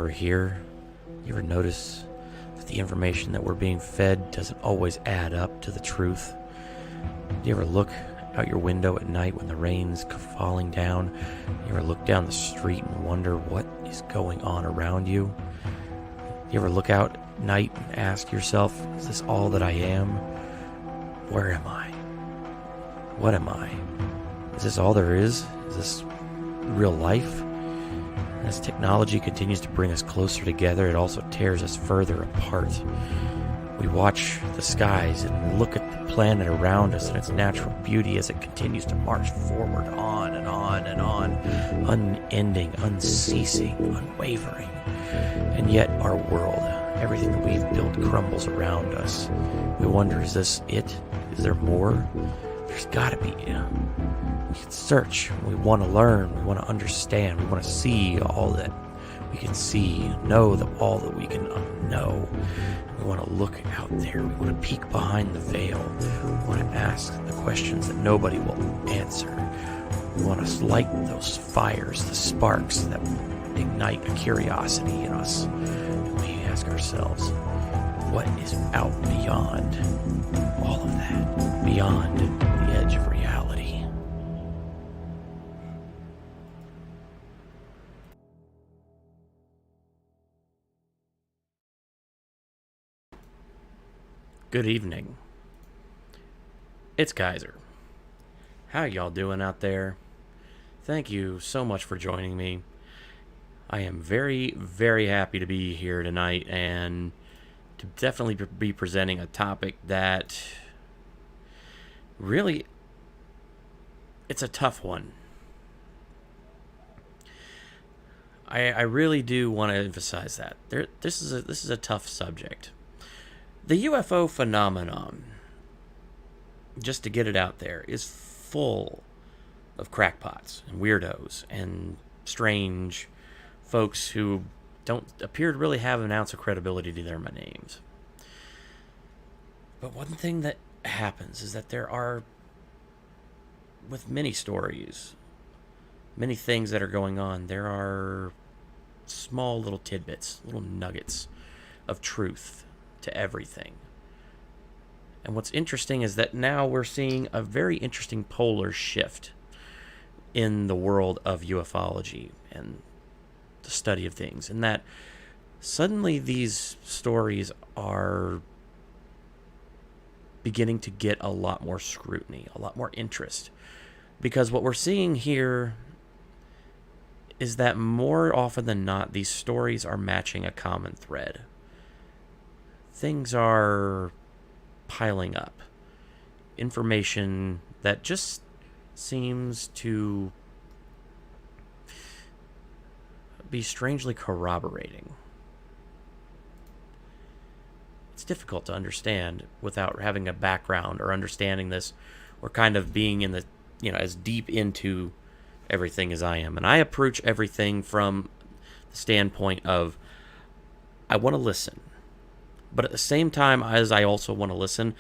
ever hear? You ever notice that the information that we're being fed doesn't always add up to the truth? Do you ever look out your window at night when the rain's falling down? You ever look down the street and wonder what is going on around you? You ever look out at night and ask yourself, is this all that I am? Where am I? What am I? Is this all there is? Is this real life? As technology continues to bring us closer together, it also tears us further apart. We watch the skies and look at the planet around us and its natural beauty as it continues to march forward on and on and on, unending, unceasing, unwavering. And yet our world, everything that we've built, crumbles around us. We wonder, is this it? Is there more? There's got to be. We can search. We want to learn. We want to understand. We want to see all that we can see, know all that we can know. We want to look out there. We want to peek behind the veil. We want to ask the questions that nobody will answer. We want to light those fires, the sparks that ignite a curiosity in us. And we ask ourselves, what is out beyond all of that? Beyond the edge of reality. Good evening. It's Kaiser. How y'all doing out there? Thank you so much for joining me. I am very, very happy to be here tonight and to definitely be presenting a topic that really, it's a tough one. I really do want to emphasize that. This is a tough subject. The UFO phenomenon, just to get it out there, is full of crackpots and weirdos and strange folks who don't appear to really have an ounce of credibility to their names. But one thing that happens is that there are, with many stories, many things that are going on, there are small little tidbits, little nuggets of truth to everything. And what's interesting is that now we're seeing a very interesting polar shift in the world of ufology and the study of things, and that suddenly these stories are beginning to get a lot more scrutiny, a lot more interest, because what we're seeing here is that more often than not, these stories are matching a common thread. Things are piling up. Information that just seems to be strangely corroborating. It's difficult to understand without having a background or understanding this, or kind of being in the, as deep into everything as I am. And I approach everything from the standpoint of, I want to listen. But at the same time as I also want to listen,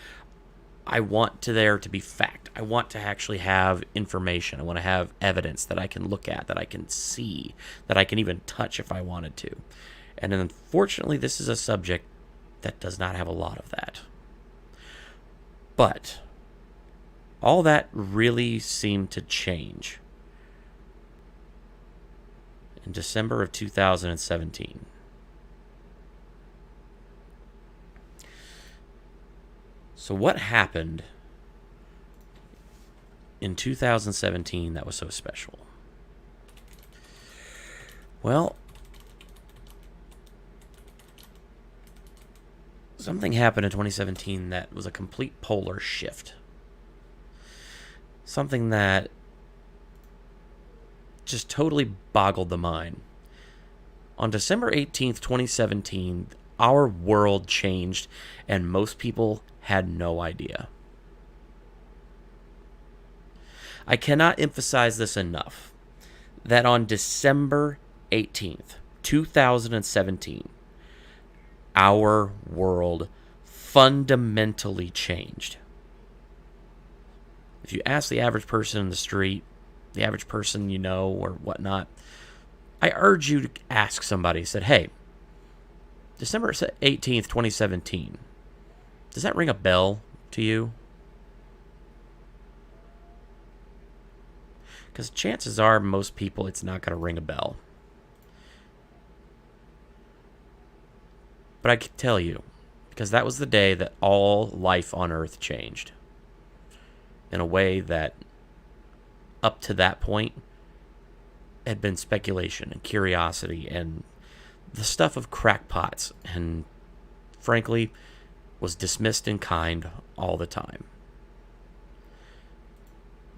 I want there to be fact. I want to actually have information. I want to have evidence that I can look at, that I can see, that I can even touch if I wanted to. And unfortunately, this is a subject that does not have a lot of that. But all that really seemed to change in December of 2017. So what happened in 2017 that was so special? Well, something happened in 2017 that was a complete polar shift. Something that just totally boggled the mind. On December 18th, 2017, our world changed, and most people had no idea. I cannot emphasize this enough, that on December 18th, 2017, our world fundamentally changed. If you ask the average person in the street, the average person or whatnot, I urge you to ask somebody, said, hey, December 18th, 2017. Does that ring a bell to you? Because chances are, most people, it's not going to ring a bell. But I can tell you, because that was the day that all life on Earth changed. In a way that, up to that point, had been speculation and curiosity and the stuff of crackpots, and frankly, was dismissed in kind all the time.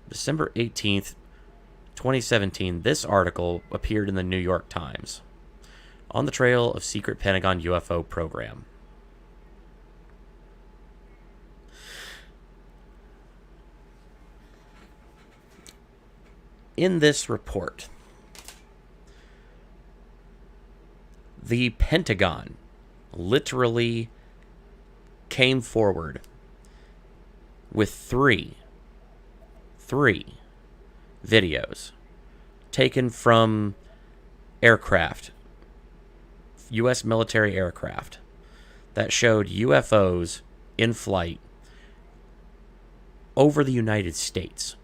December 18th, 2017, this article appeared in the New York Times. On the trail of secret Pentagon UFO program. In this report, the Pentagon literally came forward with three videos taken from aircraft, U.S. military aircraft, that showed UFOs in flight over the United States.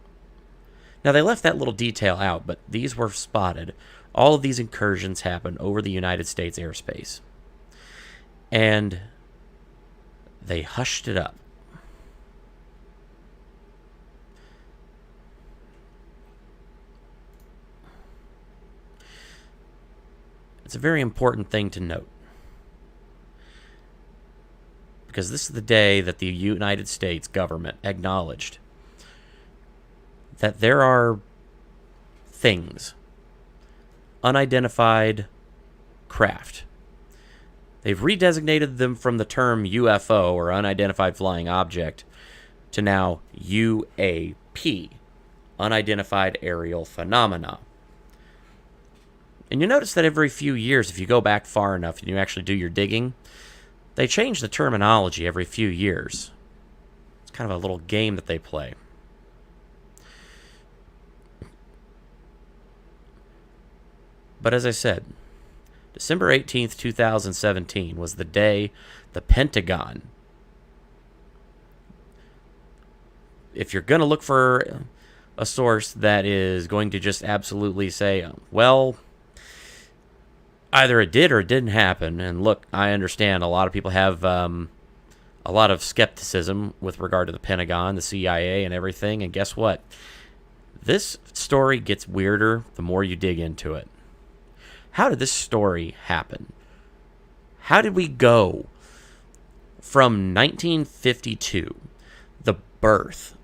Now, they left that little detail out, but these were spotted. All of these incursions happened over the United States airspace. And they hushed it up. It's a very important thing to note. Because this is the day that the United States government acknowledged that there are things, unidentified craft. They've redesignated them from the term UFO, or unidentified flying object, to now UAP, unidentified aerial phenomena. And you notice that every few years, if you go back far enough and you actually do your digging, they change the terminology every few years. It's kind of a little game that they play. But as I said, December 18th, 2017 was the day the Pentagon, if you're going to look for a source that is going to just absolutely say, well, either it did or it didn't happen. And look, I understand a lot of people have a lot of skepticism with regard to the Pentagon, the CIA, and everything. And guess what? This story gets weirder the more you dig into it. How did this story happen? How did we go from 1952, the birth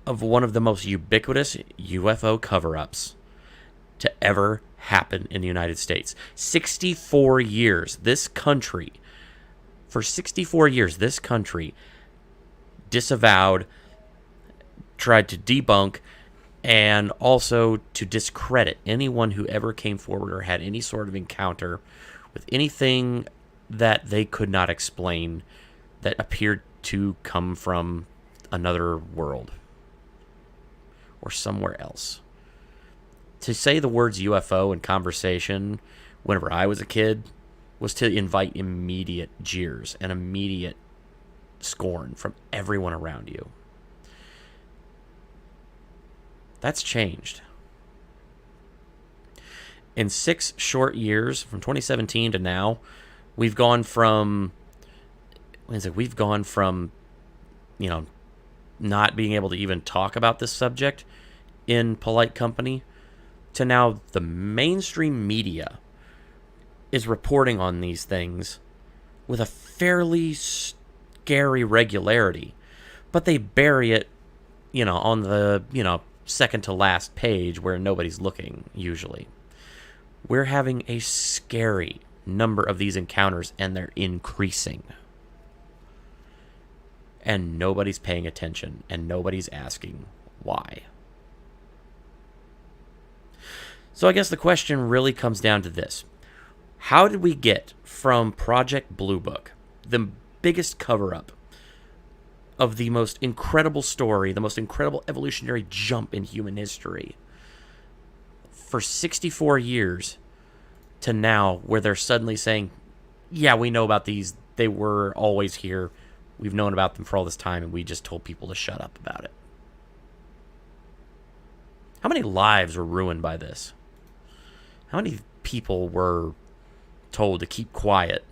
of one of the most ubiquitous UFO cover-ups, to ever happen in the United States? 64 years, this country, for 64 years, this country disavowed, tried to debunk, and also to discredit anyone who ever came forward or had any sort of encounter with anything that they could not explain that appeared to come from another world or somewhere else. To say the words UFO in conversation whenever I was a kid was to invite immediate jeers and immediate scorn from everyone around you. That's changed. In 6 short years, from 2017 to now, we've gone from, not being able to even talk about this subject in polite company, to now the mainstream media is reporting on these things with a fairly scary regularity, but they bury it, on the, second to last page where nobody's looking, usually. We're having a scary number of these encounters, and they're increasing. And nobody's paying attention, and nobody's asking why. So I guess the question really comes down to this. How did we get from Project Blue Book, the biggest cover-up of the most incredible story, the most incredible evolutionary jump in human history, for 64 years, to now where they're suddenly saying, yeah, we know about these. They were always here. We've known about them for all this time, and we just told people to shut up about it. How many lives were ruined by this? How many people were told to keep quiet?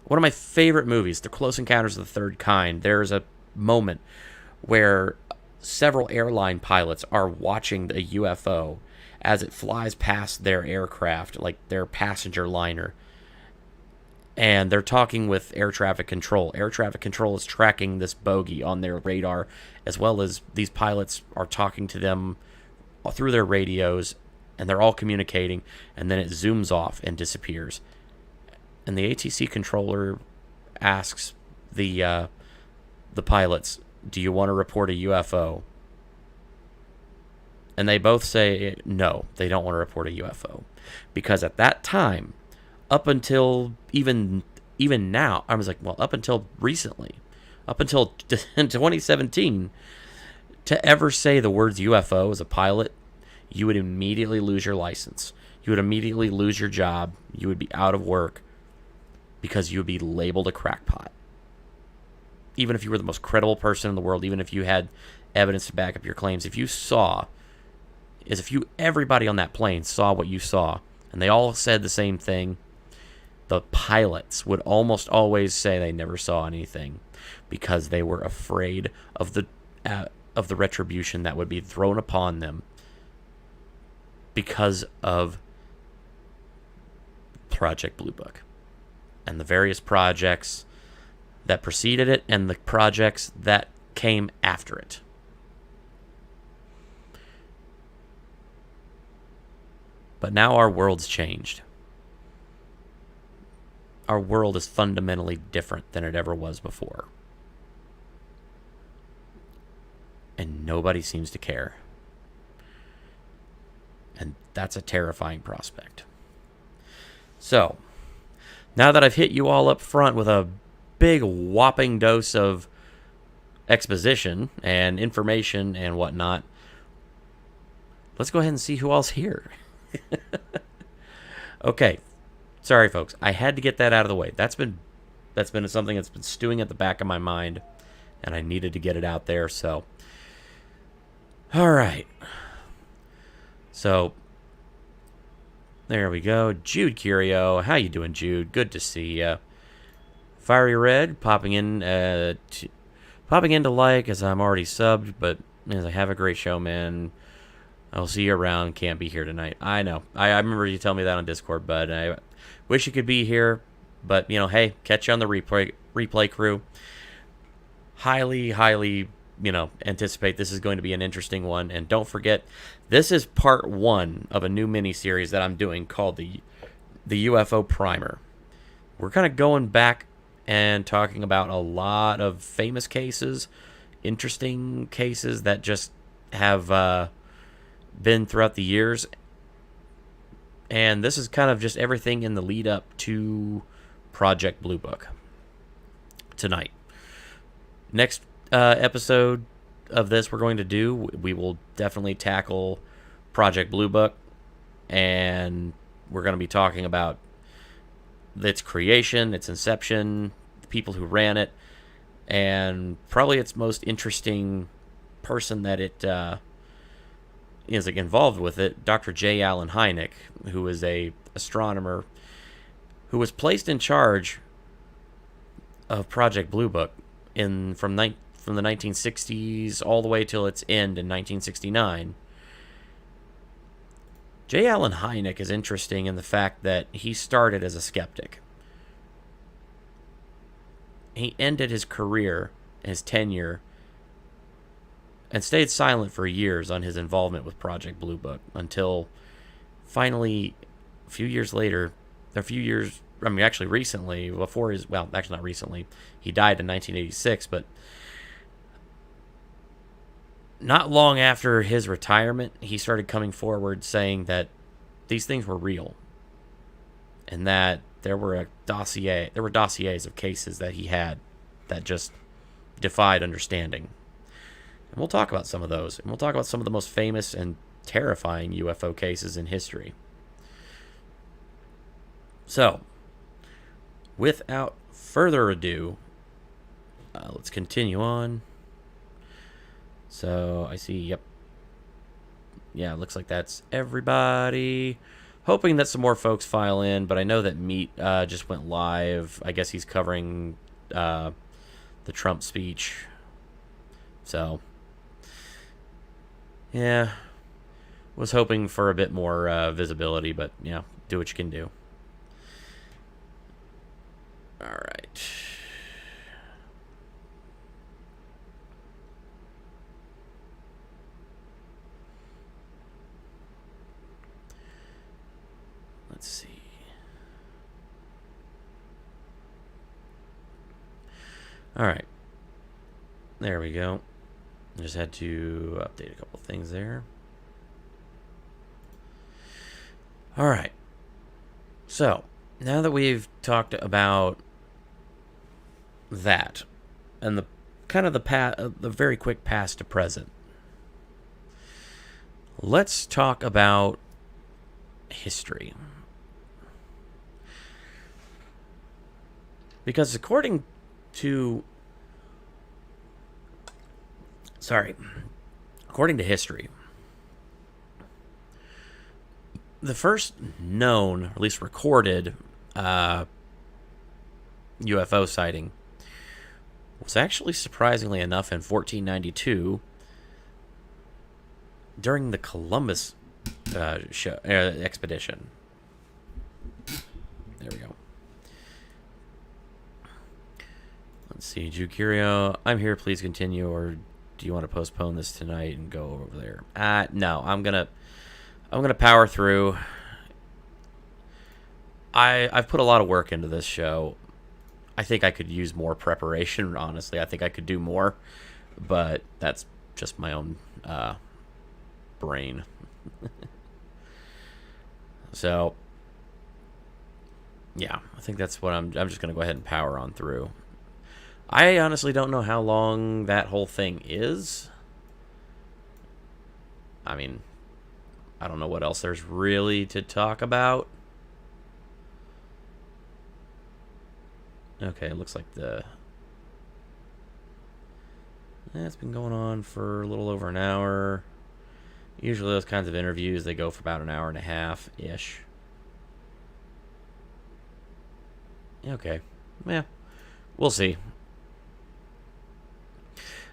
One of my favorite movies, The Close Encounters of the Third Kind, there's a moment where several airline pilots are watching the UFO as it flies past their aircraft, like their passenger liner. And they're talking with air traffic control. Air traffic control is tracking this bogey on their radar, as well as these pilots are talking to them through their radios, and they're all communicating, and then it zooms off and disappears. And the ATC controller asks the pilots, "Do you want to report a UFO?" And they both say no, they don't want to report a UFO. Because at that time, up until even now, I was like, well, up until recently, up until 2017, to ever say the words UFO as a pilot, you would immediately lose your license. You would immediately lose your job. You would be out of work because you would be labeled a crackpot. Even if you were the most credible person in the world, even if you had evidence to back up your claims, everybody on that plane saw what you saw, and they all said the same thing, the pilots would almost always say they never saw anything because they were afraid of the retribution that would be thrown upon them because of Project Blue Book and the various projects that preceded it and the projects that came after it. But now our world's changed. Our world is fundamentally different than it ever was before. And nobody seems to care. And that's a terrifying prospect. So, now that I've hit you all up front with a big whopping dose of exposition and information and whatnot, let's go ahead and see who all's here. Okay. Sorry, folks. I had to get that out of the way. That's been something that's been stewing at the back of my mind, and I needed to get it out there. So, all right. So, there we go. Jude Curio. How you doing, Jude? Good to see you. Fiery Red popping in to like as I'm already subbed, but as I have a great show, man. I'll see you around. Can't be here tonight. I know. I remember you telling me that on Discord, but I wish you could be here. But, hey, catch you on the replay crew. Highly, anticipate this is going to be an interesting one. And don't forget, this is part 1 of a new mini-series that I'm doing called the UFO Primer. We're kind of going back and talking about a lot of famous cases, interesting cases that just have been throughout the years, and this is kind of just everything in the lead up to Project Blue Book tonight. Next episode of this we will definitely tackle Project Blue Book, and we're going to be talking about its creation, its inception, the people who ran it, and probably its most interesting person that it is involved with it, Dr. J. Allen Hynek, who is a astronomer who was placed in charge of Project Blue Book from the 1960s all the way till its end in 1969. J. Allen Hynek is interesting in the fact that he started as a skeptic. He ended his career, his tenure, and stayed silent for years on his involvement with Project Blue Book until finally, recently, not recently, he died in 1986, but not long after his retirement, he started coming forward saying that these things were real and that there were dossiers of cases that he had that just defied understanding. And we'll talk about some of those. And we'll talk about some of the most famous and terrifying UFO cases in history. So, without further ado, let's continue on. So I see, yep. Yeah, looks like that's everybody. Hoping that some more folks file in, but I know that Meat just went live. I guess he's covering the Trump speech. So, yeah. Was hoping for a bit more visibility, but, yeah, do what you can do. All right. Let's see. All right. There we go. Just had to update a couple things there. All right. So, now that we've talked about that and the kind of the very quick past to present, let's talk about history. Because according to history, the first known, or at least recorded, UFO sighting was actually, surprisingly enough, in 1492 during the Columbus expedition. There we go. Let's see, Drew Curio, I'm here, please continue, or do you want to postpone this tonight and go over there? No, I'm gonna power through. I've put a lot of work into this show. I think I could use more preparation, honestly. I think I could do more, but that's just my own brain. So, yeah, I think that's what I'm just going to go ahead and power on through. I honestly don't know how long that whole thing is. I mean, I don't know what else there's really to talk about. Okay, it looks like it's been going on for a little over an hour. Usually those kinds of interviews, they go for about an hour and a half-ish. Okay, yeah, we'll see.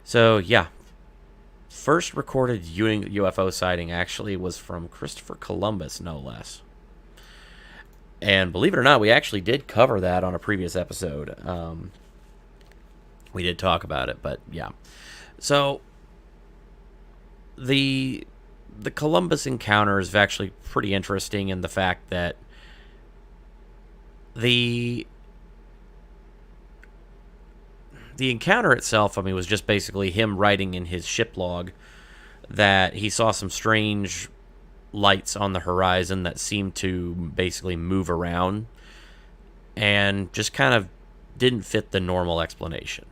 So, yeah, first recorded UFO sighting actually was from Christopher Columbus, no less. And believe it or not, we actually did cover that on a previous episode. We did talk about it, but yeah. So, the Columbus encounter is actually pretty interesting in the fact that the encounter itself, I mean, was just basically him writing in his ship log that he saw some strange lights on the horizon that seemed to basically move around and just kind of didn't fit the normal explanation.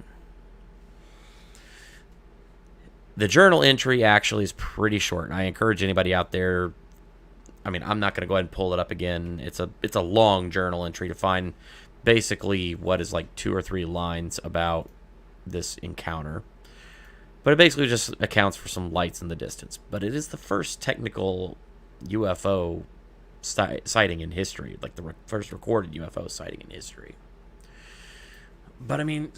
The journal entry actually is pretty short, and I encourage anybody out there, I mean, I'm not going to go ahead and pull it up again. It's a long journal entry to find basically what is like 2 or 3 lines about this encounter. But it basically just accounts for some lights in the distance. But it is the first technical UFO sighting in history, like the first recorded UFO sighting in history. But I mean,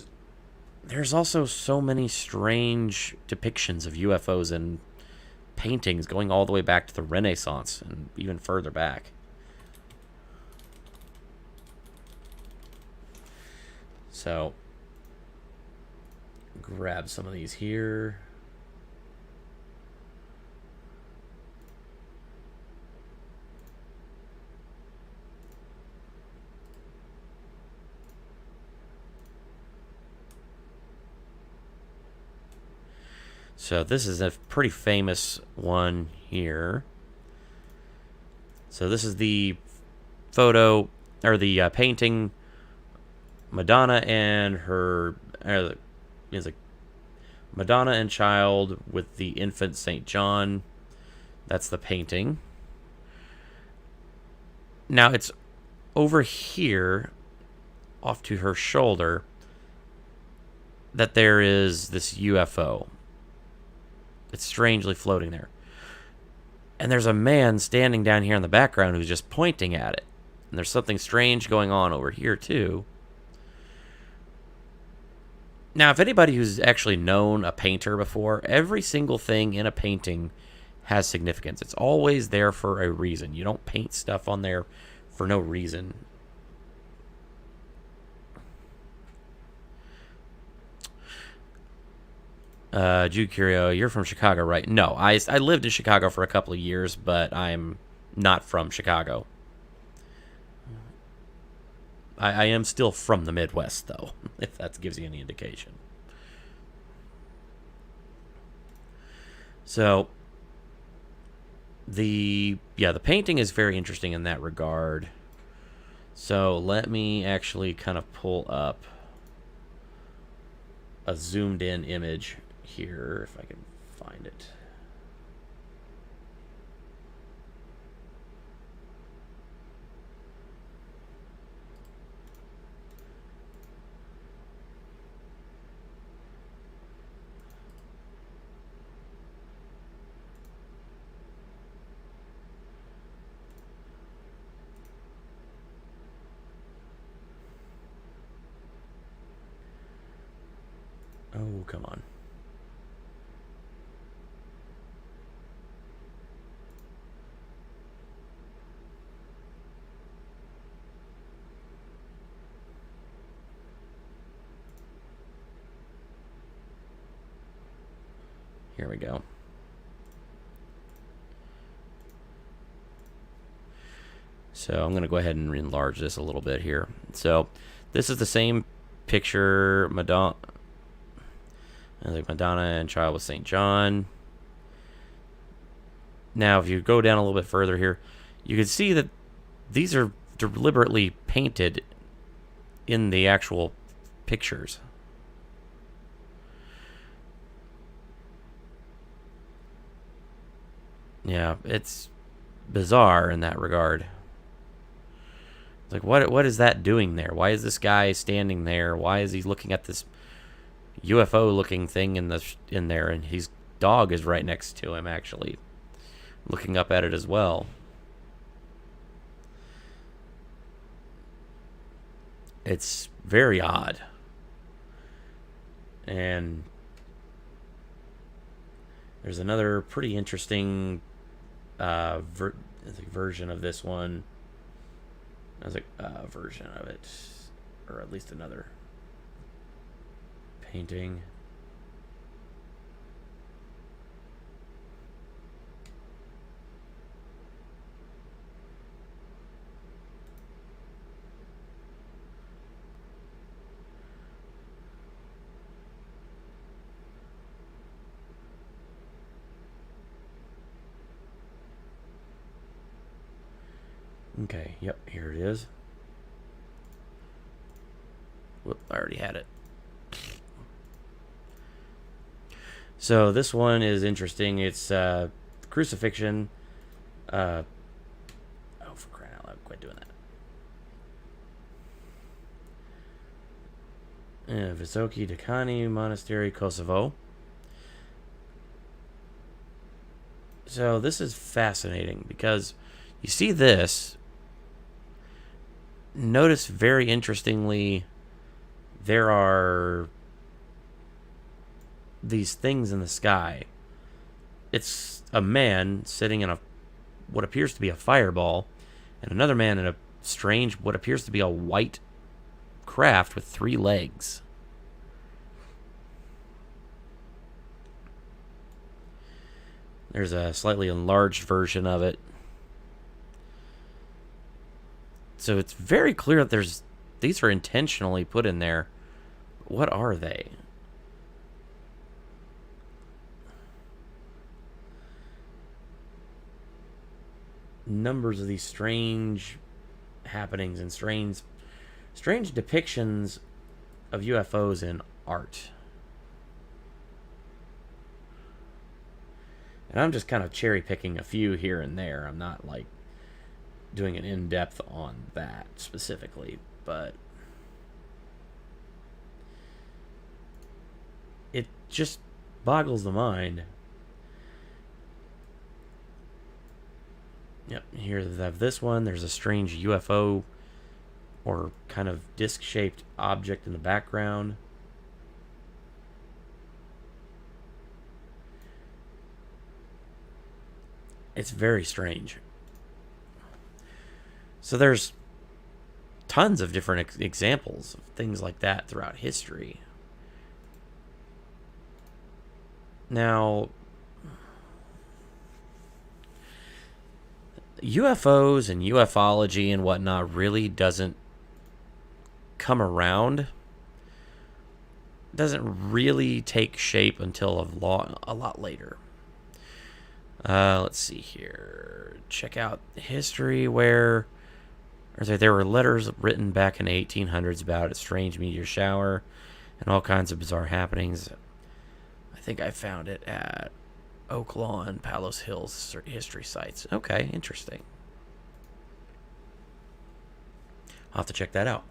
there's also so many strange depictions of UFOs in paintings going all the way back to the Renaissance and even further back. So, grab some of these here. So this is a pretty famous one here. So this is the photo, or the painting, Madonna and her, is a Madonna and child with the infant St. John. That's the painting. Now it's over here off to her shoulder that there is this UFO. It's strangely floating there. And there's a man standing down here in the background who's just pointing at it. And there's something strange going on over here, too. Now, if anybody who's actually known a painter before, every single thing in a painting has significance. It's always there for a reason. You don't paint stuff on there for no reason. Jude Curio, you're from Chicago, right? No, I lived in Chicago for a couple of years, but I'm not from Chicago. I am still from the Midwest, though, if that gives you any indication. So, the painting is very interesting in that regard. So, let me actually kind of pull up a zoomed in image here, if I can find it. Oh, come on. Here we go. So I'm going to go ahead and enlarge this a little bit here. So this is the same picture, Madonna and Child with St. John. Now, if you go down a little bit further here, you can see that these are deliberately painted in the actual pictures. Yeah, it's bizarre in that regard. It's like, what is that doing there? Why is this guy standing there? Why is he looking at this UFO-looking thing in there? And his dog is right next to him, actually, looking up at it as well. It's very odd. And there's another pretty interesting version of this one. I was like, version of it, or at least another painting. Okay, yep, here it is. Whoop, I already had it. So this one is interesting. It's crucifixion. Oh, for crying out loud, quit doing that. Visoki Dekani Monastery, Kosovo. So this is fascinating because you see this. Notice very interestingly, there are these things in the sky. It's a man sitting in what appears to be a fireball, and another man in a strange, what appears to be a white craft with 3 legs. There's a slightly enlarged version of it. So it's very clear that these are intentionally put in there. What are they? Numbers of these strange happenings and strange depictions of UFOs in art. And I'm just kind of cherry picking a few here and there. I'm not like doing an in-depth on that specifically, but it just boggles the mind. Yep, here they have this one. There's a strange UFO or kind of disc-shaped object in the background. It's very strange. So there's tons of different examples of things like that throughout history. Now, UFOs and ufology and whatnot really doesn't come around. Doesn't really take shape until a lot later. Let's see here. Check out history where there were letters written back in the 1800s about a strange meteor shower and all kinds of bizarre happenings. I think I found it at Oak Lawn, Palos Hills history sites. Okay, interesting. I'll have to check that out.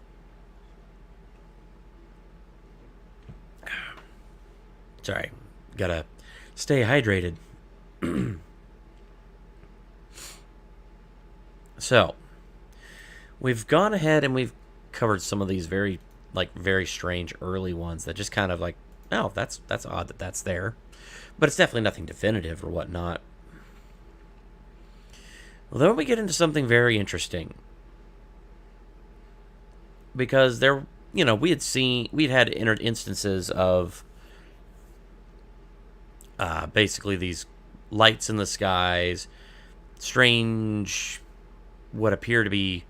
Sorry, gotta stay hydrated. So, we've gone ahead and we've covered some of these very strange early ones that just kind of like, oh, that's odd that that's there. But it's definitely nothing definitive or whatnot. Well, then we get into something very interesting. Because we'd had instances of basically these lights in the skies, strange, what appear to be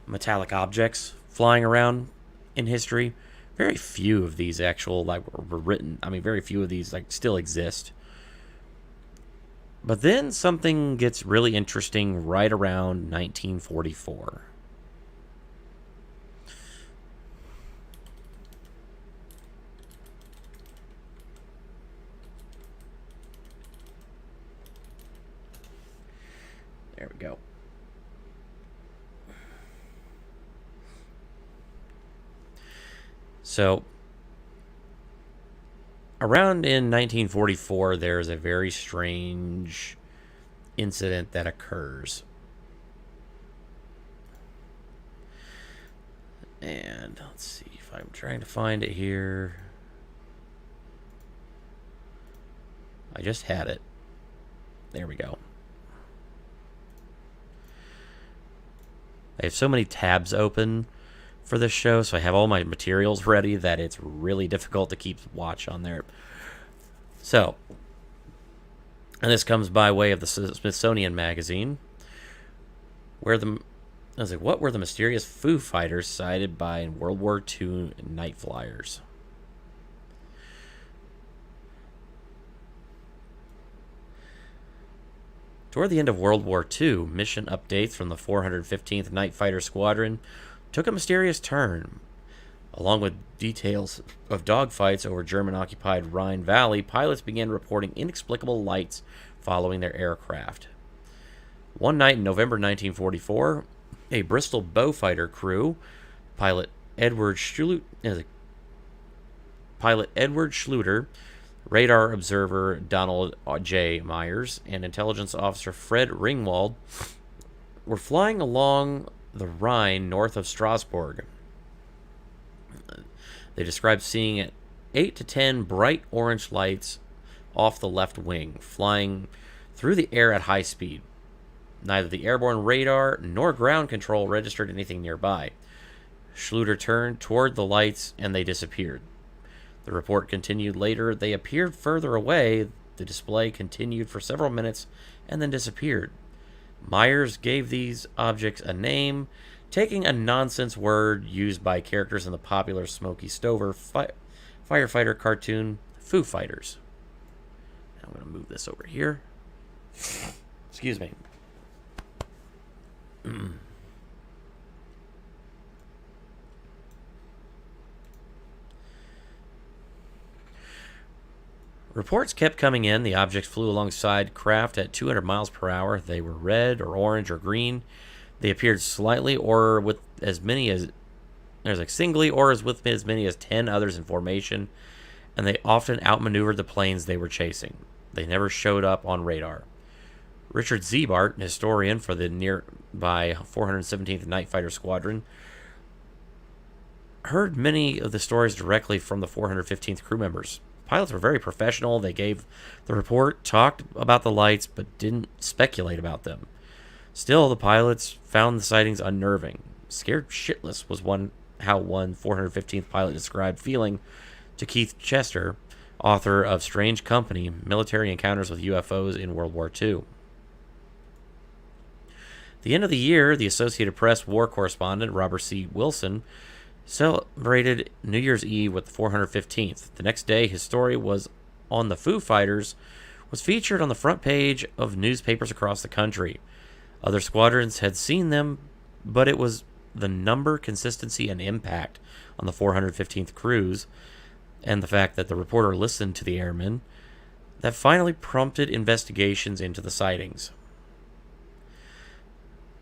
metallic objects flying around in history. Very few of these were written. I mean, very few of these still exist. But then something gets really interesting right around 1944. There we go. So, around in 1944, there's a very strange incident that occurs. And let's see if I'm trying to find it here. I just had it. There we go. I have so many tabs open for this show, so I have all my materials ready that it's really difficult to keep watch on there. So, and this comes by way of the Smithsonian Magazine, where what were the mysterious Foo Fighters cited by in World War II night flyers? Toward the end of World War II, mission updates from the 415th Night Fighter Squadron took a mysterious turn. Along with details of dogfights over German-occupied Rhine Valley, pilots began reporting inexplicable lights following their aircraft. One night in November 1944, a Bristol Beaufighter crew, pilot Edward Schluter, radar observer Donald J. Myers, and intelligence officer Fred Ringwald were flying along the Rhine north of Strasbourg. They described seeing 8 to 10 bright orange lights off the left wing, flying through the air at high speed. Neither the airborne radar nor ground control registered anything nearby. Schluter turned toward the lights and they disappeared. The report continued later. They appeared further away. The display continued for several minutes and then disappeared. Myers gave these objects a name, taking a nonsense word used by characters in the popular Smokey Stover firefighter cartoon, Foo Fighters. Now I'm going to move this over here. Excuse me. Reports kept coming in. The objects flew alongside craft at 200 miles per hour. They were red or orange or green. They appeared slightly or with as many as singly or as with as many as 10 others in formation. and they often outmaneuvered the planes they were chasing. They never showed up on radar. Richard Ziebart, an historian for the nearby 417th Night Fighter Squadron, heard many of the stories directly from the 415th crew members. Pilots were very professional. They gave the report, talked about the lights, but didn't speculate about them. Still, the pilots found the sightings unnerving. Scared shitless was how one 415th pilot described feeling to Keith Chester, author of Strange Company, Military Encounters with UFOs in World War II. At the end of the year, the Associated Press war correspondent Robert C. Wilson celebrated New Year's Eve with the 415th. The next day, his story was on the Foo Fighters, was featured on the front page of newspapers across the country. Other squadrons had seen them, but it was the number, consistency, and impact on the 415th crews, and the fact that the reporter listened to the airmen, that finally prompted investigations into the sightings.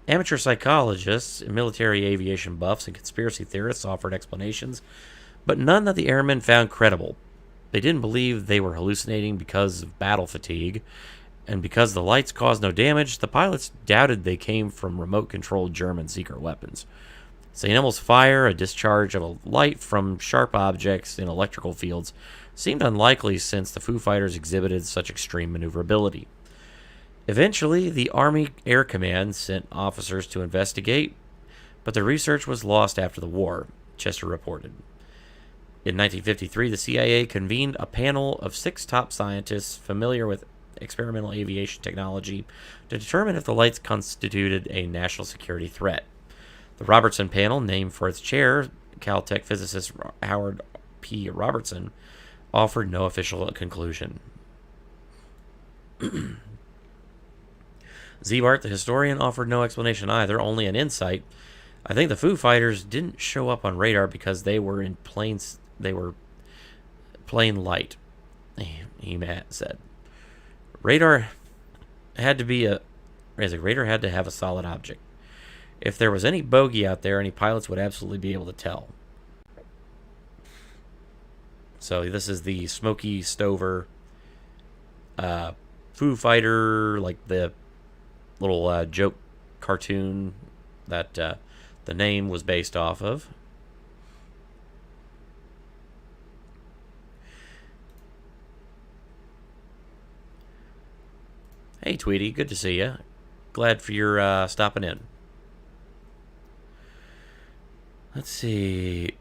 Amateur psychologists, military aviation buffs, and conspiracy theorists offered explanations, but none that the airmen found credible. They didn't believe they were hallucinating because of battle fatigue, and because the lights caused no damage, the pilots doubted they came from remote-controlled German secret weapons. St. Elmo's fire, a discharge of a light from sharp objects in electrical fields, seemed unlikely since the Foo Fighters exhibited such extreme maneuverability. Eventually, the Army Air Command sent officers to investigate, but the research was lost after the war, Chester reported. In 1953, the CIA convened a panel of 6 top scientists familiar with experimental aviation technology to determine if the lights constituted a national security threat. The Robertson panel, named for its chair, Caltech physicist Howard P. Robertson, offered no official conclusion. Ziebart, the historian, offered no explanation either, only an insight. I think the Foo Fighters didn't show up on radar because they were plain light, he said. Radar had to have a solid object. If there was any bogey out there, any pilots would absolutely be able to tell. So this is the Smokey Stover Foo Fighter, like the little joke cartoon that the name was based off of. Hey, Tweety, good to see you. Glad for your stopping in. Let's see.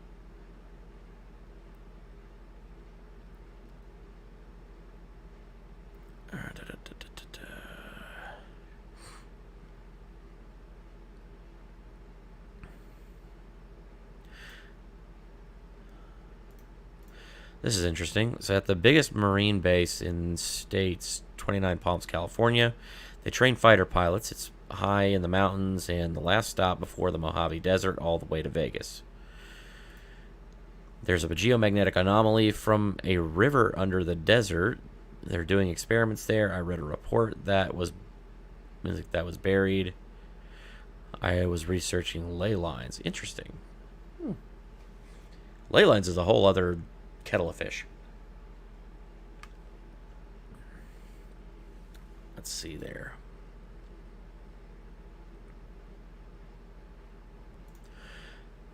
This is interesting. So at the biggest marine base in states, 29 Palms, California, they train fighter pilots. It's high in the mountains and the last stop before the Mojave Desert all the way to Vegas. There's a geomagnetic anomaly from a river under the desert. They're doing experiments there. I read a report that was buried. I was researching ley lines. Interesting. Ley lines is a whole other kettle of fish. Let's see there.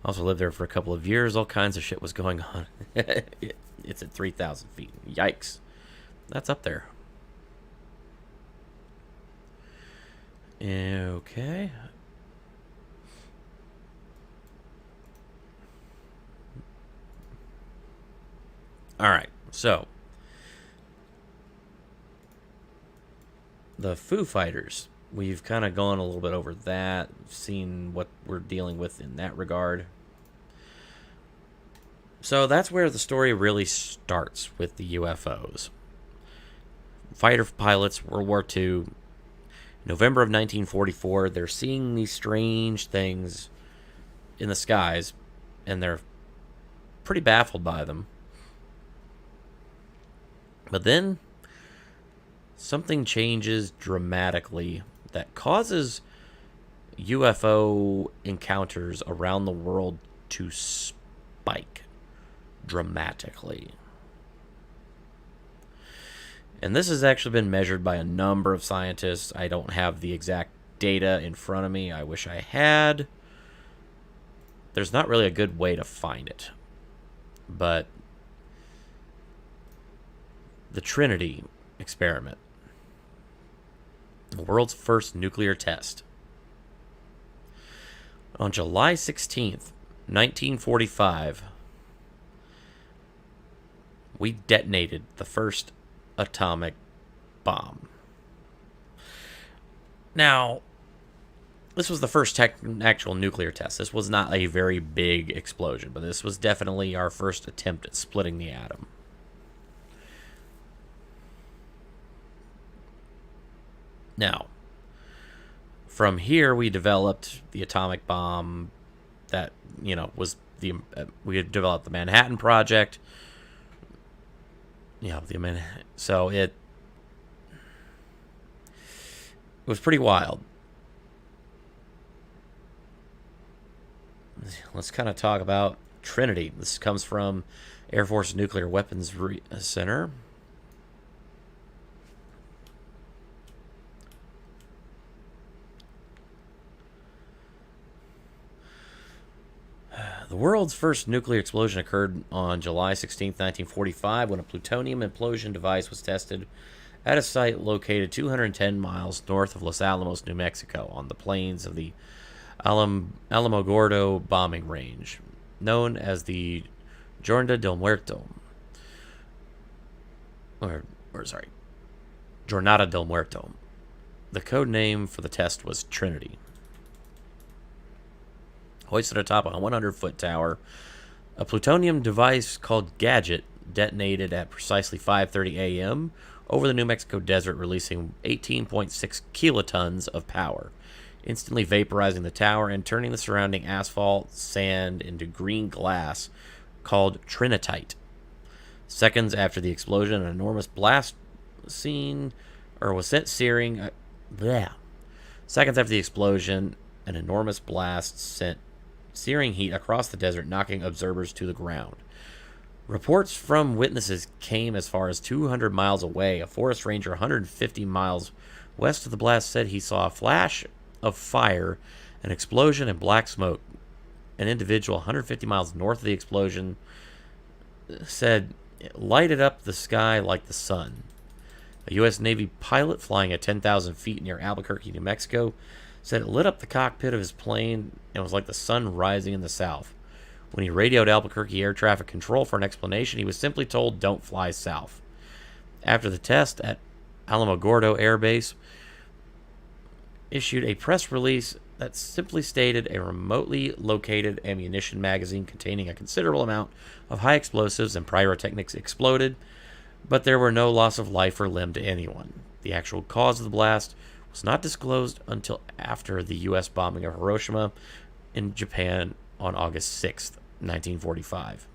Also lived there for a couple of years. All kinds of shit was going on. It's at 3,000 feet. Yikes. That's up there. Okay. All right. So, the Foo Fighters. We've kind of gone a little bit over that, seen what we're dealing with in that regard. So that's where the story really starts with the UFOs. Fighter pilots, World War II, November of 1944, they're seeing these strange things in the skies, and they're pretty baffled by them. But then something changes dramatically that causes UFO encounters around the world to spike dramatically. And this has actually been measured by a number of scientists. I don't have the exact data in front of me. I wish I had. There's not really a good way to find it. But the Trinity experiment, the world's first nuclear test. On July 16th, 1945, we detonated the first atomic bomb. Now, this was the first actual nuclear test. This was not a very big explosion, but this was definitely our first attempt at splitting the atom. Now, from here, we developed the atomic bomb that, was we had developed the Manhattan Project. So it was pretty wild. Let's kind of talk about Trinity. This comes from Air Force Nuclear Weapons Center. The world's first nuclear explosion occurred on July 16, 1945, when a plutonium implosion device was tested at a site located 210 miles north of Los Alamos, New Mexico, on the plains of the Alamogordo bombing range, known as the Jornada del Muerto. Jornada del Muerto. The code name for the test was Trinity. Hoisted atop a 100-foot tower, a plutonium device called Gadget detonated at precisely 5:30 a.m. over the New Mexico desert, releasing 18.6 kilotons of power, instantly vaporizing the tower and turning the surrounding asphalt, sand into green glass called trinitite. Seconds after the explosion, an enormous blast Seconds after the explosion, an enormous blast sent searing heat across the desert, knocking observers to the ground. Reports from witnesses came as far as 200 miles away. A forest ranger 150 miles west of the blast said he saw a flash of fire, an explosion, and black smoke. An individual 150 miles north of the explosion said it lighted up the sky like the sun. A U.S. Navy pilot flying at 10,000 feet near Albuquerque, New Mexico, said it lit up the cockpit of his plane and was like the sun rising in the south. When he radioed Albuquerque Air Traffic Control for an explanation, he was simply told, "Don't fly south." After the test at Alamogordo Air Base, issued a press release that simply stated a remotely located ammunition magazine containing a considerable amount of high explosives and pyrotechnics exploded, but there were no loss of life or limb to anyone. The actual cause of the blast was not disclosed until after the U.S. bombing of Hiroshima in Japan on August 6, 1945.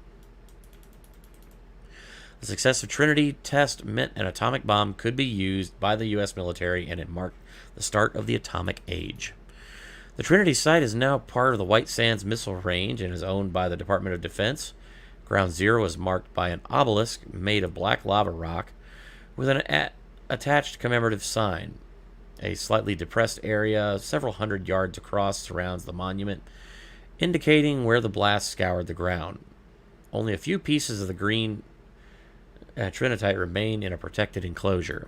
The success of Trinity test meant an atomic bomb could be used by the U.S. military, and it marked the start of the atomic age. The Trinity site is now part of the White Sands Missile Range and is owned by the Department of Defense. Ground Zero is marked by an obelisk made of black lava rock with an attached commemorative sign. A slightly depressed area several hundred yards across surrounds the monument, indicating where the blast scoured the ground. Only a few pieces of the green trinitite remain in a protected enclosure.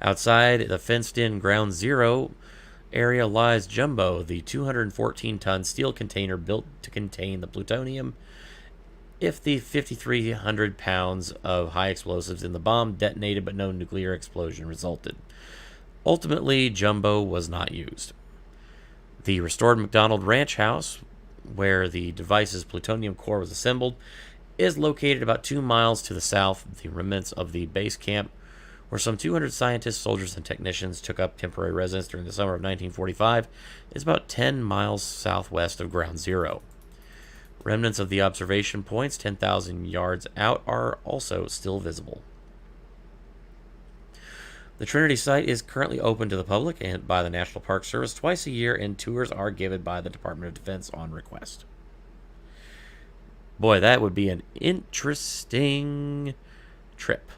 Outside the fenced-in Ground Zero area lies Jumbo, the 214-ton steel container built to contain the plutonium if the 5,300 pounds of high explosives in the bomb detonated but no nuclear explosion resulted. Ultimately, Jumbo was not used. The restored McDonald Ranch House, where the device's plutonium core was assembled, is located about 2 miles to the south of the remnants of the base camp, where some 200 scientists, soldiers, and technicians took up temporary residence during the summer of 1945, is about 10 miles southwest of Ground Zero. Remnants of the observation points 10,000 yards out are also still visible. The Trinity site is currently open to the public and by the National Park Service twice a year, and tours are given by the Department of Defense on request. Boy, that would be an interesting trip.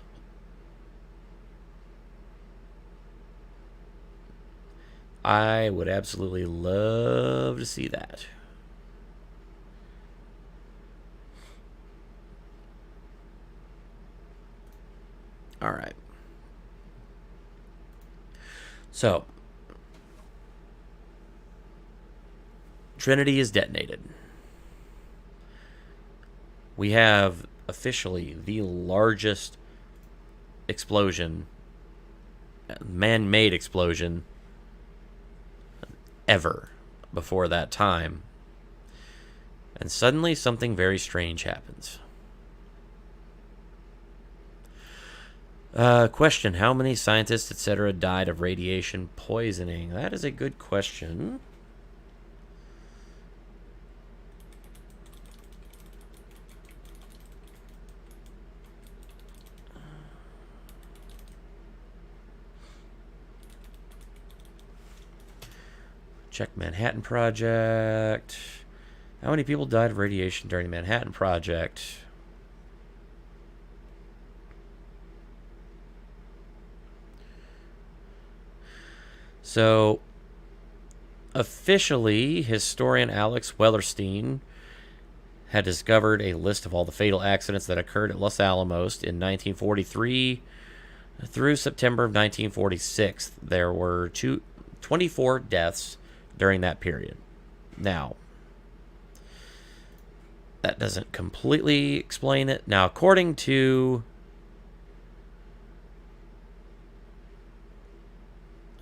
I would absolutely love to see that. All right. So, Trinity is detonated. We have officially the largest explosion, man-made explosion, ever before that time. And suddenly something very strange happens. Question, how many scientists, etc., died of radiation poisoning? That is a good question. Check Manhattan Project. How many people died of radiation during the Manhattan Project? So, officially, historian Alex Wellerstein had discovered a list of all the fatal accidents that occurred at Los Alamos in 1943 through September of 1946. There were 24 deaths during that period. Now, that doesn't completely explain it. Now, according to...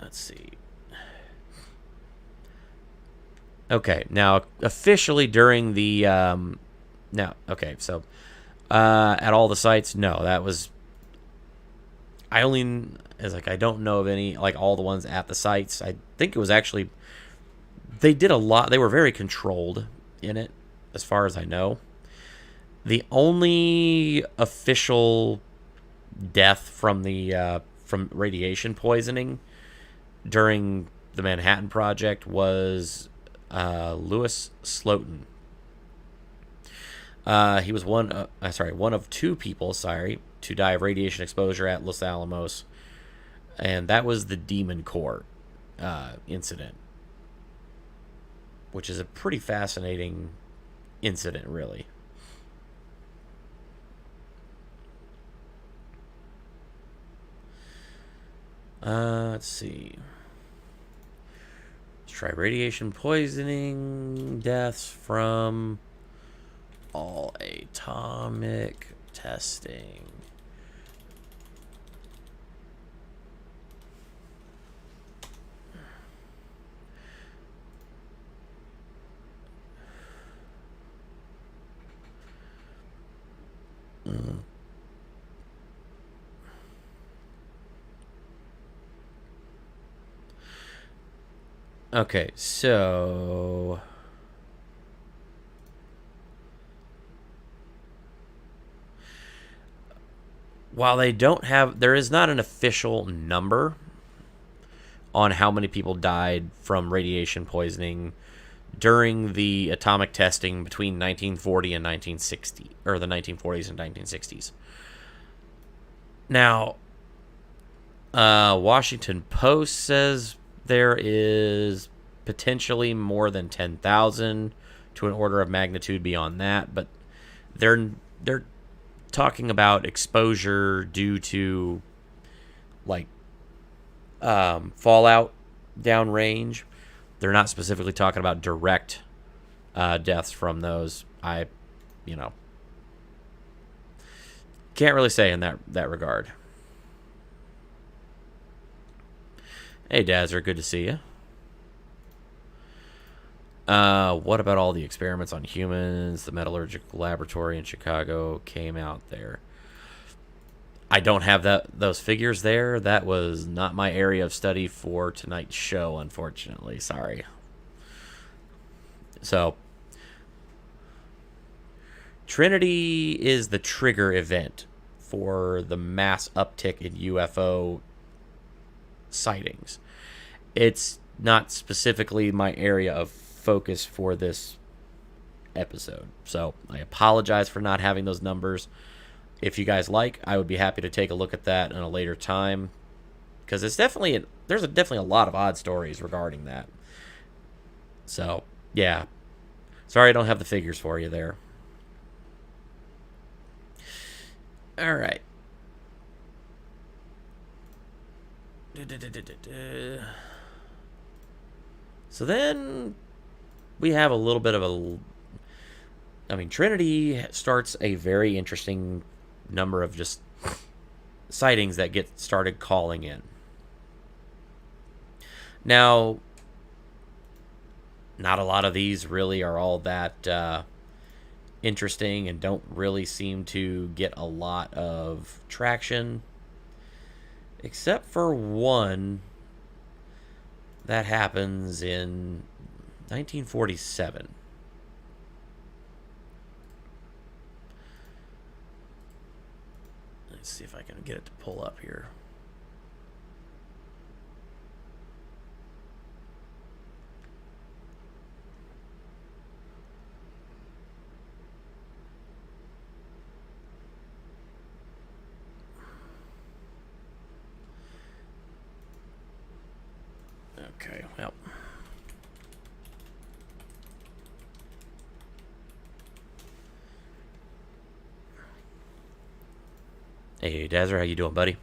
Let's see. Okay, now, officially during the... now, okay, so... at all the sites, no, that was... I don't know of any, like, all the ones at the sites. I think it was actually... They did a lot. They were very controlled in it, as far as I know. The only official death from the from radiation poisoning during the Manhattan Project was Louis Slotin. He was one of two people, to die of radiation exposure at Los Alamos, and that was the Demon Core incident, which is a pretty fascinating incident, really. Let's see. Let's try radiation poisoning deaths from all atomic testing. Okay, so while there is not an official number on how many people died from radiation poisoning during the atomic testing between 1940 and 1960, or the 1940s and 1960s. Now, Washington Post says there is potentially more than 10,000 to an order of magnitude beyond that, but they're talking about exposure due to like fallout downrange. They're not specifically talking about direct deaths from those. I can't really say in that regard. Hey, Dazzer, good to see you. What about all the experiments on humans? The metallurgical laboratory in Chicago came out there. I don't have those figures there. That was not my area of study for tonight's show, unfortunately. Sorry. So, Trinity is the trigger event for the mass uptick in UFO sightings. It's not specifically my area of focus for this episode, so I apologize for not having those numbers. if you guys like, I would be happy to take a look at that in a later time, because it's definitely there's definitely a lot of odd stories regarding that. So yeah, sorry I don't have the figures for you there. All right. So then we have a little bit of a... I mean, Trinity starts a very interesting number of just sightings that get started calling in. Now, not a lot of these really are all that interesting and don't really seem to get a lot of traction, except for one that happens in 1947. Let's see if I can get it to pull up here. Okay, well. Hey, Dazzer, how you doing, buddy?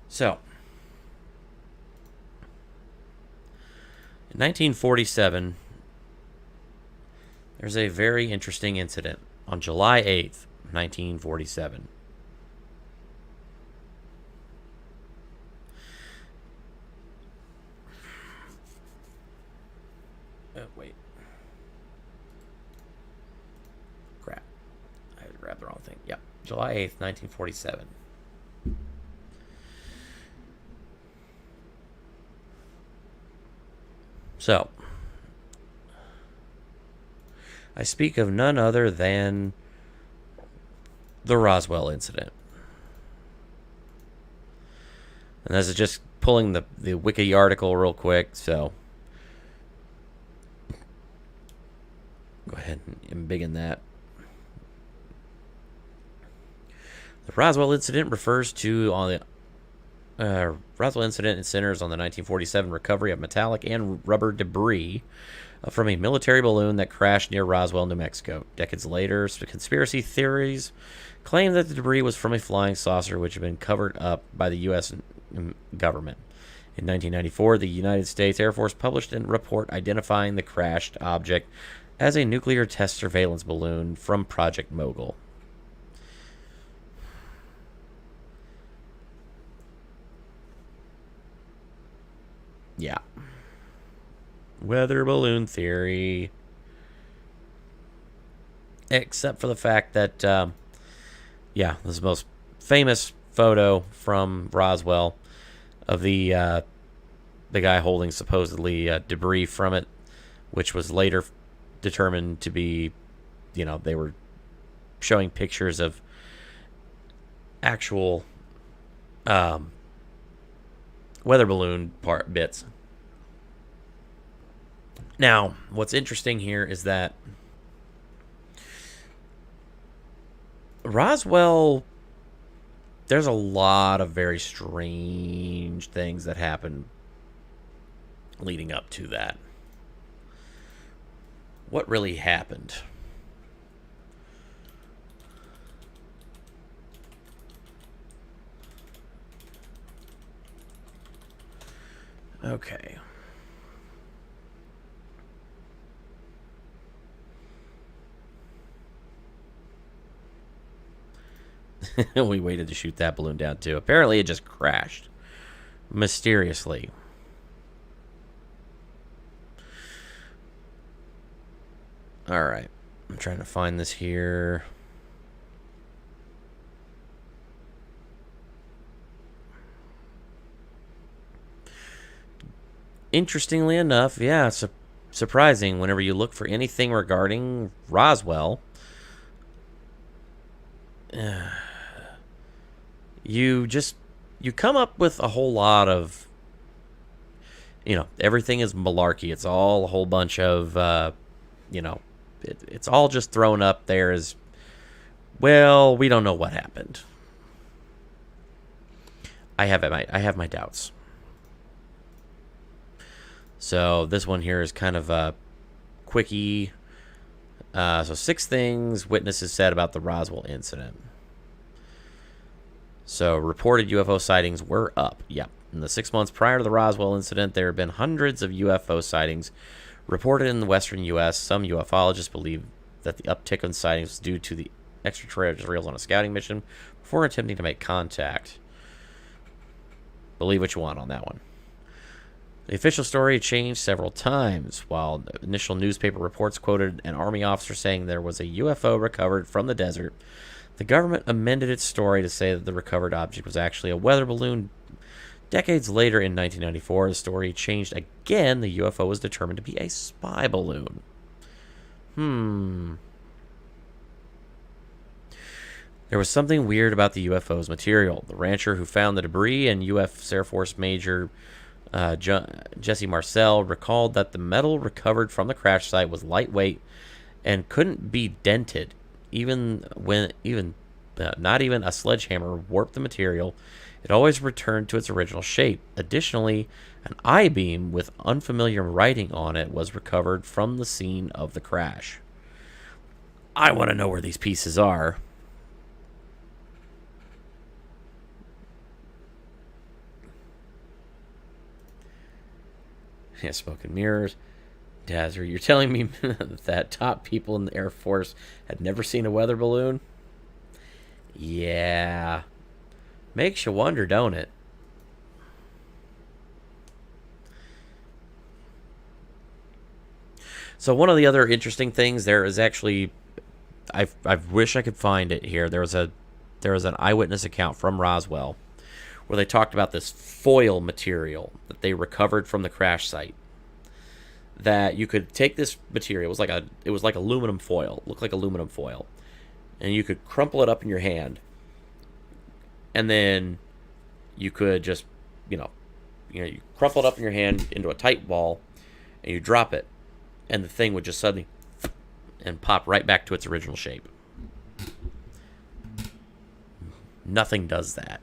So, in 1947, there's a very interesting incident on July 8th, 1947. Wait. Crap. I grabbed the wrong thing. Yep. July 8th, 1947. So, I speak of none other than the Roswell incident. And this is just pulling the wiki article real quick, so go ahead and embiggen that. The Roswell incident refers to Roswell incident centers on the 1947 recovery of metallic and rubber debris from a military balloon that crashed near Roswell, New Mexico. Decades later, conspiracy theories claim that the debris was from a flying saucer which had been covered up by the U.S. government. In 1994, the United States Air Force published a report identifying the crashed object as a nuclear test surveillance balloon from Project Mogul. Yeah. Weather balloon theory. Except for the fact that, this is the most famous photo from Roswell of the guy holding supposedly debris from it, which was later determined to be, they were showing pictures of actual weather balloon bits. Now, what's interesting here is that Roswell, there's a lot of very strange things that happen leading up to that. What really happened? Okay. We waited to shoot that balloon down too. Apparently it just crashed mysteriously. All right. I'm trying to find this here. Interestingly enough, yeah, surprising whenever you look for anything regarding Roswell, you come up with a whole lot of, everything is malarkey. It's all a whole bunch of, it's all just thrown up there as, well, we don't know what happened. I have my doubts. So this one here is kind of a quickie. So 6 things witnesses said about the Roswell incident. So reported UFO sightings were up. Yep. In the 6 months prior to the Roswell incident, there have been hundreds of UFO sightings reported in the western U.S. Some ufologists believe that the uptick in sightings was due to the extraterrestrials on a scouting mission before attempting to make contact. Believe what you want on that one. The official story changed several times. While initial newspaper reports quoted an Army officer saying there was a UFO recovered from the desert, the government amended its story to say that the recovered object was actually a weather balloon. Decades later, in 1994, the story changed again. The UFO was determined to be a spy balloon. There was something weird about the UFO's material. The rancher who found the debris and U.S. Air Force Major Jesse Marcel recalled that the metal recovered from the crash site was lightweight and couldn't be dented, not even a sledgehammer warped the material. It always returned to its original shape. Additionally, an I-beam with unfamiliar writing on it was recovered from the scene of the crash. I want to know where these pieces are. Yeah, smoke and mirrors. Dazzer, you're telling me that top people in the Air Force had never seen a weather balloon? Yeah. Makes you wonder, don't it? So one of the other interesting things there is actually, I wish I could find it here. There was an eyewitness account from Roswell where they talked about this foil material that they recovered from the crash site. That you could take this material, it was like aluminum foil, looked like aluminum foil, and you could crumple it up in your hand, and then you could just, you crumple it up in your hand into a tight ball, and you drop it, and the thing would just suddenly and pop right back to its original shape. Nothing does that.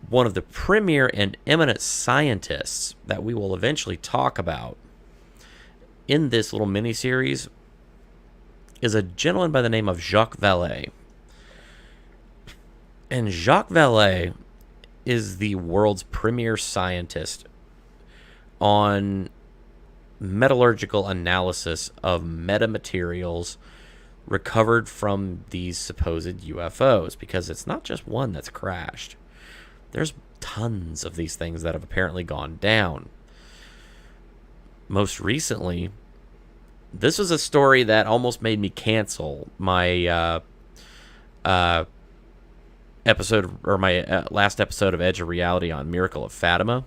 One of the premier and eminent scientists that we will eventually talk about in this little mini-series is a gentleman by the name of Jacques Vallée. And Jacques Vallée is the world's premier scientist on metallurgical analysis of metamaterials recovered from these supposed UFOs, because it's not just one that's crashed. There's tons of these things that have apparently gone down. Most recently, this was a story that almost made me cancel my episode, or my last episode of Edge of Reality on Miracle of Fatima,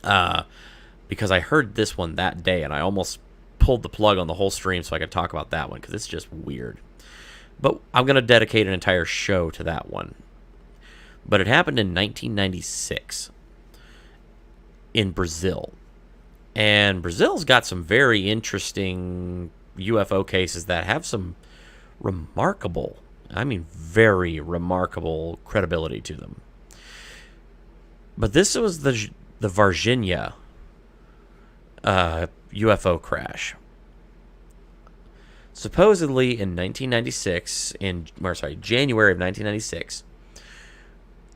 because I heard this one that day and I almost pulled the plug on the whole stream so I could talk about that one, because it's just weird. But I'm going to dedicate an entire show to that one. But it happened in 1996 in Brazil. And Brazil's got some very interesting UFO cases that have some remarkable, very remarkable credibility to them. But this was the Varginha UFO crash. Supposedly in January of 1996,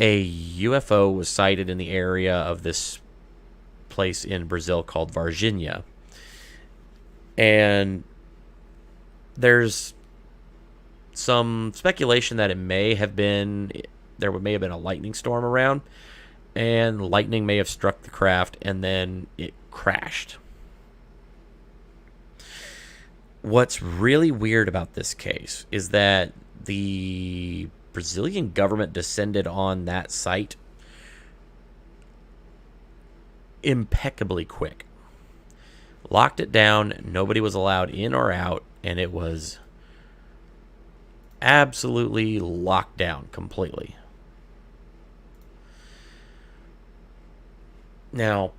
a UFO was sighted in the area of this place in Brazil called Varginha. And there's some speculation that there may have been a lightning storm around, and lightning may have struck the craft and then it crashed. What's really weird about this case is that the Brazilian government descended on that site impeccably quick. Locked it down, nobody was allowed in or out, and it was absolutely locked down completely. Now,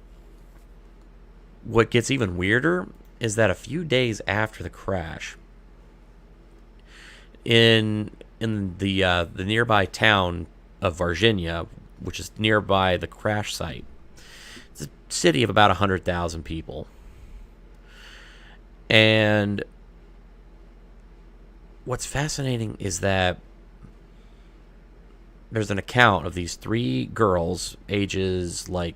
what gets even weirder is that a few days after the crash, in the nearby town of Virginia, which is nearby the crash site, it's a city of about 100,000 people, and what's fascinating is that there's an account of these three girls, ages like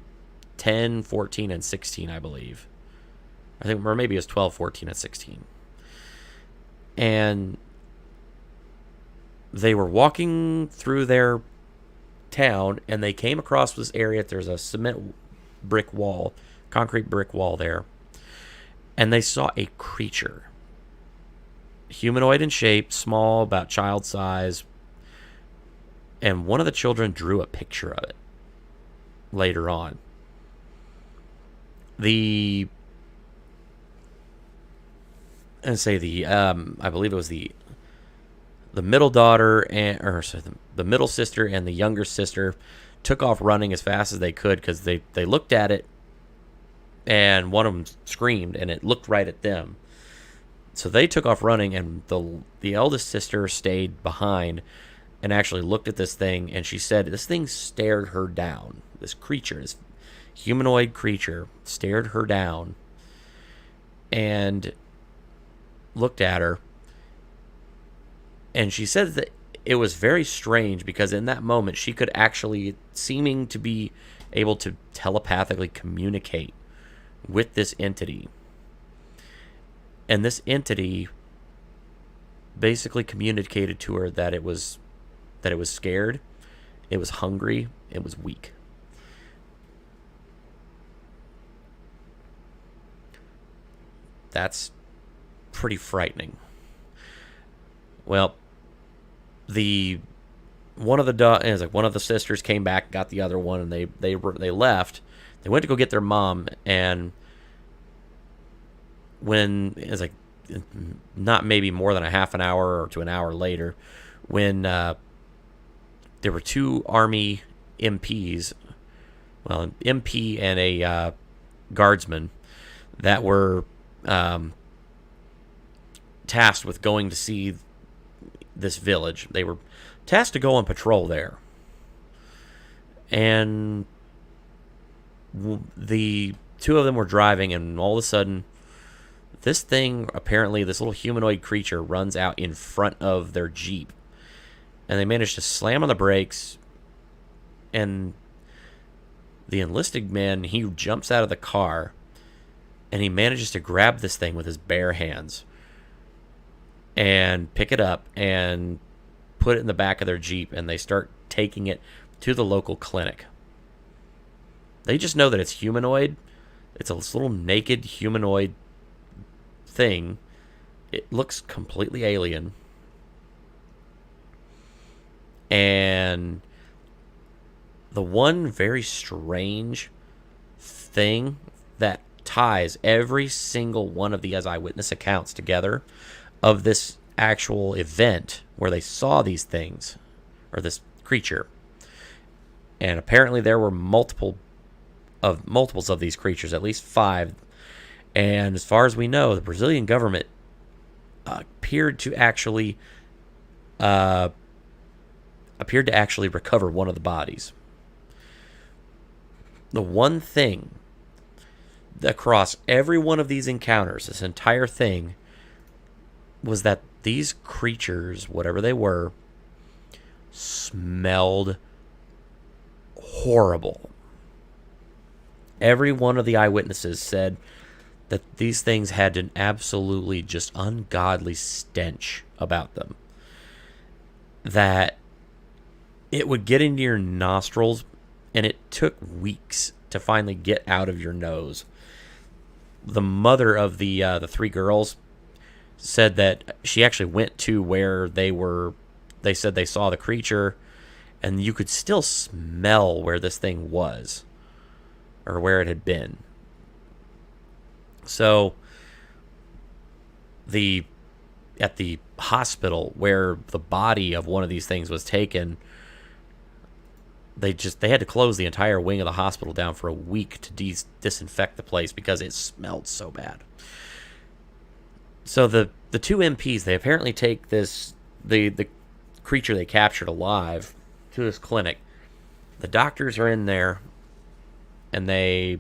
10, 14, and 16, I believe. I think, or maybe it was 12, 14, and 16. And they were walking through their town, and they came across this area. There's a cement brick wall, concrete brick wall there. And they saw a creature. Humanoid in shape, small, about child size. And one of the children drew a picture of it later on. I believe it was the middle daughter the middle sister and the younger sister took off running as fast as they could because they looked at it, and one of them screamed and it looked right at them. So they took off running, and the eldest sister stayed behind and actually looked at this thing, and she said this thing stared her down. This creature, this humanoid creature, stared her down and looked at her. And she said that it was very strange because in that moment she could actually, seeming to be able to telepathically communicate with this entity. And this entity basically communicated to her that it was scared, it was hungry, it was weak. That's pretty frightening. Well, one of the sisters came back, got the other one, and they left. They went to go get their mom, and when it's like not maybe more than a half an hour or to an hour later, when there were two Army MPs, well, an MP and a guardsman that were tasked with going to see this village. They were tasked to go on patrol there. And the two of them were driving, and all of a sudden, this thing, apparently this little humanoid creature, runs out in front of their Jeep. And they managed to slam on the brakes, and the enlisted man, he jumps out of the car, and he manages to grab this thing with his bare hands and pick it up and put it in the back of their Jeep, and they start taking it to the local clinic. They just know that it's humanoid. It's a little naked humanoid thing. It looks completely alien. And the one very strange thing that ties every single one of these eyewitness accounts together of this actual event where they saw these things, or this creature, and apparently there were multiples of these creatures, at least 5. And as far as we know, the Brazilian government appeared to actually recover one of the bodies. The one thing across every one of these encounters, this entire thing, was that these creatures, whatever they were, smelled horrible. Every one of the eyewitnesses said that these things had an absolutely just ungodly stench about them. That it would get into your nostrils, and it took weeks to finally get out of your nose. The mother of the 3 girls said that she actually went to where they said they saw the creature, and you could still smell where this thing was, or where it had been. So the at the hospital where the body of one of these things was taken, they had to close the entire wing of the hospital down for a week to disinfect the place because it smelled so bad. So the two MPs, they apparently take the creature they captured alive to this clinic. The doctors are in there, and they're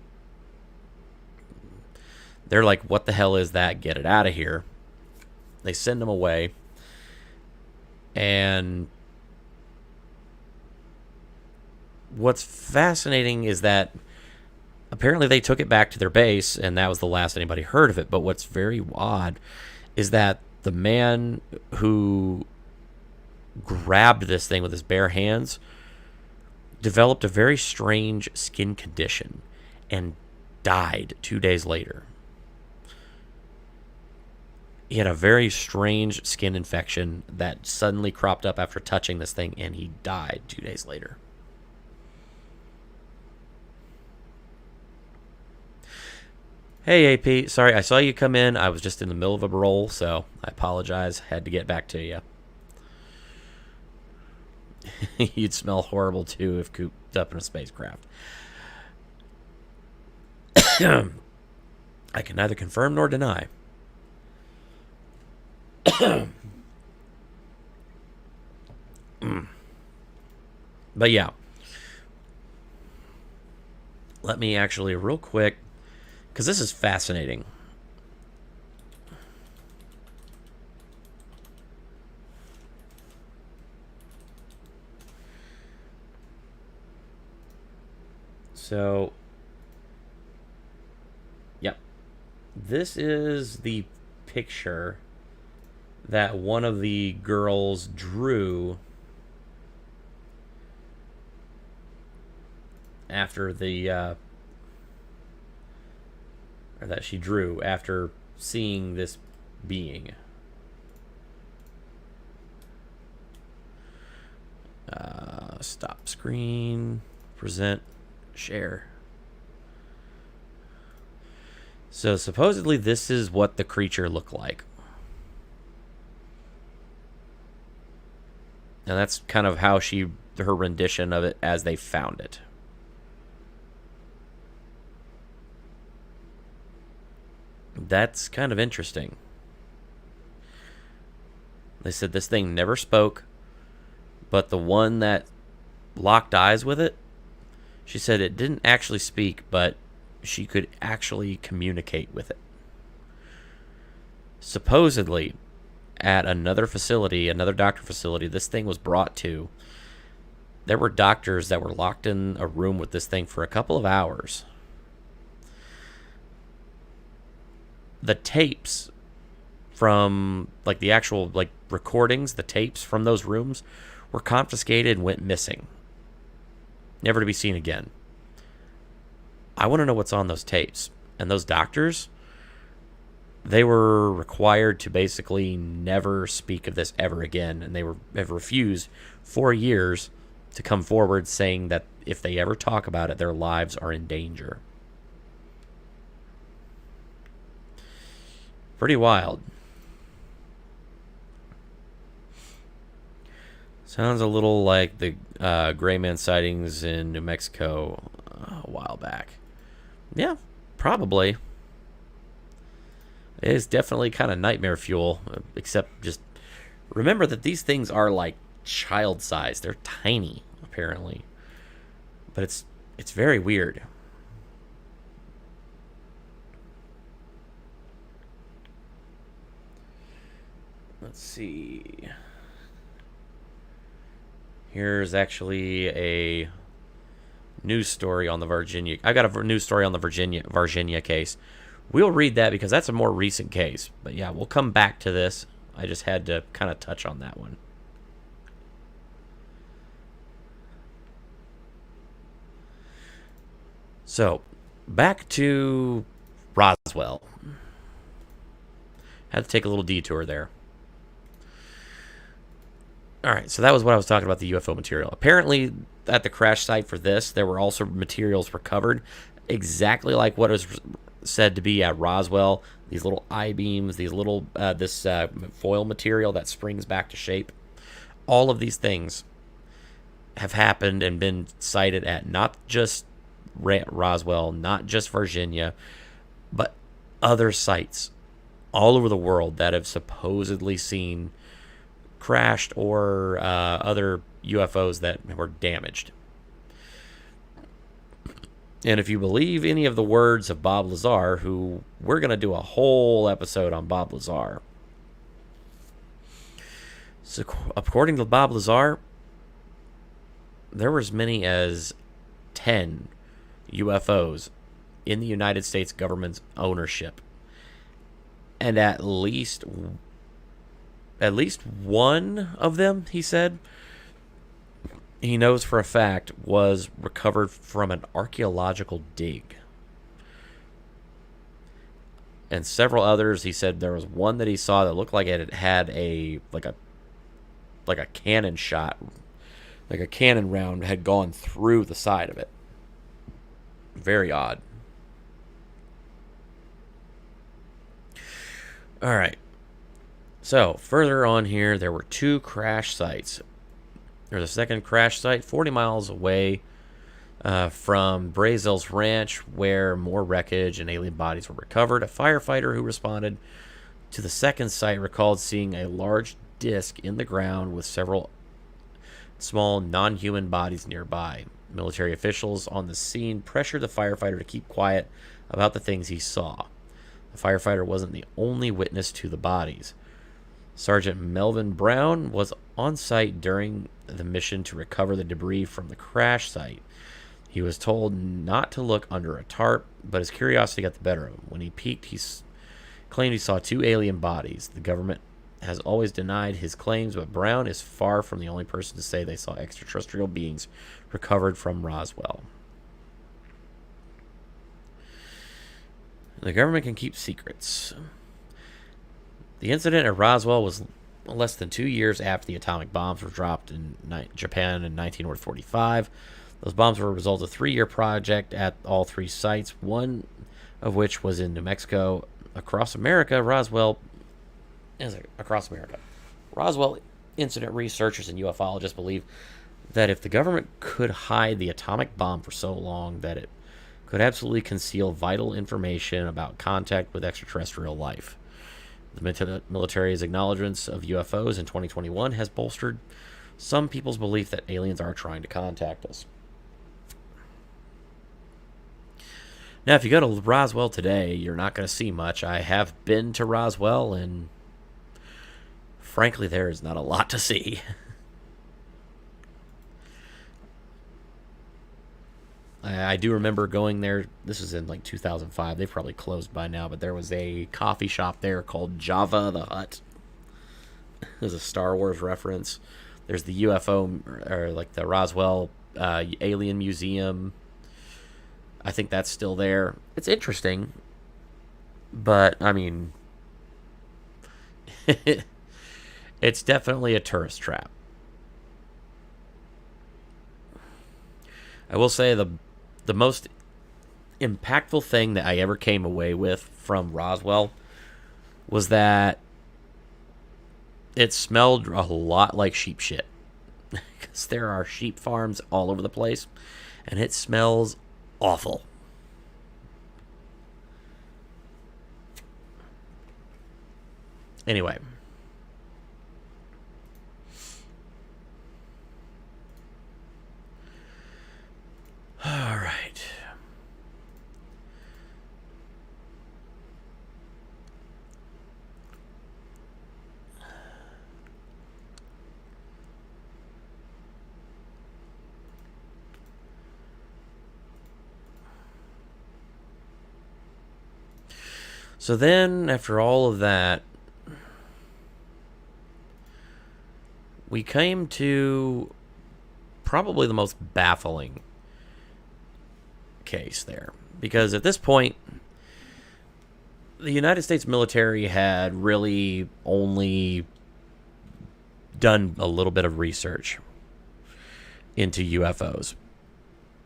like, what the hell is that? Get it out of here. They send them away. And what's fascinating is that apparently they took it back to their base, and that was the last anybody heard of it. But what's very odd is that the man who grabbed this thing with his bare hands developed a very strange skin condition and died 2 days later. He had a very strange skin infection that suddenly cropped up after touching this thing, and he died 2 days later. Hey, AP. Sorry, I saw you come in. I was just in the middle of a roll, so I apologize. Had to get back to you. You'd smell horrible, too, if cooped up in a spacecraft. I can neither confirm nor deny. But yeah. Let me actually, real quick, because this is fascinating. So, yep. This is the picture that one of the girls drew after the, or that she drew after seeing this being. Stop screen, present, share. So supposedly this is what the creature looked like. And that's kind of how her rendition of it as they found it. That's kind of interesting. They said this thing never spoke, but the one that locked eyes with it, she said it didn't actually speak, but she could actually communicate with it. Supposedly, at another facility, another doctor facility, this thing was brought to. There were doctors that were locked in a room with this thing for a couple of hours. The tapes from, like, the actual, like, recordings, the tapes from those rooms were confiscated and went missing. Never to be seen again. I want to know what's on those tapes. And those doctors, they were required to basically never speak of this ever again. And they have refused for years to come forward saying that if they ever talk about it, their lives are in danger. Pretty wild. Sounds a little like the gray man sightings in New Mexico a while back. Yeah, probably. It is definitely kind of nightmare fuel, except just remember that these things are like child size. They're tiny, apparently. But it's very weird. Let's see. Here's actually a news story on the Virginia. I got a news story on the Virginia case. We'll read that because that's a more recent case. But yeah, we'll come back to this. I just had to kind of touch on that one. So, back to Roswell. Had to take a little detour there. All right, so that was what I was talking about, the UFO material. Apparently, at the crash site for this, there were also materials recovered exactly like what was said to be at Roswell. these little I-beams, these little this foil material that springs back to shape. All of these things have happened and been cited at not just Roswell, not just Virginia, but other sites all over the world that have supposedly seen crashed or other UFOs that were damaged. And if you believe any of the words of Bob Lazar, who we're going to do a whole episode on Bob Lazar. So according to Bob Lazar, there were as many as 10 UFOs in the United States government's ownership. And at least one of them, he said, he knows for a fact was recovered from an archaeological dig. And several others, he said there was one that he saw that looked like it had a cannon shot, like a cannon round had gone through the side of it. Very odd. All right. So, further on here, there were 2 crash sites. There's a second crash site 40 miles away from Brazil's ranch, where more wreckage and alien bodies were recovered. A firefighter who responded to the second site recalled seeing a large disc in the ground with several small non-human bodies nearby. Military officials on the scene pressured the firefighter to keep quiet about the things he saw. The firefighter wasn't the only witness to the bodies. Sergeant Melvin Brown was on site during the mission to recover the debris from the crash site. He was told not to look under a tarp, but his curiosity got the better of him. When he peeked, he claimed he saw 2 alien bodies. The government has always denied his claims, but Brown is far from the only person to say they saw extraterrestrial beings recovered from Roswell. The government can keep secrets. The incident at Roswell was less than 2 years after the atomic bombs were dropped in Japan in 1945. Those bombs were a result of a 3-year project at all 3 sites, one of which was in New Mexico. Across America, Roswell incident researchers and ufologists believe that if the government could hide the atomic bomb for so long, that it could absolutely conceal vital information about contact with extraterrestrial life. The military's acknowledgments of UFOs in 2021 has bolstered some people's belief that aliens are trying to contact us. Now, if you go to Roswell today, you're not going to see much. I have been to Roswell, and frankly, there is not a lot to see. I do remember going there. This was in like 2005. They've probably closed by now, but there was a coffee shop there called Java the Hutt. There's a Star Wars reference. There's the UFO, or like the Roswell Alien Museum. I think that's still there. It's interesting, but I mean, it's definitely a tourist trap. I will say the most impactful thing that I ever came away with from Roswell was that it smelled a lot like sheep shit. Because there are sheep farms all over the place, and it smells awful. Anyway. All right. So then, after all of that, we came to probably the most baffling case there. Because at this point, the United States military had really only done a little bit of research into UFOs,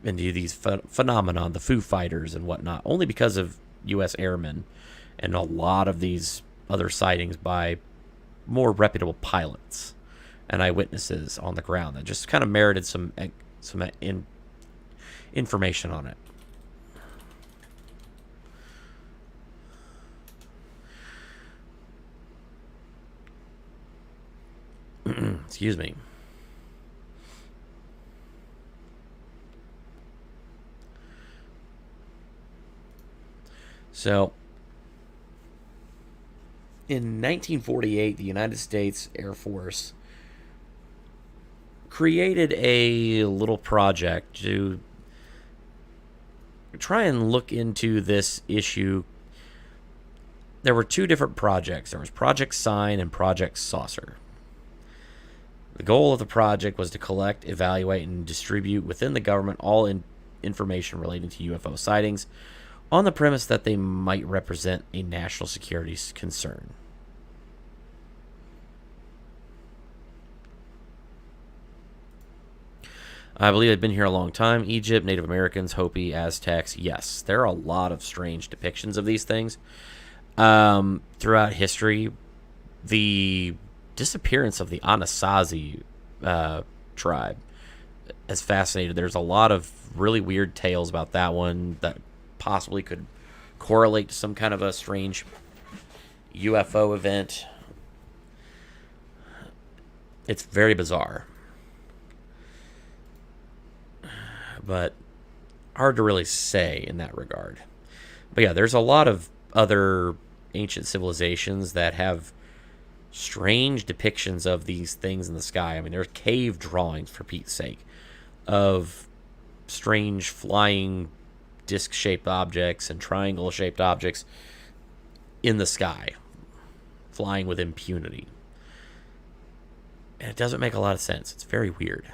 into these phenomenon, the Foo Fighters and whatnot, only because of U.S. airmen and a lot of these other sightings by more reputable pilots and eyewitnesses on the ground that just kind of merited some information on it. Excuse me. So, in 1948, the United States Air Force created a little project to try and look into this issue. There were two different projects. There was Project Sign and Project Saucer. The goal of the project was to collect, evaluate, and distribute within the government all information relating to UFO sightings on the premise that they might represent a national security concern. I believe they've been here a long time. Egypt, Native Americans, Hopi, Aztecs. Yes, there are a lot of strange depictions of these things. Throughout history, the disappearance of the Anasazi tribe has fascinated. There's a lot of really weird tales about that one that possibly could correlate to some kind of a strange UFO event. It's very bizarre, but hard to really say in that regard. But yeah, there's a lot of other ancient civilizations that have strange depictions of these things in the sky. I mean, there's cave drawings, for Pete's sake, of strange flying disc-shaped objects and triangle-shaped objects in the sky, flying with impunity. And it doesn't make a lot of sense. It's very weird.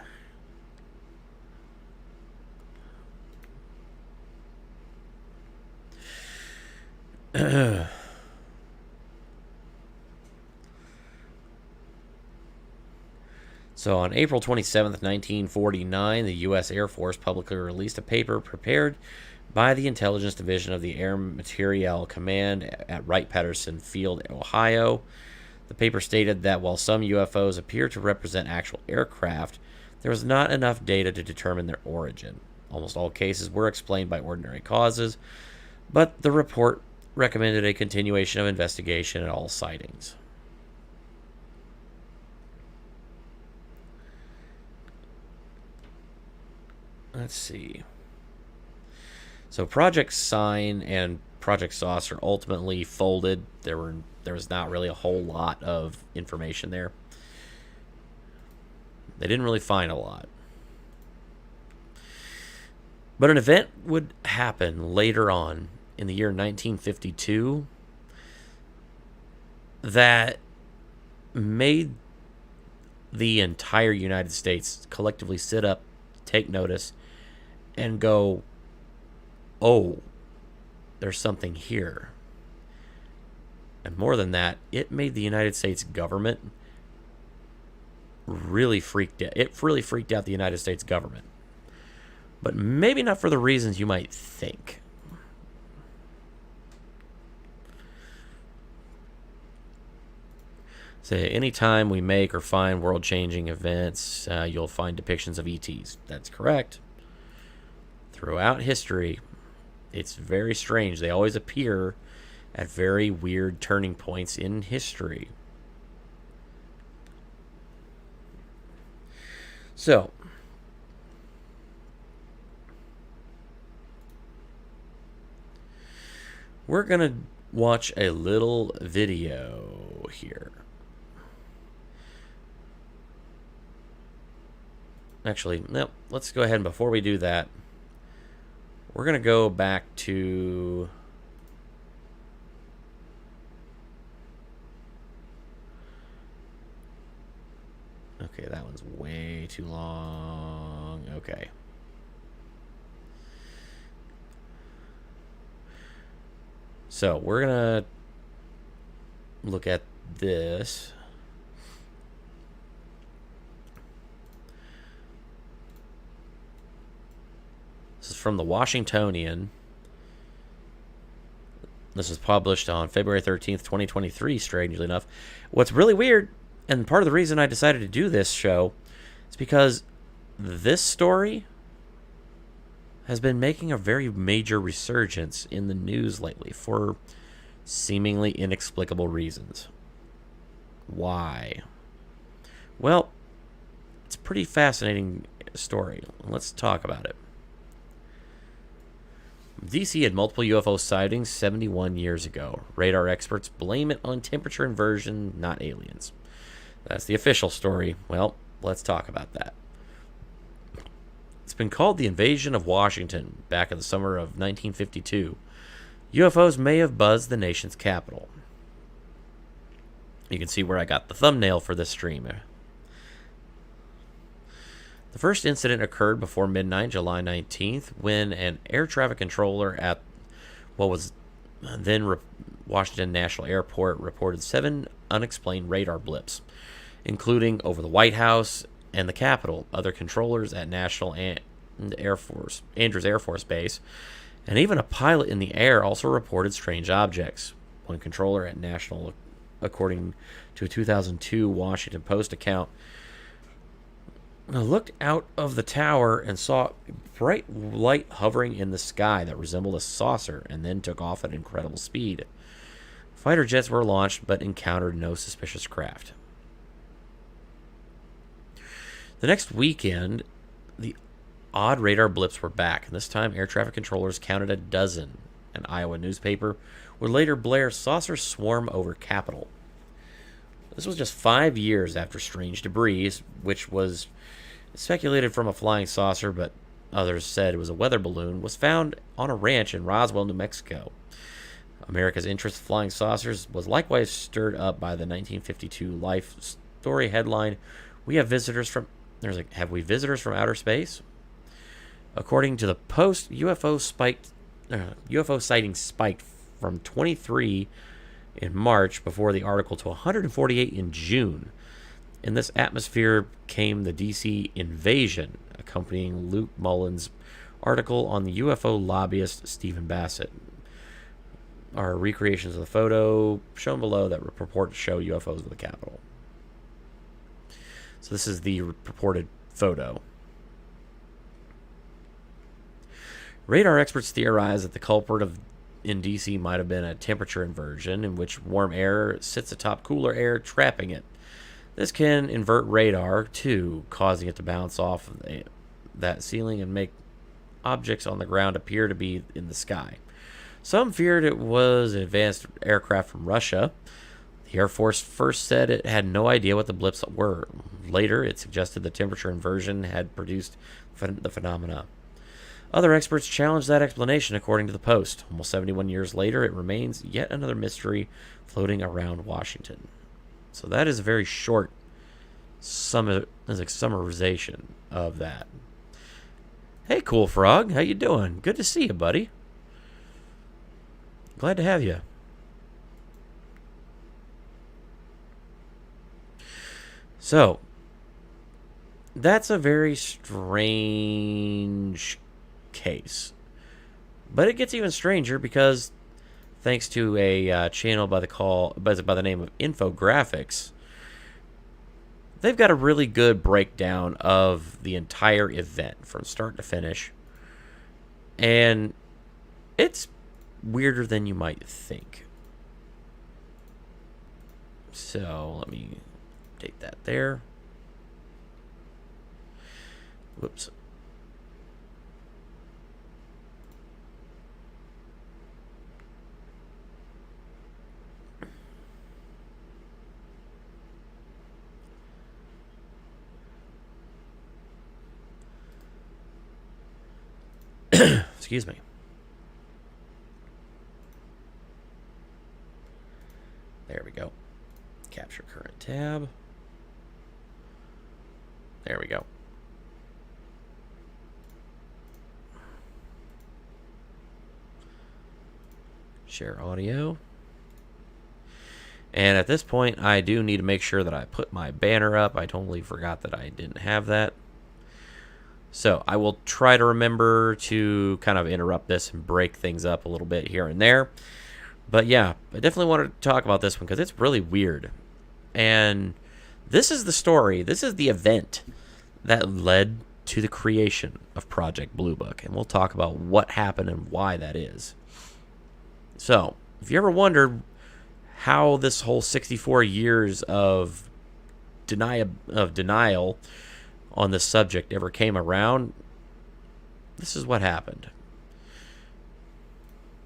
So on April 27th, 1949, the U.S. Air Force publicly released a paper prepared by the Intelligence Division of the Air Materiel Command at Wright-Patterson Field, Ohio. The paper stated that while some UFOs appear to represent actual aircraft, there was not enough data to determine their origin. Almost all cases were explained by ordinary causes, but the report recommended a continuation of investigation at all sightings. Let's see. So Project Sign and Project Saucer ultimately folded. There was not really a whole lot of information there. They didn't really find a lot. But an event would happen later on in the year 1952 that made the entire United States collectively sit up, take notice, and go, oh, there's something here. And more than that, it made the United States government really freaked out. It really freaked out the United States government. But maybe not for the reasons you might think. So anytime we make or find world-changing events, you'll find depictions of ETs. That's correct. Throughout history, it's very strange. They always appear at very weird turning points in history. So, we're going to watch a little video here. Actually, no, let's go ahead and before we do that, we're going to go back to... Okay, that one's way too long. Okay. So, we're going to look at this. This is from the Washingtonian. This was published on February 13th, 2023, strangely enough. What's really weird, and part of the reason I decided to do this show, is because this story has been making a very major resurgence in the news lately for seemingly inexplicable reasons. Why? Well, it's a pretty fascinating story. Let's talk about it. DC had multiple UFO sightings 71 years ago. Radar experts blame it on temperature inversion, not aliens. That's the official story. Well, let's talk about that. It's been called the invasion of Washington back in the summer of 1952. UFOs may have buzzed the nation's capital. You can see where I got the thumbnail for this stream. The first incident occurred before midnight, July 19th, when an air traffic controller at what was then Washington National Airport reported 7 unexplained radar blips, including over the White House and the Capitol. Other controllers at Andrews Air Force Base, and even a pilot in the air also reported strange objects. One controller at National, according to a 2002 Washington Post account, looked out of the tower and saw bright light hovering in the sky that resembled a saucer and then took off at incredible speed. Fighter jets were launched but encountered no suspicious craft. The next weekend, the odd radar blips were back, and this time air traffic controllers counted a dozen. An Iowa newspaper would later blare saucer swarm over Capitol. This was just 5 years after strange debris, which was speculated from a flying saucer, but others said it was a weather balloon, was found on a ranch in Roswell, New Mexico. America's interest in flying saucers was likewise stirred up by the 1952 Life story headline, Have we visitors from outer space? According to the Post, UFO sightings spiked from 23 in March before the article to 148 in June. In this atmosphere came the DC invasion, accompanying Luke Mullen's article on the UFO lobbyist Stephen Bassett. Are recreations of the photo shown below that purport to show UFOs of the Capitol. So this is the purported photo. Radar experts theorize that the culprit in DC might have been a temperature inversion in which warm air sits atop cooler air, trapping it. This can invert radar, too, causing it to bounce off of that ceiling and make objects on the ground appear to be in the sky. Some feared it was an advanced aircraft from Russia. The Air Force first said it had no idea what the blips were. Later, it suggested the temperature inversion had produced the phenomena. Other experts challenged that explanation, according to the Post. Almost 71 years later, it remains yet another mystery floating around Washington. So that is a very short summarization of that. Hey, Cool Frog, how you doing? Good to see you, buddy. Glad to have you. So, that's a very strange case. But it gets even stranger because thanks to a channel by the name of Infographics, they've got a really good breakdown of the entire event from start to finish. And it's weirder than you might think. So, let me take that there. Whoops. Excuse me. There we go. Capture current tab. There we go. Share audio. And at this point, I do need to make sure that I put my banner up. I totally forgot that I didn't have that. So I will try to remember to kind of interrupt this and break things up a little bit here and there. But yeah, I definitely wanted to talk about this one because it's really weird. And this is the story, this is the event that led to the creation of Project Blue Book. And we'll talk about what happened and why that is. So, if you ever wondered how this whole 64 years of denial on this subject ever came around, this is what happened.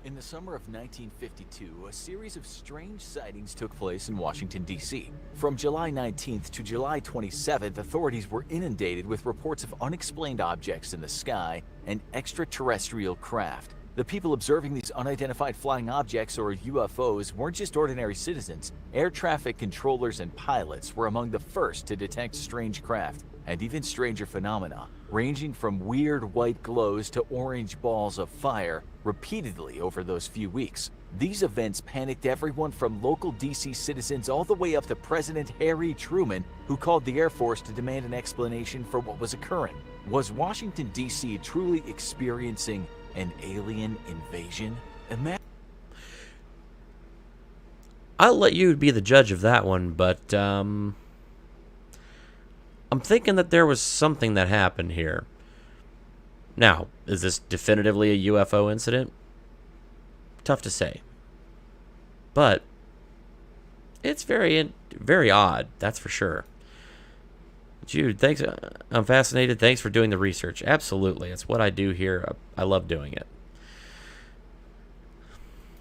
In the summer of 1952, a series of strange sightings took place in Washington, D.C. From July 19th to July 27th, authorities were inundated with reports of unexplained objects in the sky and extraterrestrial craft. The people observing these unidentified flying objects, or UFOs, weren't just ordinary citizens. Air traffic controllers and pilots were among the first to detect strange craft, and even stranger phenomena, ranging from weird white glows to orange balls of fire, repeatedly over those few weeks. These events panicked everyone from local DC citizens all the way up to President Harry Truman, who called the Air Force to demand an explanation for what was occurring. Was Washington, D.C. truly experiencing an alien invasion? I'll let you be the judge of that one, but I'm thinking that there was something that happened here. Now, is this definitively a UFO incident? Tough to say. But it's very, very odd, that's for sure. Jude, thanks. I'm fascinated. Thanks for doing the research. Absolutely. It's what I do here. I love doing it.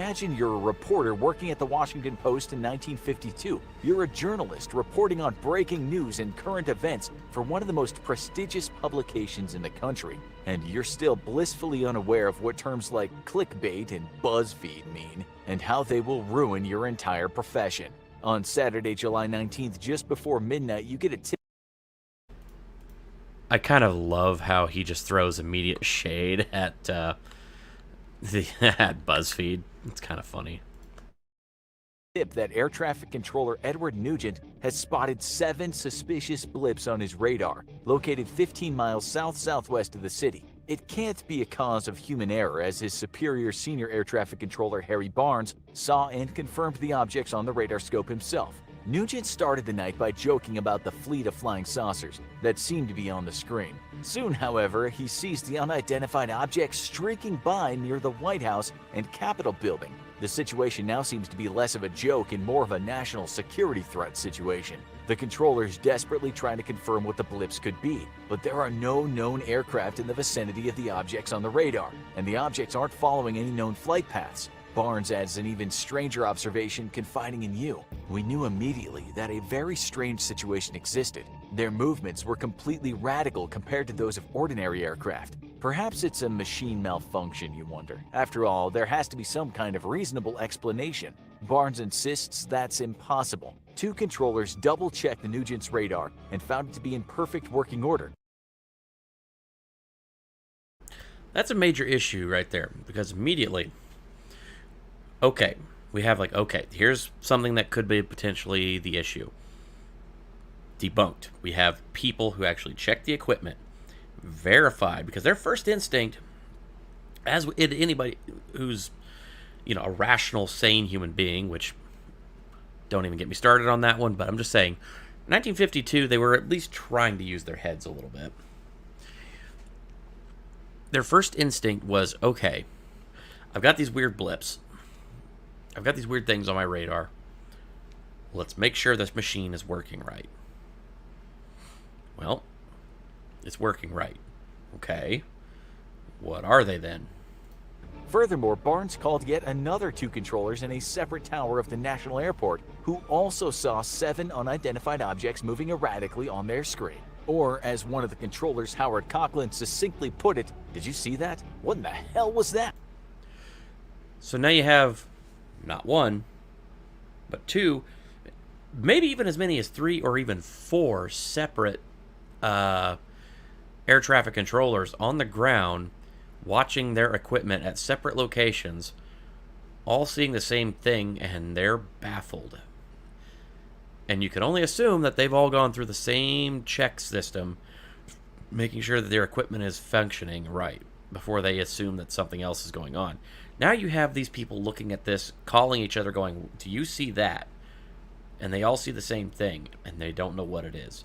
Imagine you're a reporter working at the Washington Post in 1952. You're a journalist reporting on breaking news and current events for one of the most prestigious publications in the country. And you're still blissfully unaware of what terms like clickbait and BuzzFeed mean, and how they will ruin your entire profession. On Saturday, July 19th, just before midnight, you get a tip. I kind of love how he just throws immediate shade at at BuzzFeed. It's kind of funny. That air traffic controller Edward Nugent has spotted 7 suspicious blips on his radar, located 15 miles south-southwest of the city. It can't be a cause of human error, as his superior senior air traffic controller Harry Barnes saw and confirmed the objects on the radar scope himself. Nugent started the night by joking about the fleet of flying saucers that seemed to be on the screen. Soon, however, he sees the unidentified objects streaking by near the White House and Capitol building. The situation now seems to be less of a joke and more of a national security threat situation. The controllers desperately trying to confirm what the blips could be, but there are no known aircraft in the vicinity of the objects on the radar, and the objects aren't following any known flight paths. Barnes adds an even stranger observation, confiding in you. We knew immediately that a very strange situation existed. Their movements were completely radical compared to those of ordinary aircraft. Perhaps it's a machine malfunction, you wonder. After all, there has to be some kind of reasonable explanation. Barnes insists that's impossible. 2 controllers double-checked Nugent's radar and found it to be in perfect working order. That's a major issue right there, because immediately, okay, we have here's something that could be potentially the issue. Debunked. We have people who actually check the equipment, verified, because their first instinct, as anybody who's, a rational, sane human being, which don't even get me started on that one, but I'm just saying, 1952, they were at least trying to use their heads a little bit. Their first instinct was, okay, I've got these weird blips. I've got these weird things on my radar. Let's make sure this machine is working right. Well, it's working right. Okay. What are they then? Furthermore, Barnes called yet another 2 controllers in a separate tower of the National Airport who also saw 7 unidentified objects moving erratically on their screen. Or, as one of the controllers, Howard Coughlin, succinctly put it, "Did you see that? What in the hell was that?" So now you have not 1, but 2, maybe even as many as 3 or even 4 separate air traffic controllers on the ground watching their equipment at separate locations, all seeing the same thing, and they're baffled. And you can only assume that they've all gone through the same check system, making sure that their equipment is functioning right. before they assume that something else is going on. Now you have these people looking at this, calling each other, going, "Do you see that?" And they all see the same thing, and they don't know what it is.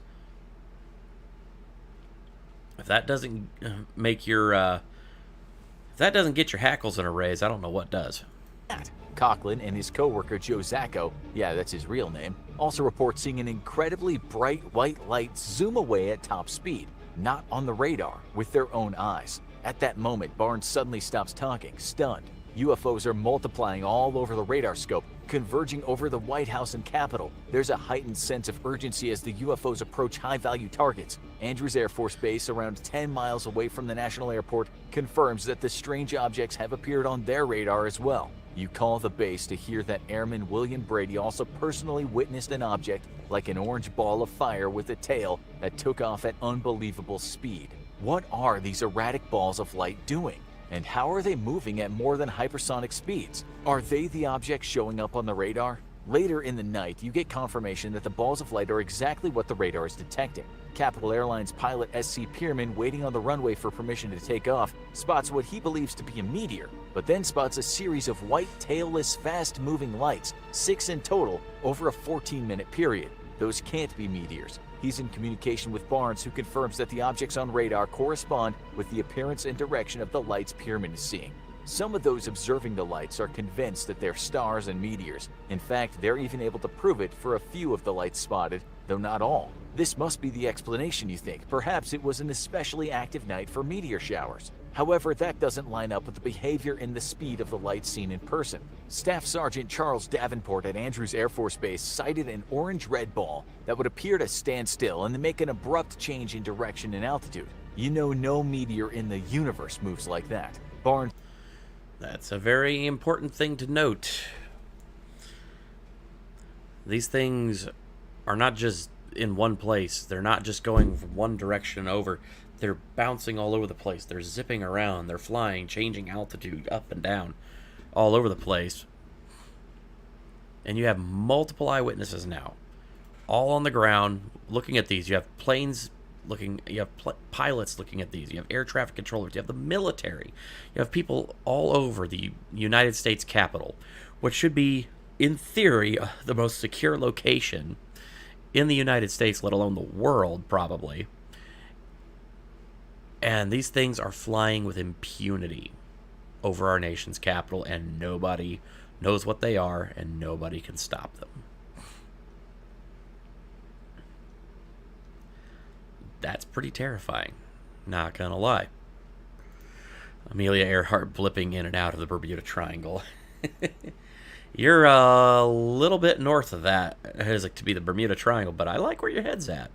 If that doesn't make your, if that doesn't get your hackles in a raise, I don't know what does. Coughlin and his co-worker Joe Zacco, yeah, that's his real name, also report seeing an incredibly bright white light zoom away at top speed, not on the radar, with their own eyes. At that moment, Barnes suddenly stops talking, stunned. UFOs are multiplying all over the radar scope, converging over the White House and Capitol. There's a heightened sense of urgency as the UFOs approach high-value targets. Andrews Air Force Base, around 10 miles away from the National Airport, confirms that the strange objects have appeared on their radar as well. You call the base to hear that Airman William Brady also personally witnessed an object like an orange ball of fire with a tail that took off at unbelievable speed. What are these erratic balls of light doing? And how are they moving at more than hypersonic speeds? Are they the objects showing up on the radar? Later in the night, you get confirmation that the balls of light are exactly what the radar is detecting. Capital Airlines pilot S.C. Pierman, waiting on the runway for permission to take off, spots what he believes to be a meteor, but then spots a series of white, tailless, fast-moving lights, 6 in total, over a 14-minute period. Those can't be meteors. He's in communication with Barnes, who confirms that the objects on radar correspond with the appearance and direction of the lights Pierman is seeing. Some of those observing the lights are convinced that they're stars and meteors. In fact, they're even able to prove it for a few of the lights spotted, though not all. This must be the explanation, you think. Perhaps it was an especially active night for meteor showers. However, that doesn't line up with the behavior and the speed of the lights seen in person. Staff Sergeant Charles Davenport at Andrews Air Force Base cited an orange-red ball that would appear to stand still and then make an abrupt change in direction and altitude. You know, no meteor in the universe moves like that. Barnes. That's a very important thing to note. These things are not just in one place. They're not just going from one direction over. They're bouncing all over the place. They're zipping around. They're flying, changing altitude up and down, all over the place. And you have multiple eyewitnesses now, all on the ground, looking at these. You have planes looking, you have pilots looking at these. You have air traffic controllers. You have the military. You have people all over the United States Capitol, which should be, in theory, the most secure location in the United States, let alone the world, probably. And these things are flying with impunity over our nation's capital, and nobody knows what they are, and nobody can stop them. That's pretty terrifying, not gonna lie. Amelia Earhart blipping in and out of the Bermuda Triangle. You're a little bit north of that, as to be the Bermuda Triangle, but I like where your head's at.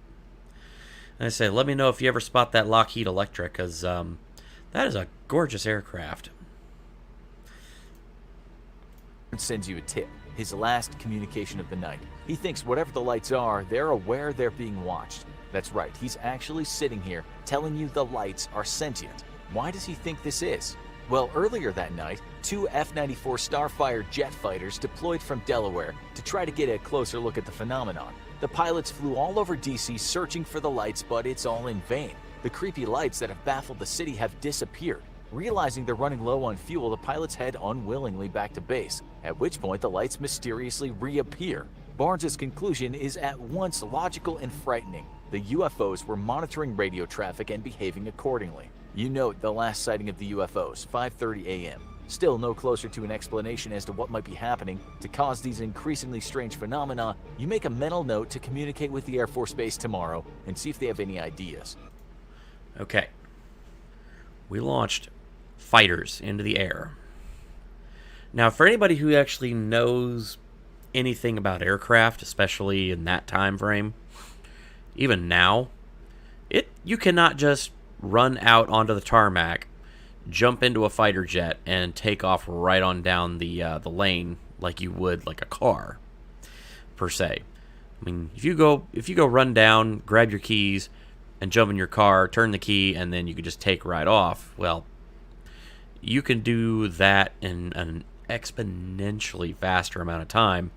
And I say, let me know if you ever spot that Lockheed Electric, because that is a gorgeous aircraft. Sends you a tip, his last communication of the night. He thinks whatever the lights are, they're aware they're being watched. That's right, he's actually sitting here telling you the lights are sentient. Why does he think this is? Well, earlier that night, 2 F-94 Starfire jet fighters deployed from Delaware to try to get a closer look at the phenomenon. The pilots flew all over DC searching for the lights, but it's all in vain. The creepy lights that have baffled the city have disappeared. Realizing they're running low on fuel, the pilots head unwillingly back to base, at which point the lights mysteriously reappear. Barnes's conclusion is at once logical and frightening. The UFOs were monitoring radio traffic and behaving accordingly. You note the last sighting of the UFOs, 5:30 a.m. Still no closer to an explanation as to what might be happening to cause these increasingly strange phenomena. You make a mental note to communicate with the Air Force Base tomorrow and see if they have any ideas. Okay. We launched fighters into the air. Now, for anybody who actually knows anything about aircraft, especially in that time frame, even now, you cannot just run out onto the tarmac, jump into a fighter jet, and take off right on down the lane like you would like a car, per se. I mean, if you go run down, grab your keys, and jump in your car, turn the key, and then you can just take right off, well, you can do that in an exponentially faster amount of time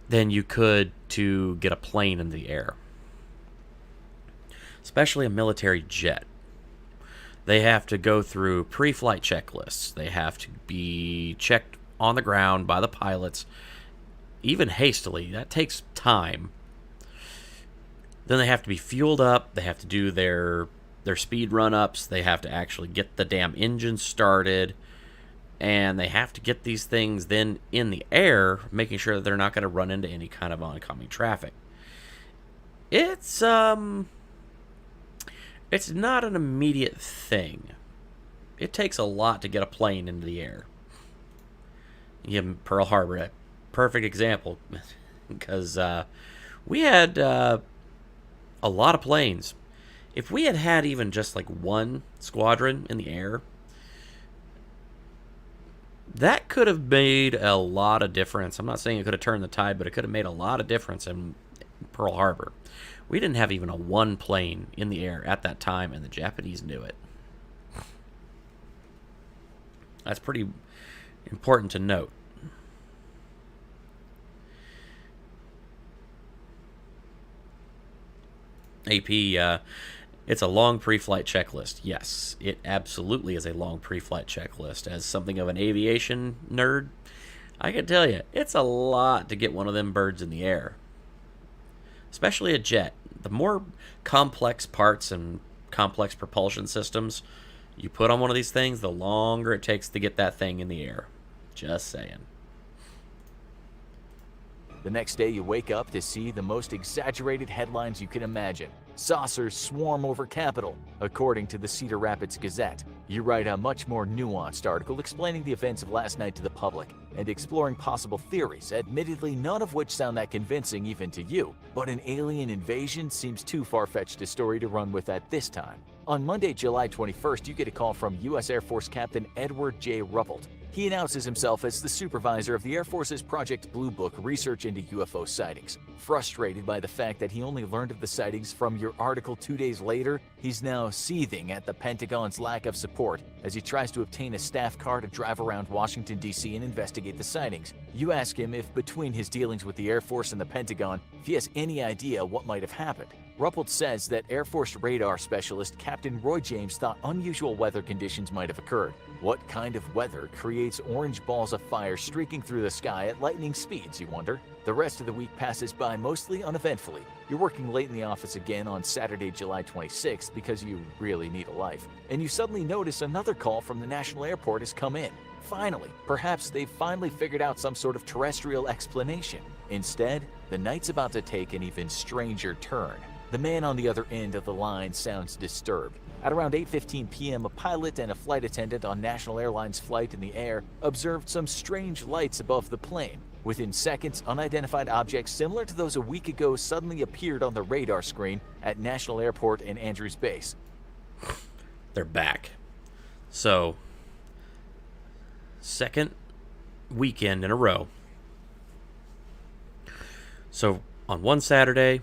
than you could to get a plane in the air. Especially a military jet. They have to go through pre-flight checklists. They have to be checked on the ground by the pilots, even hastily. That takes time. Then they have to be fueled up. They have to do their speed run-ups. They have to actually get the damn engine started. And they have to get these things then in the air, making sure that they're not going to run into any kind of oncoming traffic. It's not an immediate thing. It takes a lot to get a plane into the air. Give Pearl Harbor a perfect example, because we had a lot of planes. If we had even just like one squadron in the air, that could have made a lot of difference. I'm not saying it could have turned the tide, but it could have made a lot of difference in Pearl Harbor. We didn't have even a one plane in the air at that time, and the Japanese knew it. That's pretty important to note. AP, it's a long pre-flight checklist. Yes, it absolutely is a long pre-flight checklist. As something of an aviation nerd, I can tell you, it's a lot to get one of them birds in the air. Especially a jet. The more complex parts and complex propulsion systems you put on one of these things, the longer it takes to get that thing in the air. Just saying. The next day, you wake up to see the most exaggerated headlines you can imagine. Saucers swarm over Capitol, according to the Cedar Rapids Gazette. You write a much more nuanced article explaining the events of last night to the public and exploring possible theories, admittedly none of which sound that convincing even to you. But an alien invasion seems too far-fetched a story to run with at this time. On Monday, July 21st, you get a call from U.S. Air Force Captain Edward J. Ruppelt. He announces himself as the supervisor of the Air Force's Project Blue Book research into UFO sightings. Frustrated by the fact that he only learned of the sightings from your article 2 days later, he's now seething at the Pentagon's lack of support as he tries to obtain a staff car to drive around Washington, D.C. and investigate the sightings. You ask him if, between his dealings with the Air Force and the Pentagon, if he has any idea what might have happened. Ruppelt says that Air Force radar specialist Captain Roy James thought unusual weather conditions might have occurred. What kind of weather creates orange balls of fire streaking through the sky at lightning speeds, you wonder? The rest of the week passes by mostly uneventfully. You're working late in the office again on Saturday, July 26th because you really need a life. And you suddenly notice another call from the National Airport has come in. Finally, perhaps they've finally figured out some sort of terrestrial explanation. Instead, the night's about to take an even stranger turn. The man on the other end of the line sounds disturbed. At around 8:15 p.m., a pilot and a flight attendant on National Airlines' flight in the air observed some strange lights above the plane. Within seconds, unidentified objects similar to those a week ago suddenly appeared on the radar screen at National Airport and Andrews Base. They're back. So, second weekend in a row. So, on one Saturday,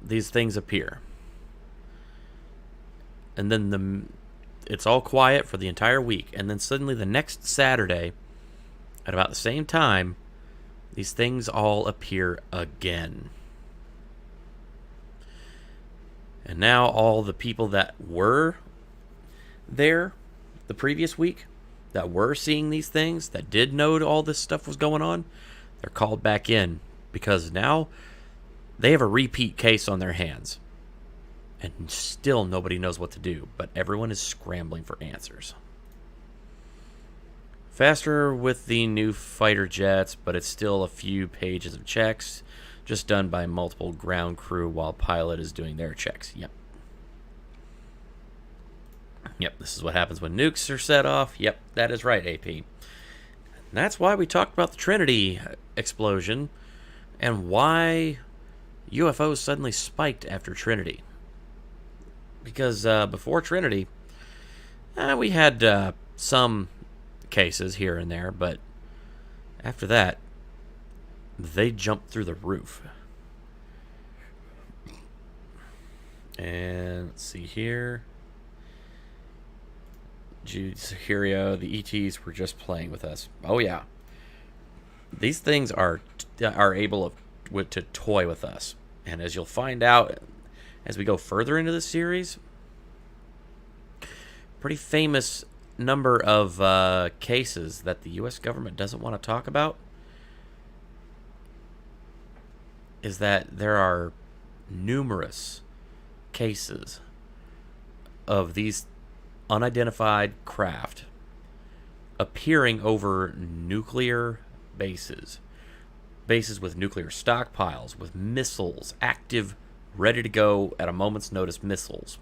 these things appear. And then it's all quiet for the entire week. And then suddenly the next Saturday, at about the same time, these things all appear again. And now all the people that were there the previous week, that were seeing these things, that did know all this stuff was going on, they're called back in. Because now they have a repeat case on their hands. And still nobody knows what to do, but everyone is scrambling for answers. Faster with the new fighter jets, but it's still a few pages of checks, just done by multiple ground crew while pilot is doing their checks. Yep, this is what happens when nukes are set off. Yep, that is right, AP. And that's why we talked about the Trinity explosion and why UFOs suddenly spiked after Trinity. Because before Trinity, we had some cases here and there, but after that, they jumped through the roof. And let's see here. Jude Securio, the ETs were just playing with us. Oh yeah, these things are able to toy with us, and as you'll find out as we go further into the series, pretty famous number of cases that the U.S. government doesn't want to talk about is that there are numerous cases of these unidentified craft appearing over nuclear bases. Bases with nuclear stockpiles, with missiles, active, ready to go at a moment's notice missiles,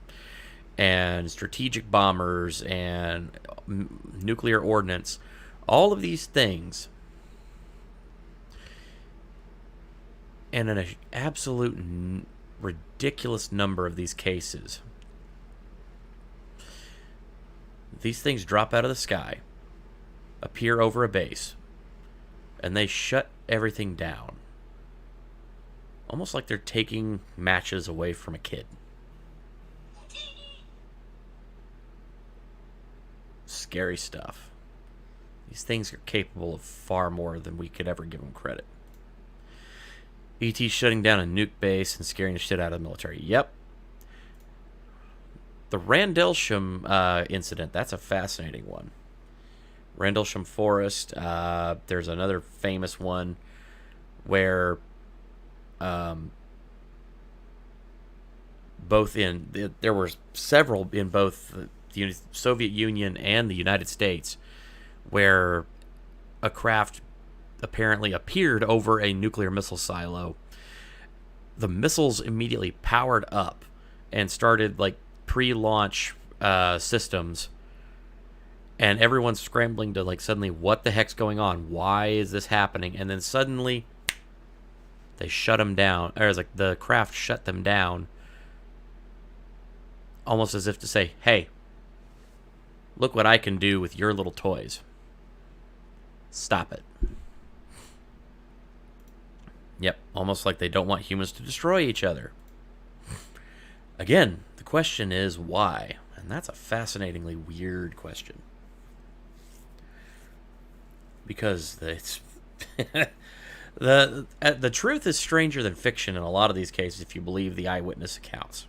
and strategic bombers, and nuclear ordnance. All of these things, and an absolute ridiculous number of these cases, these things drop out of the sky, appear over a base, and they shut everything down. Almost like they're taking matches away from a kid. Scary stuff. These things are capable of far more than we could ever give them credit. ET shutting down a nuke base and scaring the shit out of the military. Yep. The Rendlesham incident, that's a fascinating one. Rendlesham Forest, there's another famous one where there were several in both the Soviet Union and the United States where a craft apparently appeared over a nuclear missile silo. The missiles immediately powered up and started like pre-launch systems, and everyone's scrambling to like suddenly, what the heck's going on? Why is this happening? And then suddenly they shut them down, or it's like the craft shut them down, almost as if to say, hey, look what I can do with your little toys. Stop it. Yep, almost like they don't want humans to destroy each other. Again, the question is why? And that's a fascinatingly weird question. Because it's the truth is stranger than fiction in a lot of these cases if you believe the eyewitness accounts.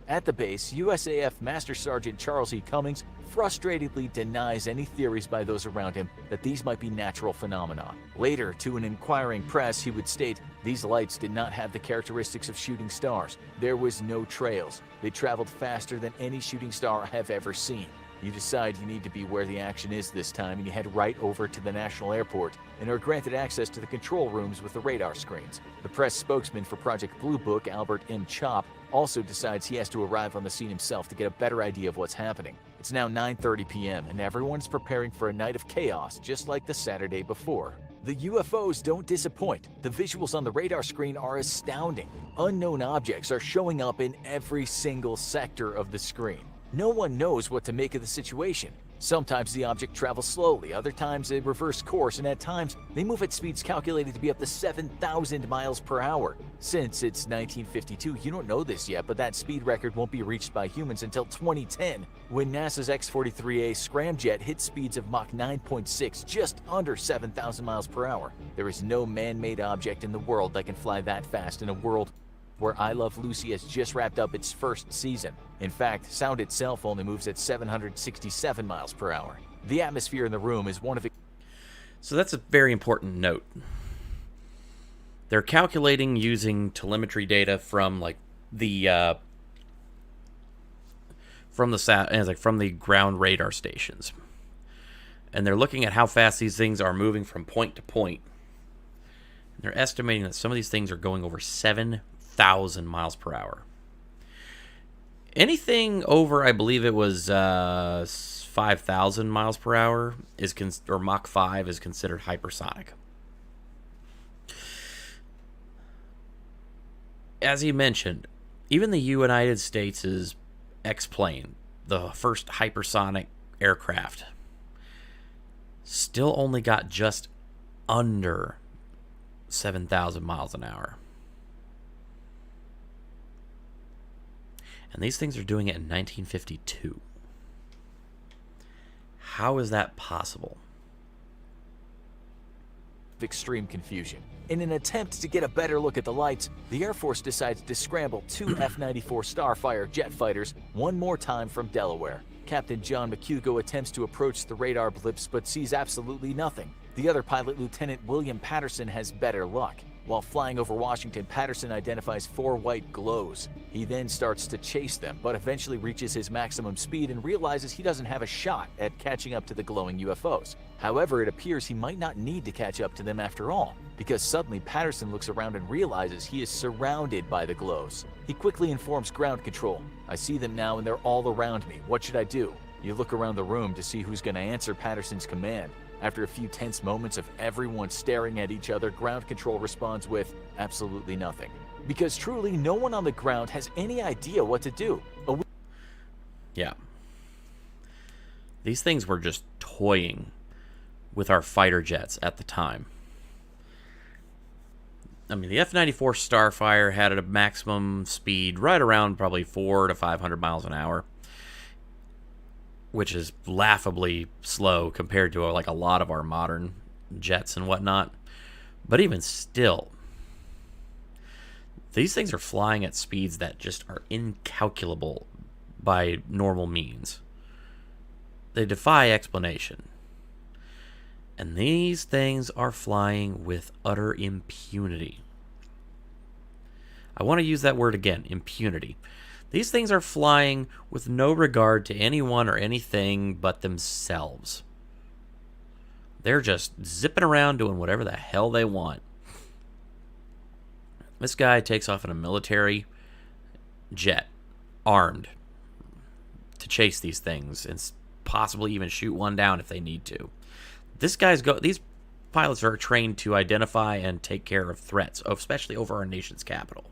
At the base, USAF Master Sergeant Charles E. Cummings frustratedly denies any theories by those around him that these might be natural phenomena. Later, to an inquiring press, he would state, "These lights did not have the characteristics of shooting stars. There was no trails. They traveled faster than any shooting star I have ever seen. You decide you need to be where the action is this time, and you head right over to the National Airport and are granted access to the control rooms with the radar screens." The press spokesman for Project Blue Book, Albert M. Chop, also decides he has to arrive on the scene himself to get a better idea of what's happening. It's now 9:30 p.m. and everyone's preparing for a night of chaos just like the Saturday before. The UFOs don't disappoint. The visuals on the radar screen are astounding. Unknown objects are showing up in every single sector of the screen. No one knows what to make of the situation. Sometimes the object travels slowly, other times they reverse course, and at times they move at speeds calculated to be up to 7,000 miles per hour. Since it's 1952, you don't know this yet, but that speed record won't be reached by humans until 2010, when NASA's X-43A scramjet hit speeds of Mach 9.6, just under 7,000 miles per hour. There is no man-made object in the world that can fly that fast in a world where I Love Lucy has just wrapped up its first season. In fact, sound itself only moves at 767 miles per hour. The atmosphere in the room is one of it. So that's a very important note. They're calculating using telemetry data from like from the ground radar stations, and they're looking at how fast these things are moving from point to point. They're estimating that some of these things are going over 7,000 miles per hour. Anything over, I believe it was 5,000 miles per hour or Mach 5 is considered hypersonic. As he mentioned, even the United States' X-plane, the first hypersonic aircraft, still only got just under 7,000 miles an hour. And these things are doing it in 1952. How is that possible? extreme confusion. In an attempt to get a better look at the lights, the Air Force decides to scramble 2 F-94 Starfire jet fighters one more time from Delaware. Captain John McHugo attempts to approach the radar blips but sees absolutely nothing. The other pilot, Lieutenant William Patterson, has better luck. While flying over Washington, Patterson identifies 4 white glows. He then starts to chase them, but eventually reaches his maximum speed and realizes he doesn't have a shot at catching up to the glowing UFOs. However, it appears he might not need to catch up to them after all, because suddenly Patterson looks around and realizes he is surrounded by the glows. He quickly informs ground control. "I see them now and they're all around me. What should I do?" You look around the room to see who's going to answer Patterson's command. After a few tense moments of everyone staring at each other, ground control responds with absolutely nothing. Because truly, no one on the ground has any idea what to do. Yeah. These things were just toying with our fighter jets at the time. I mean, the F-94 Starfire had a maximum speed right around probably 400 to 500 miles an hour, which is laughably slow compared to like a lot of our modern jets and whatnot. But even still, these things are flying at speeds that just are incalculable by normal means. They defy explanation. And these things are flying with utter impunity. I want to use that word again, impunity. These things are flying with no regard to anyone or anything but themselves. They're just zipping around doing whatever the hell they want. This guy takes off in a military jet, armed, to chase these things and possibly even shoot one down if they need to. These pilots are trained to identify and take care of threats, especially over our nation's capital.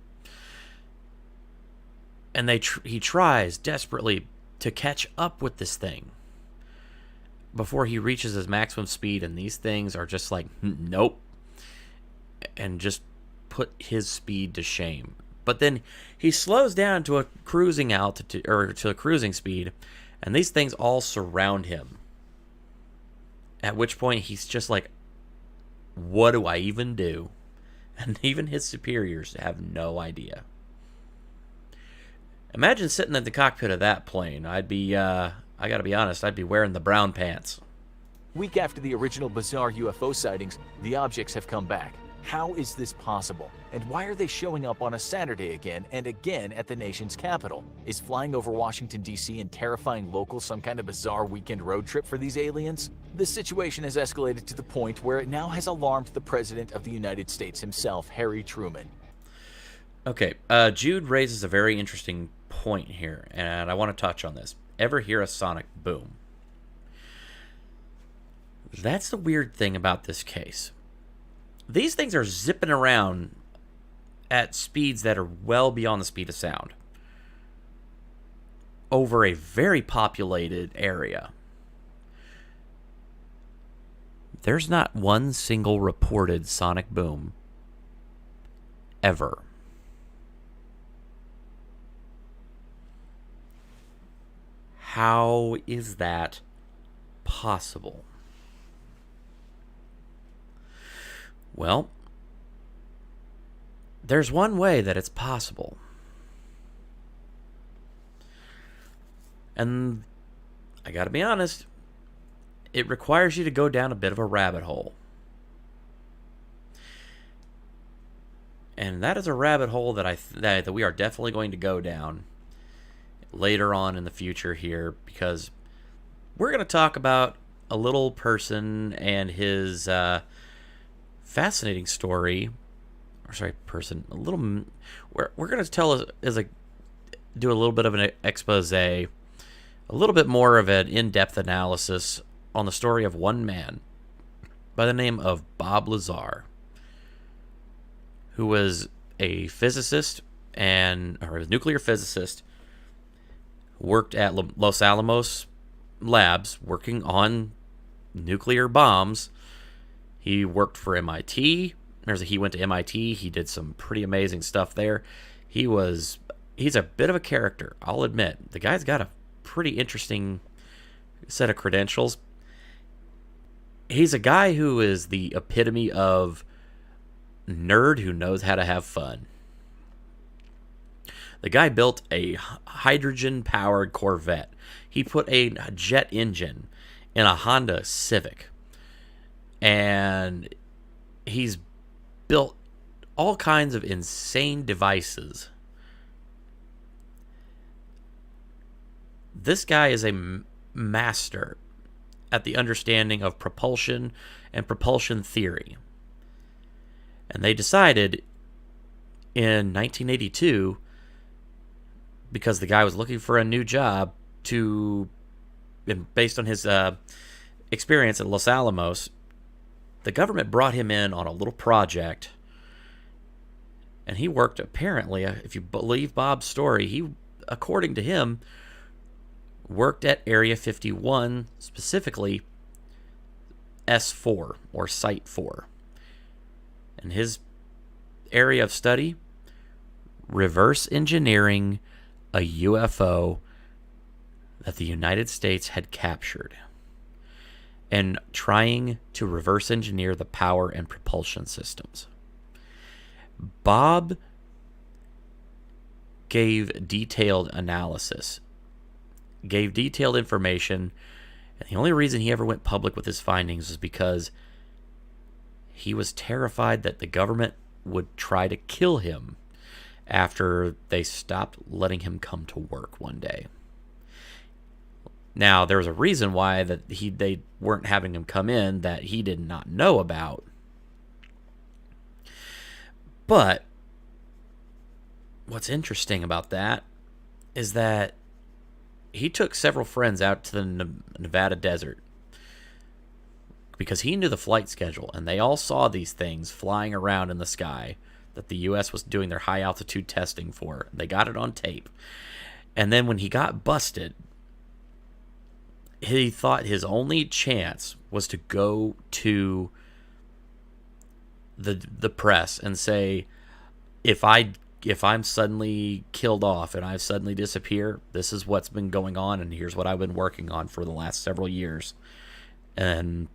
And he tries desperately to catch up with this thing before he reaches his maximum speed, and these things are just like, nope, and just put his speed to shame. But then he slows down to a cruising altitude, or to a cruising speed, and these things all surround him. At which point he's just like, what do I even do? And even his superiors have no idea. Imagine sitting in the cockpit of that plane. I gotta be honest, I'd be wearing the brown pants. Week after the original bizarre UFO sightings, the objects have come back. How is this possible? And why are they showing up on a Saturday again and again at the nation's capital? Is flying over Washington, D.C. and terrifying locals some kind of bizarre weekend road trip for these aliens? The situation has escalated to the point where it now has alarmed the President of the United States himself, Harry Truman. Okay, Jude raises a very interesting point here, and I want to touch on this. Ever hear a sonic boom? That's the weird thing about this case. These things are zipping around at speeds that are well beyond the speed of sound over a very populated area. There's not one single reported sonic boom ever. How is that possible? Well, there's one way that it's possible. And I gotta be honest, it requires you to go down a bit of a rabbit hole. And that is a rabbit hole that we are definitely going to go down later on in the future here, because we're going to talk about a little person and his fascinating story. We're going to tell do a little bit of an expose, a little bit more of an in-depth analysis on the story of one man by the name of Bob Lazar, who was a physicist or a nuclear physicist, worked at Los Alamos labs working on nuclear bombs. He worked for MIT. He went to MIT. He did some pretty amazing stuff there. He's a bit of a character, I'll admit. The guy's got a pretty interesting set of credentials. He's a guy who is the epitome of nerd who knows how to have fun. The guy built a hydrogen-powered Corvette. He put a jet engine in a Honda Civic. And he's built all kinds of insane devices. This guy is a master at the understanding of propulsion and propulsion theory. And they decided in 1982, because the guy was looking for a new job, based on his experience at Los Alamos, the government brought him in on a little project. And he worked, apparently, if you believe Bob's story, he, according to him, worked at Area 51, specifically S4, or Site 4. And his area of study, reverse engineering a UFO that the United States had captured and trying to reverse engineer the power and propulsion systems. Bob gave detailed analysis, gave detailed information, and the only reason he ever went public with his findings was because he was terrified that the government would try to kill him after they stopped letting him come to work one day. Now, there was a reason why that they weren't having him come in that he did not know about. But what's interesting about that is that he took several friends out to the Nevada desert because he knew the flight schedule, and they all saw these things flying around in the sky that the U.S. was doing their high-altitude testing for. They got it on tape. And then when he got busted, he thought his only chance was to go to the press and say, if I'm suddenly killed off and I suddenly disappear, this is what's been going on, and here's what I've been working on for the last several years. And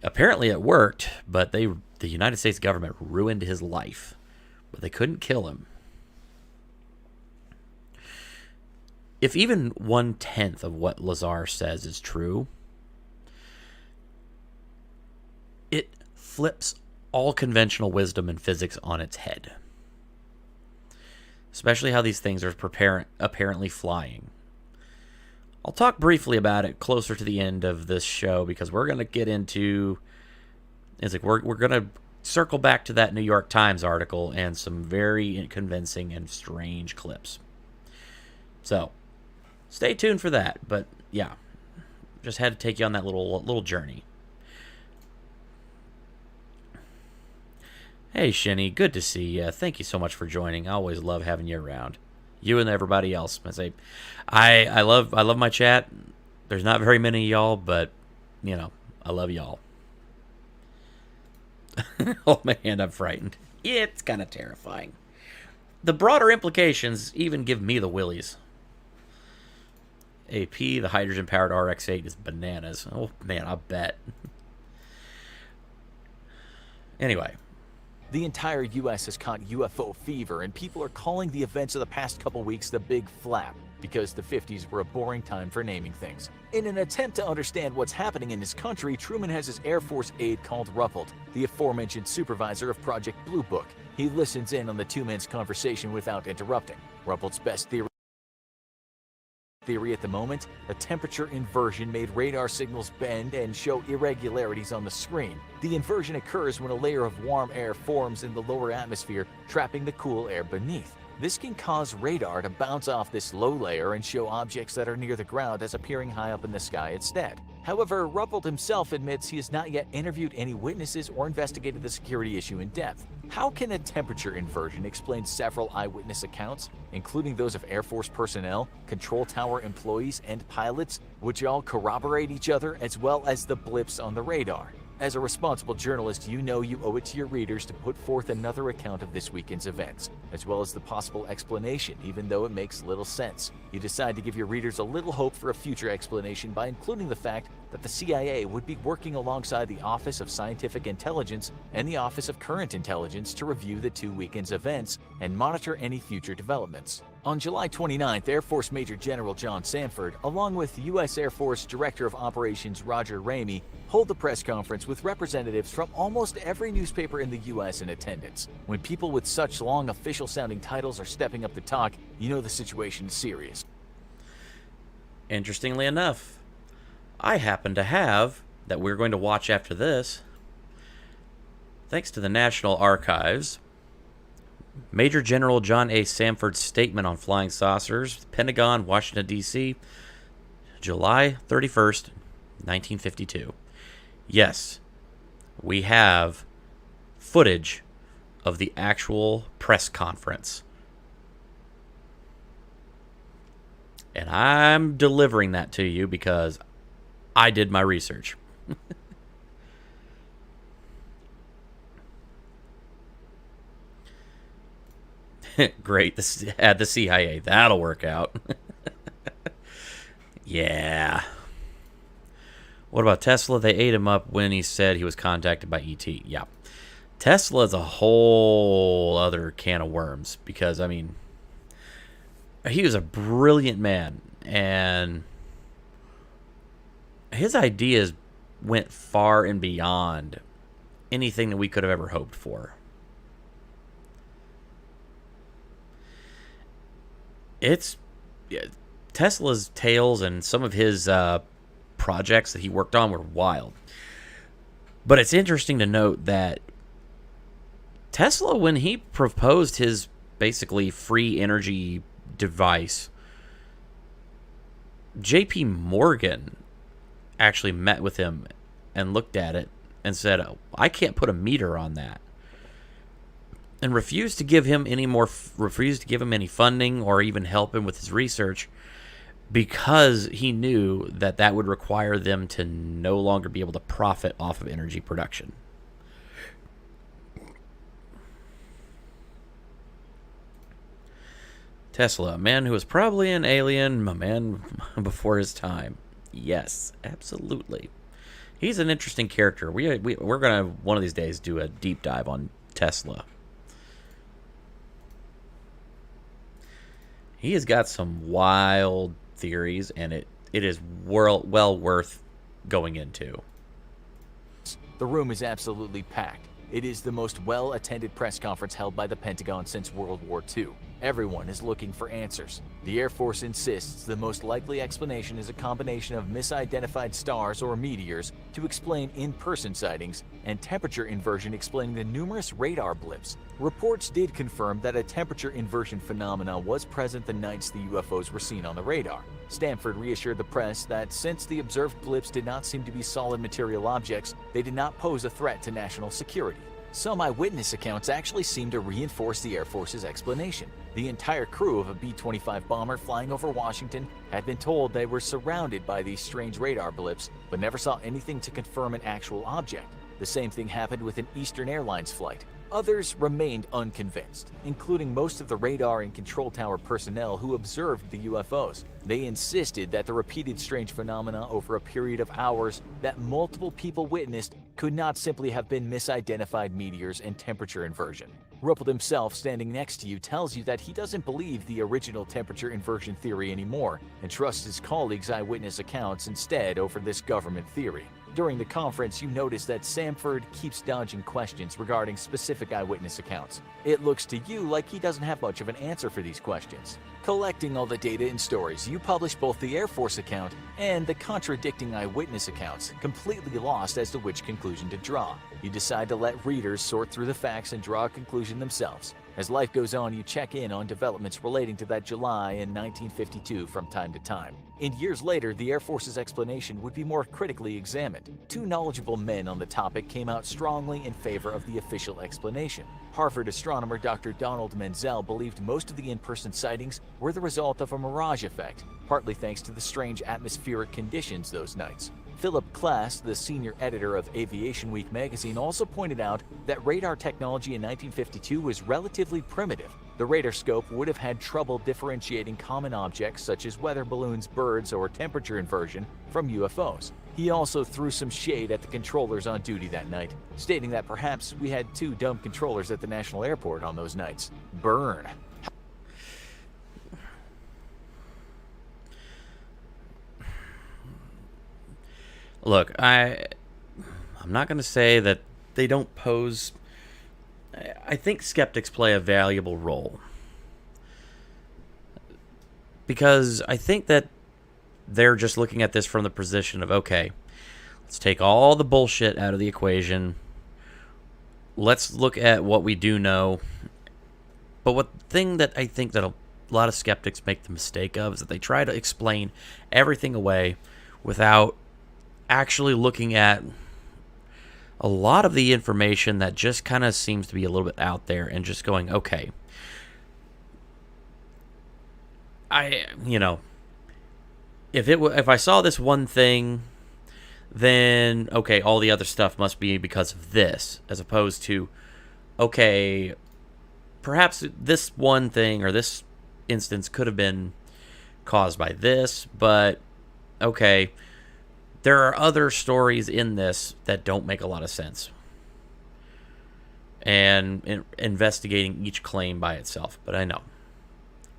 apparently it worked, but the United States government ruined his life, but they couldn't kill him. If even 1/10 of what Lazar says is true, it flips all conventional wisdom and physics on its head. Especially how these things are apparently flying. I'll talk briefly about it closer to the end of this show because we're going to get into... we're going to circle back to that New York Times article and some very convincing and strange clips. So, stay tuned for that. But, yeah, just had to take you on that little journey. Hey, Shinny, good to see you. Thank you so much for joining. I always love having you around. You and everybody else. I love my chat. There's not very many of y'all, but, I love y'all. Oh, man, I'm frightened. It's kind of terrifying. The broader implications even give me the willies. AP, the hydrogen-powered RX-8 is bananas. Oh, man, I bet. Anyway. The entire U.S. has caught UFO fever, and people are calling the events of the past couple weeks the Big Flap, because the 50s were a boring time for naming things. In an attempt to understand what's happening in his country, Truman has his Air Force aide called Ruppelt, the aforementioned supervisor of Project Blue Book. He listens in on the two men's conversation without interrupting. Ruppelt's best theory at the moment, a temperature inversion made radar signals bend and show irregularities on the screen. The inversion occurs when a layer of warm air forms in the lower atmosphere, trapping the cool air beneath. This can cause radar to bounce off this low layer and show objects that are near the ground as appearing high up in the sky instead. However, Ruppelt himself admits he has not yet interviewed any witnesses or investigated the security issue in depth. How can a temperature inversion explain several eyewitness accounts, including those of Air Force personnel, control tower employees, and pilots, which all corroborate each other as well as the blips on the radar? As a responsible journalist, you know you owe it to your readers to put forth another account of this weekend's events, as well as the possible explanation, even though it makes little sense. You decide to give your readers a little hope for a future explanation by including the fact that the CIA would be working alongside the Office of Scientific Intelligence and the Office of Current Intelligence to review the two weekends' events and monitor any future developments. On July 29th, Air Force Major General John Sanford, along with U.S. Air Force Director of Operations Roger Ramey, hold a press conference with representatives from almost every newspaper in the U.S. in attendance. When people with such long official-sounding titles are stepping up to talk, you know the situation is serious. Interestingly enough, I happen to have, that we're going to watch after this, thanks to the National Archives, Major General John A. Sanford's statement on flying saucers, Pentagon, Washington, D.C., July 31st, 1952. Yes, we have footage of the actual press conference. And I'm delivering that to you because I did my research. Great. Add the CIA. That'll work out. Yeah. What about Tesla? They ate him up when he said he was contacted by ET. Yeah. Tesla is a whole other can of worms because, I mean, he was a brilliant man and his ideas went far and beyond anything that we could have ever hoped for. Tesla's tales and some of his projects that he worked on were wild. But it's interesting to note that Tesla, when he proposed his basically free energy device, J.P. Morgan actually met with him and looked at it and said, "Oh, I can't put a meter on that," and refused to give him any funding or even help him with his research because he knew that that would require them to no longer be able to profit off of energy production. Tesla, a man who was probably an alien, a man before his time. Yes, absolutely. He's an interesting character. We're going to, one of these days, do a deep dive on Tesla. He has got some wild theories, and it is well worth going into. The room is absolutely packed. It is the most well-attended press conference held by the Pentagon since World War II. Everyone is looking for answers. The Air Force insists the most likely explanation is a combination of misidentified stars or meteors to explain in-person sightings and temperature inversion explaining the numerous radar blips. Reports did confirm that a temperature inversion phenomena was present the nights the UFOs were seen on the radar. Stanford reassured the press that since the observed blips did not seem to be solid material objects, they did not pose a threat to national security. Some eyewitness accounts actually seem to reinforce the Air Force's explanation. The entire crew of a B-25 bomber flying over Washington had been told they were surrounded by these strange radar blips, but never saw anything to confirm an actual object. The same thing happened with an Eastern Airlines flight. Others remained unconvinced, including most of the radar and control tower personnel who observed the UFOs. They insisted that the repeated strange phenomena over a period of hours that multiple people witnessed could not simply have been misidentified meteors and temperature inversion. Ruppelt himself, standing next to you, tells you that he doesn't believe the original temperature inversion theory anymore and trusts his colleagues' eyewitness accounts instead over this government theory. During the conference, you notice that Sanford keeps dodging questions regarding specific eyewitness accounts. It looks to you like he doesn't have much of an answer for these questions. Collecting all the data and stories, you publish both the Air Force account and the contradicting eyewitness accounts, completely lost as to which conclusion to draw. You decide to let readers sort through the facts and draw a conclusion themselves. As life goes on, you check in on developments relating to that July in 1952 from time to time. And years later, the Air Force's explanation would be more critically examined. Two knowledgeable men on the topic came out strongly in favor of the official explanation. Harvard astronomer Dr. Donald Menzel believed most of the in-person sightings were the result of a mirage effect, partly thanks to the strange atmospheric conditions those nights. Philip Klass, the senior editor of Aviation Week magazine, also pointed out that radar technology in 1952 was relatively primitive. The radar scope would have had trouble differentiating common objects such as weather balloons, birds, or temperature inversion from UFOs. He also threw some shade at the controllers on duty that night, stating that perhaps we had 2 dumb controllers at the National Airport on those nights. Burn. Look, I'm not going to say that they don't pose. I think skeptics play a valuable role. Because I think that they're just looking at this from the position of, okay, let's take all the bullshit out of the equation. Let's look at what we do know. But what thing that I think that a lot of skeptics make the mistake of is that they try to explain everything away without actually looking at a lot of the information that just kind of seems to be a little bit out there and just going, okay, if I saw this one thing, then okay, all the other stuff must be because of this, as opposed to, okay, perhaps this one thing or this instance could have been caused by this, but okay, there are other stories in this that don't make a lot of sense. And investigating each claim by itself. But I know,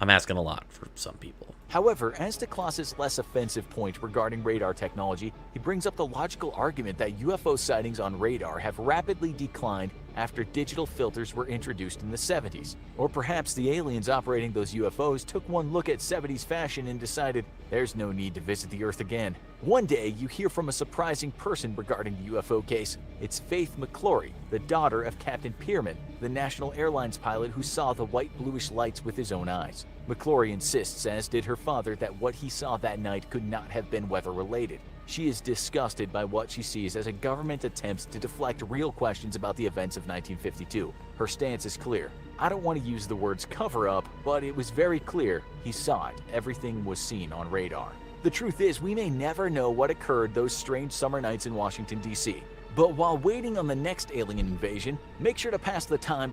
I'm asking a lot for some people. However, as to Klaus's less offensive point regarding radar technology, he brings up the logical argument that UFO sightings on radar have rapidly declined after digital filters were introduced in the 70s. Or perhaps the aliens operating those UFOs took one look at 70s fashion and decided there's no need to visit the Earth again. One day, you hear from a surprising person regarding the UFO case. It's Faith McClory, the daughter of Captain Pierman, the National Airlines pilot who saw the white-bluish lights with his own eyes. McClory insists, as did her father, that what he saw that night could not have been weather-related. She is disgusted by what she sees as a government attempt to deflect real questions about the events of 1952. Her stance is clear. I don't want to use the words cover-up, but it was very clear he saw it. Everything was seen on radar. The truth is, we may never know what occurred those strange summer nights in Washington, D.C. But while waiting on the next alien invasion, make sure to pass the time.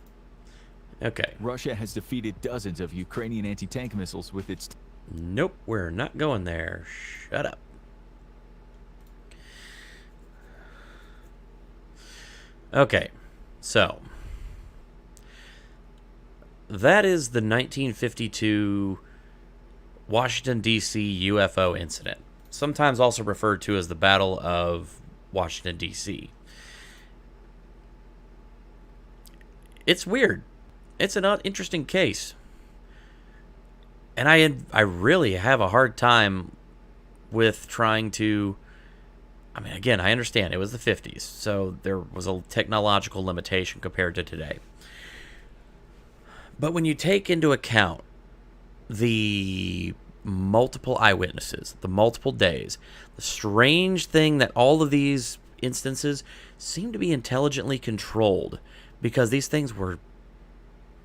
Okay. Russia has defeated dozens of Ukrainian anti-tank missiles with its... Nope, we're not going there. Shut up. Okay, so that is the 1952 Washington, D.C. UFO incident, sometimes also referred to as the Battle of Washington, D.C. It's weird. It's an interesting case. And I really have a hard time with trying to... I mean, again, I understand it was the 50s, so there was a technological limitation compared to today. But when you take into account the multiple eyewitnesses, the multiple days, the strange thing that all of these instances seem to be intelligently controlled, because these things were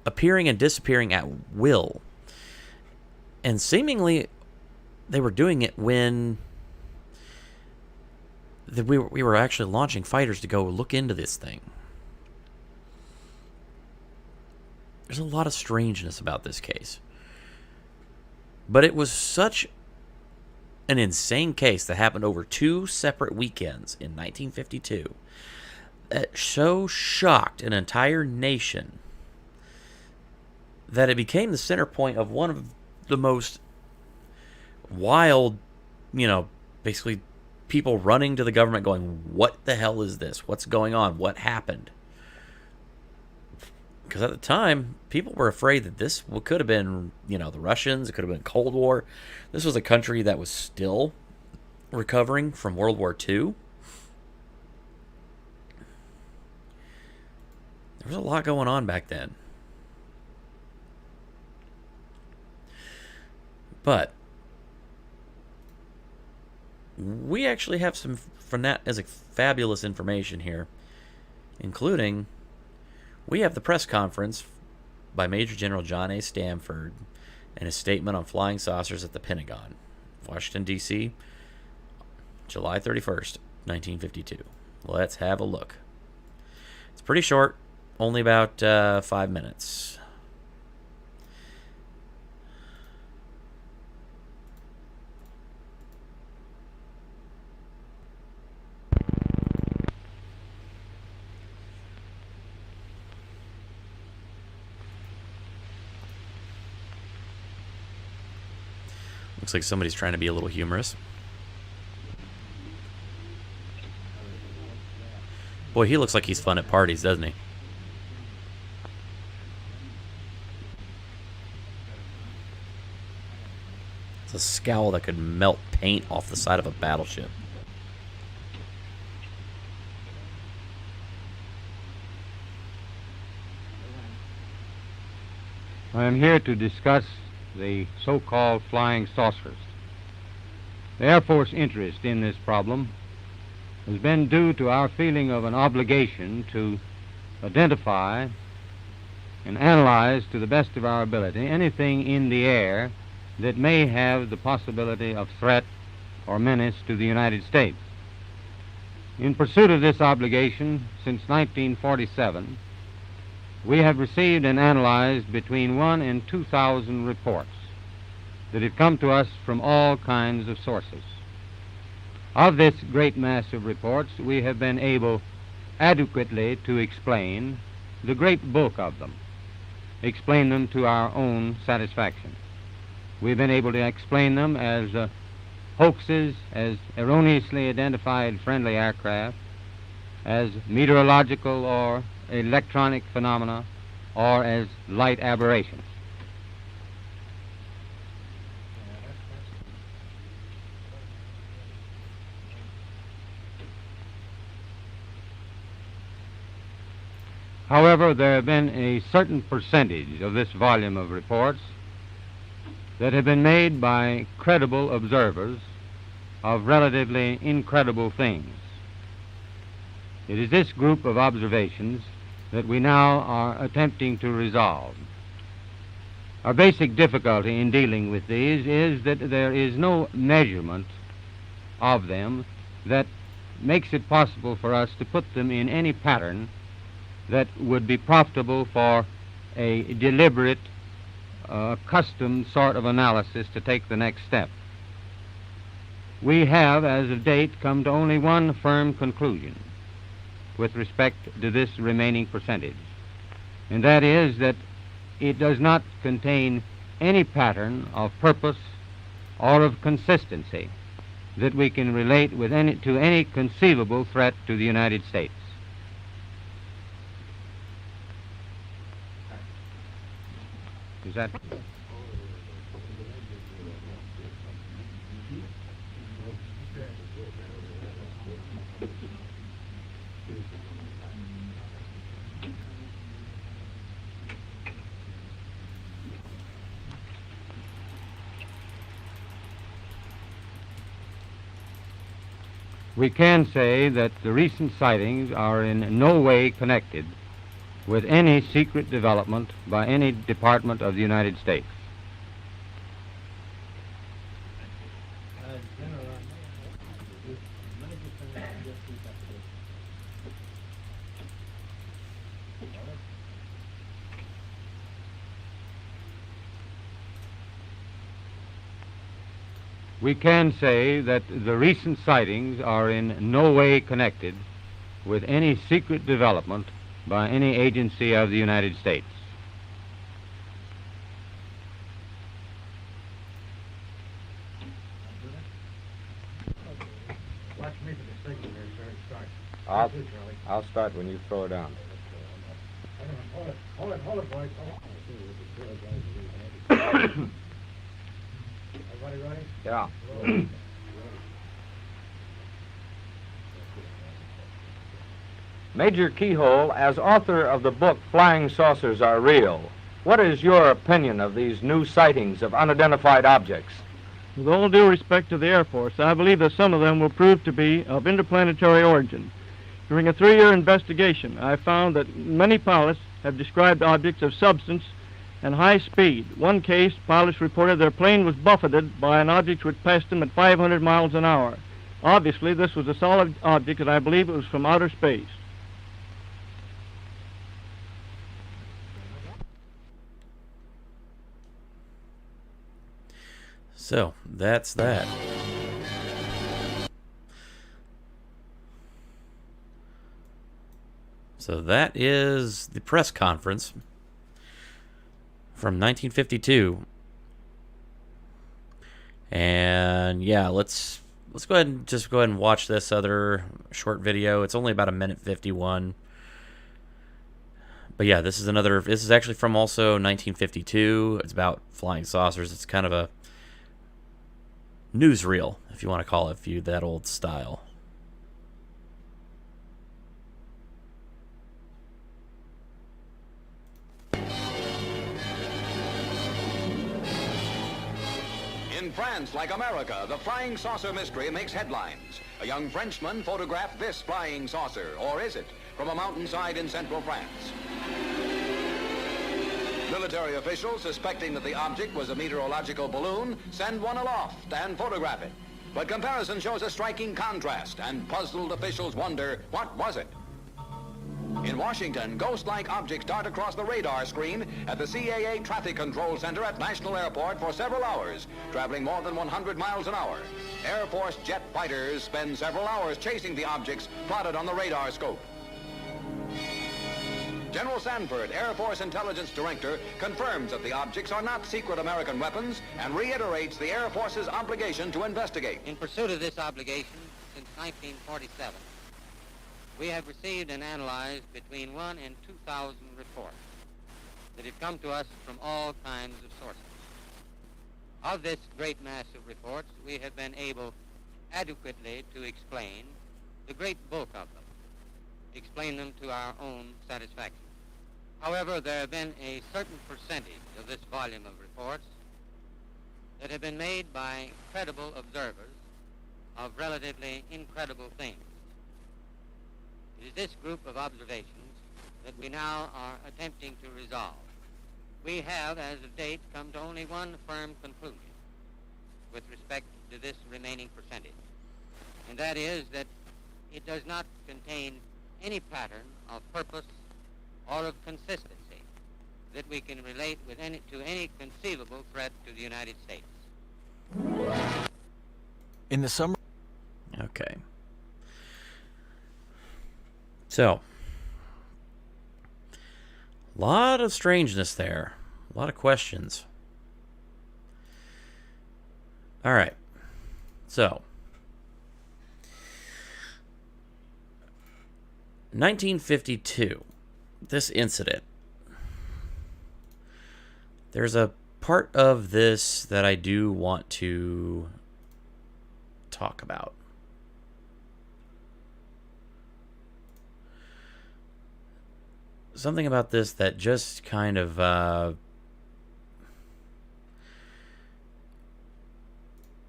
appearing and disappearing at will. And seemingly they were doing it when we were actually launching fighters to go look into this thing. There's a lot of strangeness about this case. But it was such an insane case that happened over 2 separate weekends in 1952 that so shocked an entire nation that it became the center point of one of the most wild, basically people running to the government going, what the hell is this? What's going on? What happened? Because at the time, people were afraid that this could have been, the Russians. It could have been Cold War. This was a country that was still recovering from World War II. There was a lot going on back then. But we actually have some fabulous information here, including we have the press conference by Major General John A. Stanford and his statement on flying saucers at the Pentagon, Washington, D.C., July 31st, 1952. Let's have a look. It's pretty short, only about 5 minutes. Looks like somebody's trying to be a little humorous. Boy, he looks like he's fun at parties, doesn't he? It's a scowl that could melt paint off the side of a battleship. I am here to discuss the so-called flying saucers. The Air Force interest in this problem has been due to our feeling of an obligation to identify and analyze to the best of our ability anything in the air that may have the possibility of threat or menace to the United States. In pursuit of this obligation, since 1947, we have received and analyzed between 1,000 and 2,000 reports that have come to us from all kinds of sources. Of this great mass of reports, we have been able adequately to explain the great bulk of them, explain them to our own satisfaction. We've been able to explain them as hoaxes, as erroneously identified friendly aircraft, as meteorological or electronic phenomena, or as light aberrations. However, there have been a certain percentage of this volume of reports that have been made by credible observers of relatively incredible things. It is this group of observations that we now are attempting to resolve. Our basic difficulty in dealing with these is that there is no measurement of them that makes it possible for us to put them in any pattern that would be profitable for a deliberate, custom sort of analysis to take the next step. We have, as of date, come to only one firm conclusion with respect to this remaining percentage, and that is that it does not contain any pattern of purpose or of consistency that we can relate with to any conceivable threat to the United States. Is that? We can say that the recent sightings are in no way connected with any secret development by any department of the United States. We can say that the recent sightings are in no way connected with any secret development by any agency of the United States. Watch me for the signal there, sir. Start. I'll start when you throw it down. Hold it, boys. Everybody ready? Yeah. Major Keyhole, as author of the book Flying Saucers Are Real, what is your opinion of these new sightings of unidentified objects? With all due respect to the Air Force, I believe that some of them will prove to be of interplanetary origin. During a 3-year investigation, I found that many pilots have described objects of substance and high speed. One case, pilots reported their plane was buffeted by an object which passed them at 500 miles an hour. Obviously, this was a solid object, and I believe it was from outer space. So, that's that. So that is the press conference from 1952. And yeah, let's go ahead and watch this other short video. It's only about 1:51. But yeah, this is actually from also 1952. It's about flying saucers. It's kind of a newsreel, if you want to call it, viewed that old style. In France, like America, the flying saucer mystery makes headlines. A young Frenchman photographed this flying saucer, or is it, from a mountainside in central France. Military officials, suspecting that the object was a meteorological balloon, send one aloft and photograph it. But comparison shows a striking contrast, and puzzled officials wonder, what was it? In Washington, ghost-like objects dart across the radar screen at the CAA Traffic Control Center at National Airport for several hours, traveling more than 100 miles an hour. Air Force jet fighters spend several hours chasing the objects plotted on the radar scope. General Sanford, Air Force Intelligence Director, confirms that the objects are not secret American weapons and reiterates the Air Force's obligation to investigate. In pursuit of this obligation, since 1947, we have received and analyzed between 1,000 and 2,000 reports that have come to us from all kinds of sources. Of this great mass of reports, we have been able adequately to explain the great bulk of them, explain them to our own satisfaction. However, there have been a certain percentage of this volume of reports that have been made by credible observers of relatively incredible things. It is this group of observations that we now are attempting to resolve. We have, as of date, come to only one firm conclusion with respect to this remaining percentage, and that is that it does not contain any pattern of purpose or of consistency that we can relate with to any conceivable threat to the United States. In the summer. Okay. So, a lot of strangeness there. A lot of questions. All right. So, 1952. This incident. There's a part of this that I do want to talk about. Something about this that just kind of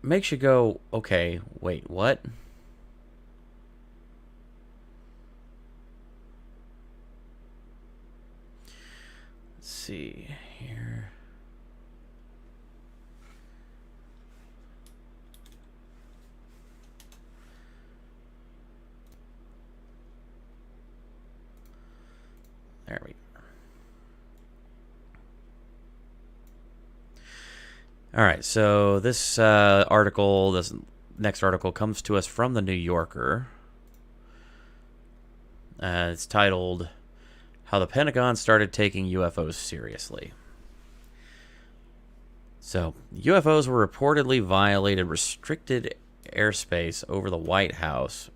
makes you go, okay, wait, what? Let's see here. There we go. All right, so this article, this next article comes to us from the New Yorker. It's titled, How the Pentagon Started Taking UFOs Seriously. So, UFOs were reportedly violated restricted airspace over the White House.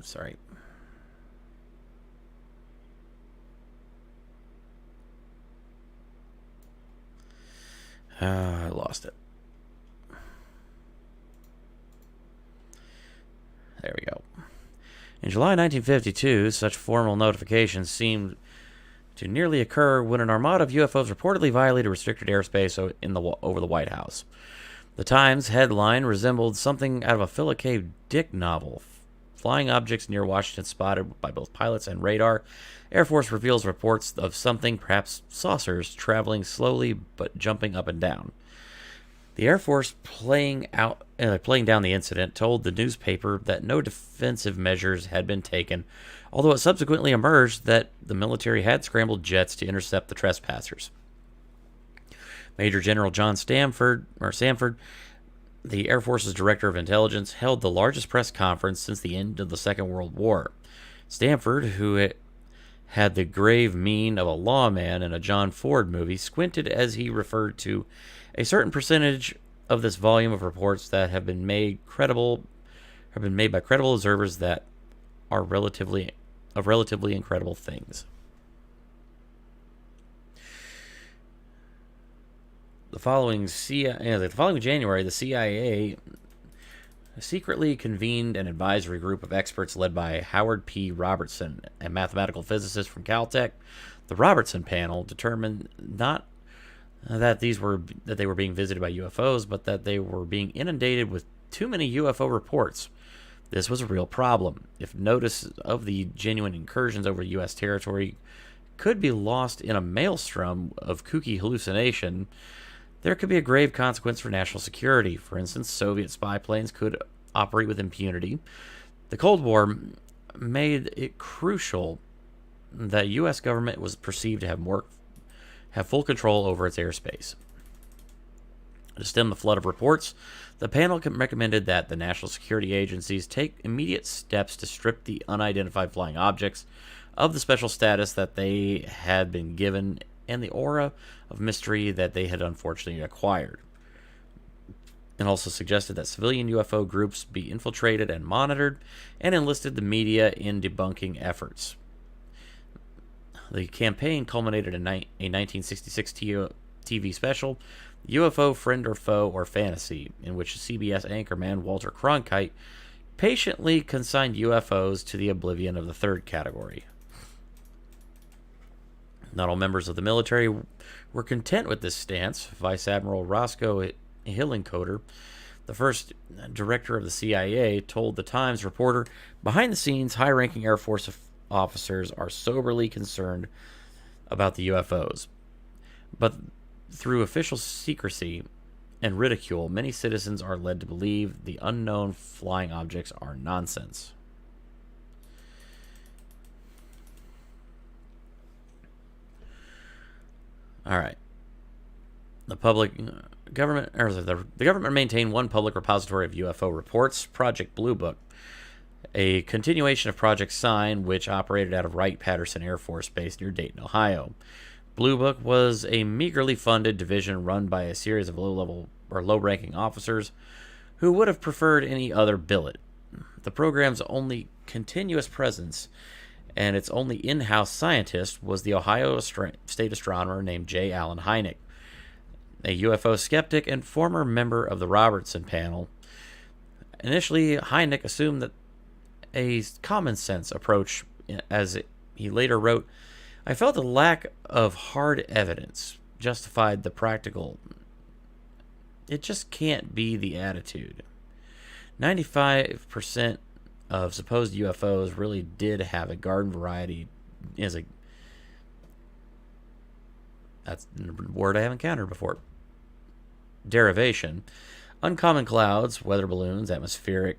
Sorry. I lost it. There we go. In July 1952, such formal notifications seemed to nearly occur when an armada of UFOs reportedly violated restricted airspace over the White House. The Times headline resembled something out of a Philip K. Dick novel. Flying objects near Washington spotted by both pilots and radar. Air Force reveals reports of something, perhaps saucers, traveling slowly but jumping up and down. The Air Force, playing down the incident, told the newspaper that no defensive measures had been taken, although it subsequently emerged that the military had scrambled jets to intercept the trespassers. Major General John Sanford, the Air Force's Director of Intelligence, held the largest press conference since the end of the Second World War. Stanford, who had the grave mien of a lawman in a John Ford movie, squinted as he referred to a certain percentage of this volume of reports that have been made by credible observers that are relatively incredible things. The following January, the CIA secretly convened an advisory group of experts led by Howard P. Robertson, a mathematical physicist from Caltech. The Robertson panel determined not that they were being visited by UFOs, but that they were being inundated with too many UFO reports. This was a real problem. If notice of the genuine incursions over U.S. territory could be lost in a maelstrom of kooky hallucination, there could be a grave consequence for national security. For instance, Soviet spy planes could operate with impunity. The Cold War made it crucial that U.S. government was perceived to have full control over its airspace. To stem the flood of reports, the panel recommended that the national security agencies take immediate steps to strip the unidentified flying objects of the special status that they had been given and the aura of mystery that they had unfortunately acquired. And also suggested that civilian UFO groups be infiltrated and monitored, and enlisted the media in debunking efforts. The campaign culminated in a 1966 TV special, UFO Friend or Foe or Fantasy, in which CBS anchorman Walter Cronkite patiently consigned UFOs to the oblivion of the third category. Not all members of the military were content with this stance. Vice Admiral Roscoe Hillenkoetter, the first director of the CIA, told the Times reporter, "Behind the scenes, high-ranking Air Force officers are soberly concerned about the UFOs. But through official secrecy and ridicule, many citizens are led to believe the unknown flying objects are nonsense." All right. The government maintained one public repository of UFO reports, Project Blue Book, a continuation of Project Sign, which operated out of Wright-Patterson Air Force Base near Dayton, Ohio. Blue Book was a meagerly funded division run by a series of low-ranking officers who would have preferred any other billet. The program's only continuous presence and its only in-house scientist was the Ohio state astronomer named J. Allen Hynek, a UFO skeptic and former member of the Robertson panel. Initially, Hynek assumed that a common-sense approach, as he later wrote, "I felt the lack of hard evidence justified the practical. It just can't be the attitude. 95% of supposed UFOs really did have a garden variety that's a word I haven't encountered before. Derivation. Uncommon clouds, weather balloons, atmospheric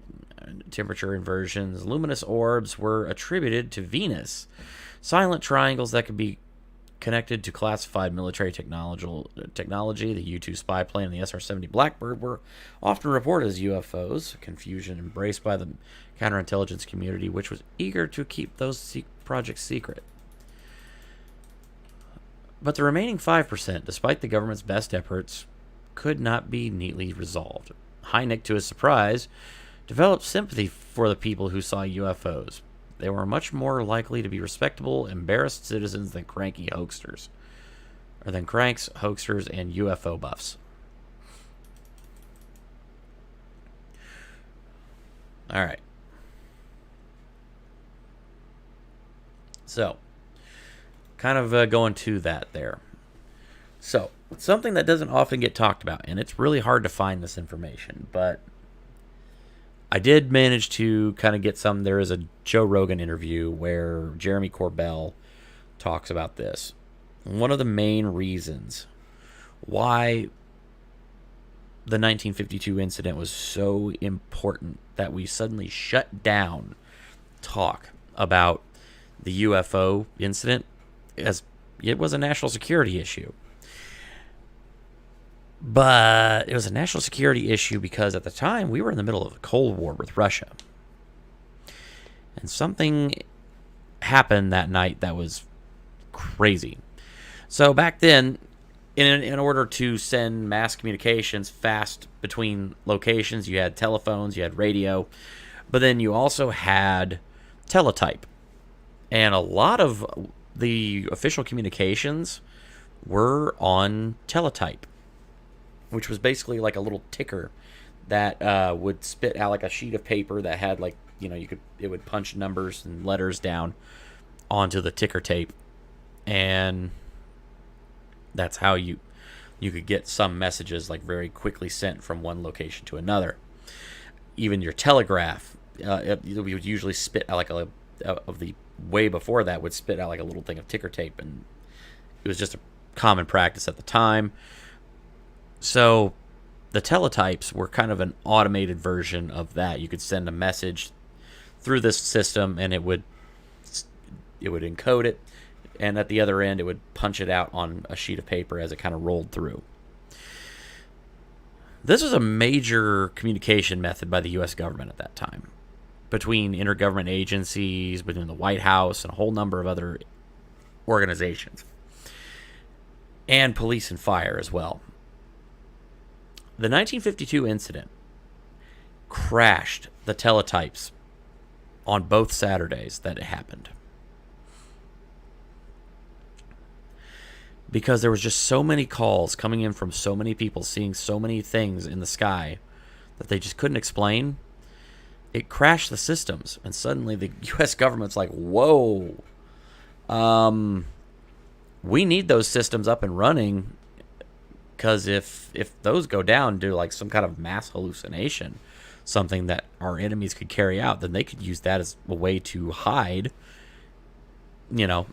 temperature inversions, luminous orbs were attributed to Venus. Silent triangles that could be connected to classified military technology, the U-2 spy plane and the SR-70 Blackbird were often reported as UFOs, confusion embraced by the counterintelligence community, which was eager to keep those projects secret. But the remaining 5%, despite the government's best efforts, could not be neatly resolved. Hynek, to his surprise, developed sympathy for the people who saw UFOs. They were much more likely to be respectable, embarrassed citizens than cranks, hoaxers, and UFO buffs. All right. So, kind of going to that there. So, something that doesn't often get talked about, and it's really hard to find this information, but I did manage to kind of get some. There is a Joe Rogan interview where Jeremy Corbell talks about this. One of the main reasons why the 1952 incident was so important that we suddenly shut down talk about the UFO incident, as it was a national security issue. But it was a national security issue because at the time we were in the middle of a Cold War with Russia. And something happened that night that was crazy. So back then, in order to send mass communications fast between locations, you had telephones, you had radio, but then you also had teletype. And a lot of the official communications were on teletype, which was basically like a little ticker that would spit out like a sheet of paper that had like, it would punch numbers and letters down onto the ticker tape. And that's how you could get some messages like very quickly sent from one location to another. Even your telegraph, it would usually spit out like of the way before that would spit out like a little thing of ticker tape, and it was just a common practice at the time. So the teletypes were kind of an automated version of that. You could send a message through this system, and it would encode it, and at the other end, it would punch it out on a sheet of paper as it kind of rolled through. This was a major communication method by the U.S. government at that time, between intergovernment agencies, between the White House, and a whole number of other organizations, and police and fire as well. The 1952 incident crashed the teletypes on both Saturdays that it happened, because there was just so many calls coming in from so many people seeing so many things in the sky that they just couldn't explain. It crashed the systems, and suddenly the U.S. government's like, whoa, we need those systems up and running, because if those go down due to like some kind of mass hallucination, something that our enemies could carry out, then they could use that as a way to hide,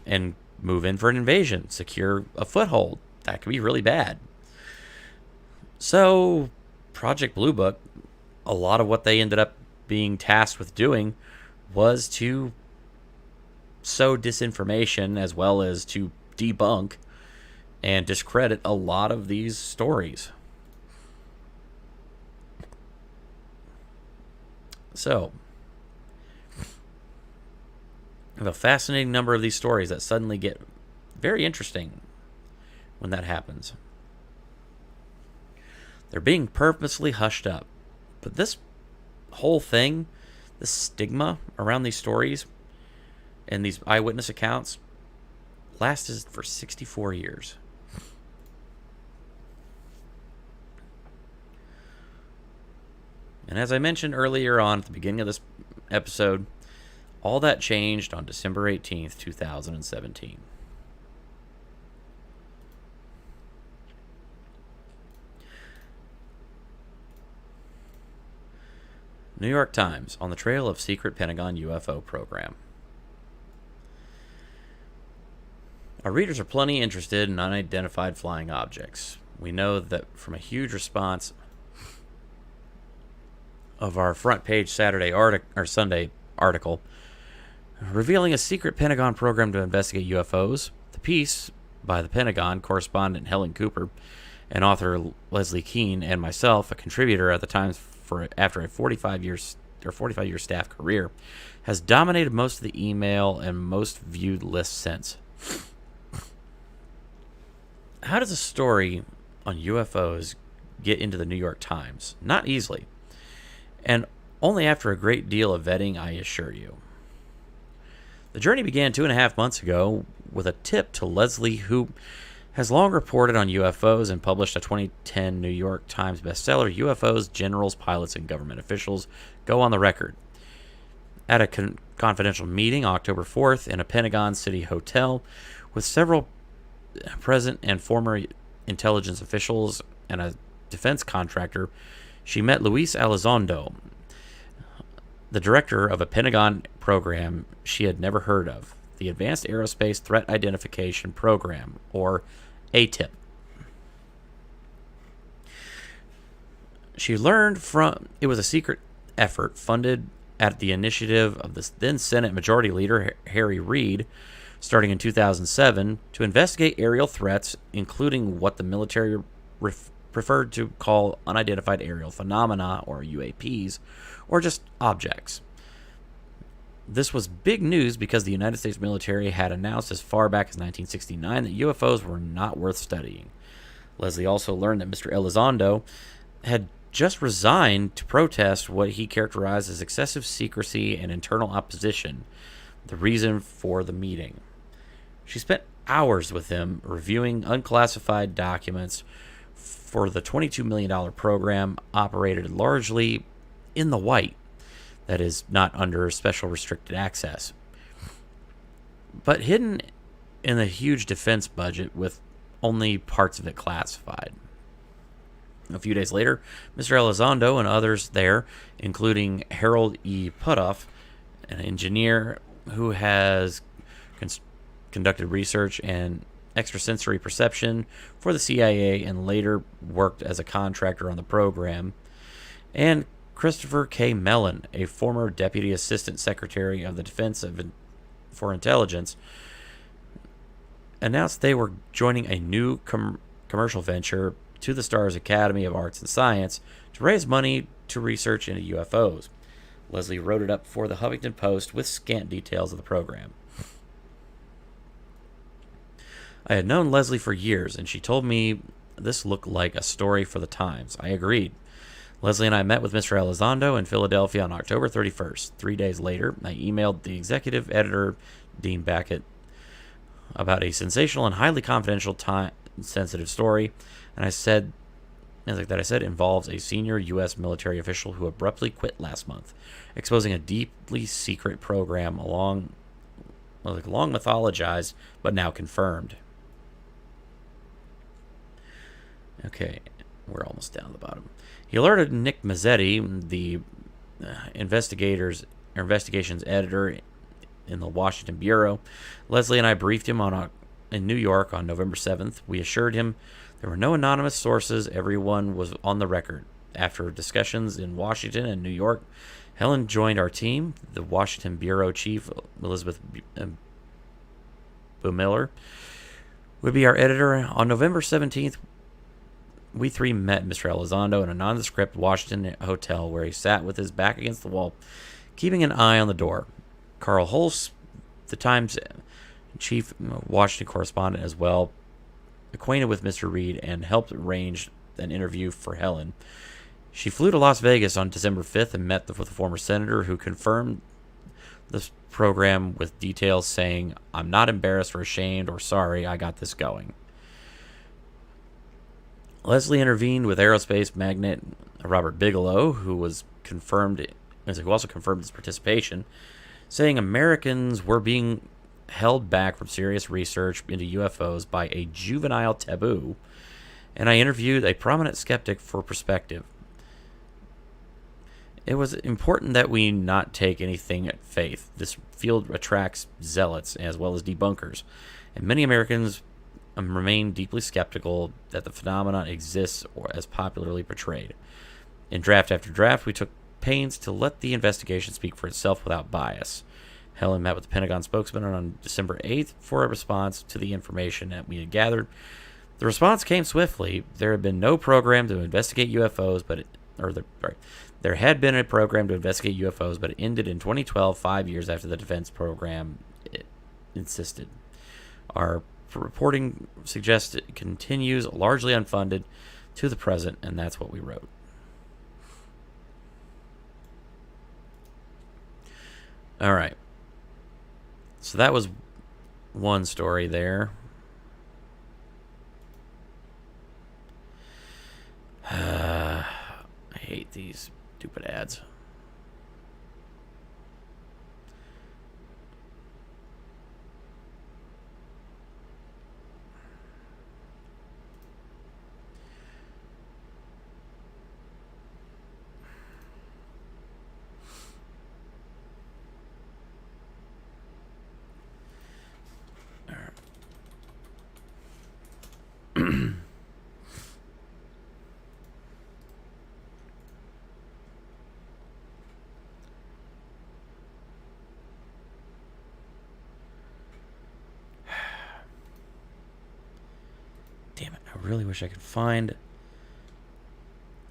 and move in for an invasion, secure a foothold. That could be really bad. So Project Blue Book, a lot of what they ended up being tasked with doing was to sow disinformation as well as to debunk and discredit a lot of these stories. So, I have a fascinating number of these stories that suddenly get very interesting when that happens. They're being purposely hushed up. But this whole thing, this stigma around these stories and these eyewitness accounts lasted for 64 years. And as I mentioned earlier on at the beginning of this episode, all that changed on December 18th, 2017. New York Times, on the trail of secret Pentagon UFO program. Our readers are plenty interested in unidentified flying objects. We know that from a huge response of our front page Sunday article revealing a secret Pentagon program to investigate UFOs. The piece by the Pentagon correspondent Helen Cooper and author Leslie Keene and myself, a contributor at the Times after a 45-year staff career, has dominated most of the email and most viewed lists since. How does a story on UFOs get into the New York Times? Not easily. And only after a great deal of vetting, I assure you. The journey began 2.5 months ago with a tip to Leslie, who has long reported on UFOs and published a 2010 New York Times bestseller, UFOs, Generals, Pilots, and Government Officials Go on the Record. At a confidential meeting October 4th in a Pentagon City hotel with several present and former intelligence officials and a defense contractor, she met Luis Elizondo, the director of a Pentagon program she had never heard of, the Advanced Aerospace Threat Identification Program, or ATIP. She learned it was a secret effort funded at the initiative of the then Senate Majority Leader Harry Reid, starting in 2007, to investigate aerial threats, including what the military preferred to call unidentified aerial phenomena, or UAPs, or just objects. This was big news because the United States military had announced as far back as 1969 that UFOs were not worth studying. Leslie also learned that Mr. Elizondo had just resigned to protest what he characterized as excessive secrecy and internal opposition, the reason for the meeting. She spent hours with him reviewing unclassified documents for the $22 million program operated largely in the white, that is, not under special restricted access, but hidden in a huge defense budget with only parts of it classified. A few days later, Mr. Elizondo and others there, including Harold E. Putoff, an engineer who has conducted research and extrasensory perception for the CIA and later worked as a contractor on the program, and Christopher K. Mellon, a former Deputy Assistant Secretary of the Defense for Intelligence, announced they were joining a new commercial venture to the Stars Academy of Arts and Science to raise money to research into UFOs. Leslie wrote it up for the Huffington Post with scant details of the program. I had known Leslie for years, and she told me this looked like a story for the Times. I agreed. Leslie and I met with Mr. Elizondo in Philadelphia on October 31st. 3 days later, I emailed the executive editor, Dean Backett, about a sensational and highly confidential, time-sensitive story, and I said involves a senior U.S. military official who abruptly quit last month, exposing a deeply secret program long mythologized, but now confirmed. Okay, we're almost down to the bottom. He alerted Nick Mazzetti, the investigations editor in the Washington Bureau. Leslie and I briefed him in New York on November 7th. We assured him there were no anonymous sources. Everyone was on the record. After discussions in Washington and New York, Helen joined our team. The Washington Bureau Chief, Elizabeth Bumiller, would be our editor. On November 17th, we three met Mr. Elizondo in a nondescript Washington hotel where he sat with his back against the wall, keeping an eye on the door. Carl Hulse, the Times chief Washington correspondent as well, acquainted with Mr. Reed and helped arrange an interview for Helen. She flew to Las Vegas on December 5th and met with the former senator, who confirmed this program with details saying, "I'm not embarrassed or ashamed or sorry, I got this going." Leslie intervened with aerospace magnate Robert Bigelow, who also confirmed his participation, saying Americans were being held back from serious research into UFOs by a juvenile taboo, and I interviewed a prominent skeptic for perspective. It was important that we not take anything at faith. This field attracts zealots as well as debunkers, and many Americans remain deeply skeptical that the phenomenon exists or as popularly portrayed. In draft after draft, we took pains to let the investigation speak for itself without bias. Helen met with the Pentagon spokesman on December 8th for a response to the information that we had gathered. The response came swiftly. There had been no program to investigate UFOs, there had been a program to investigate UFOs, but it ended in 2012, 5 years after the defense program insisted. Our reporting suggests it continues largely unfunded to the present, and that's what we wrote. All right. So that was one story there. I hate these stupid ads. Damn it, I really wish I could find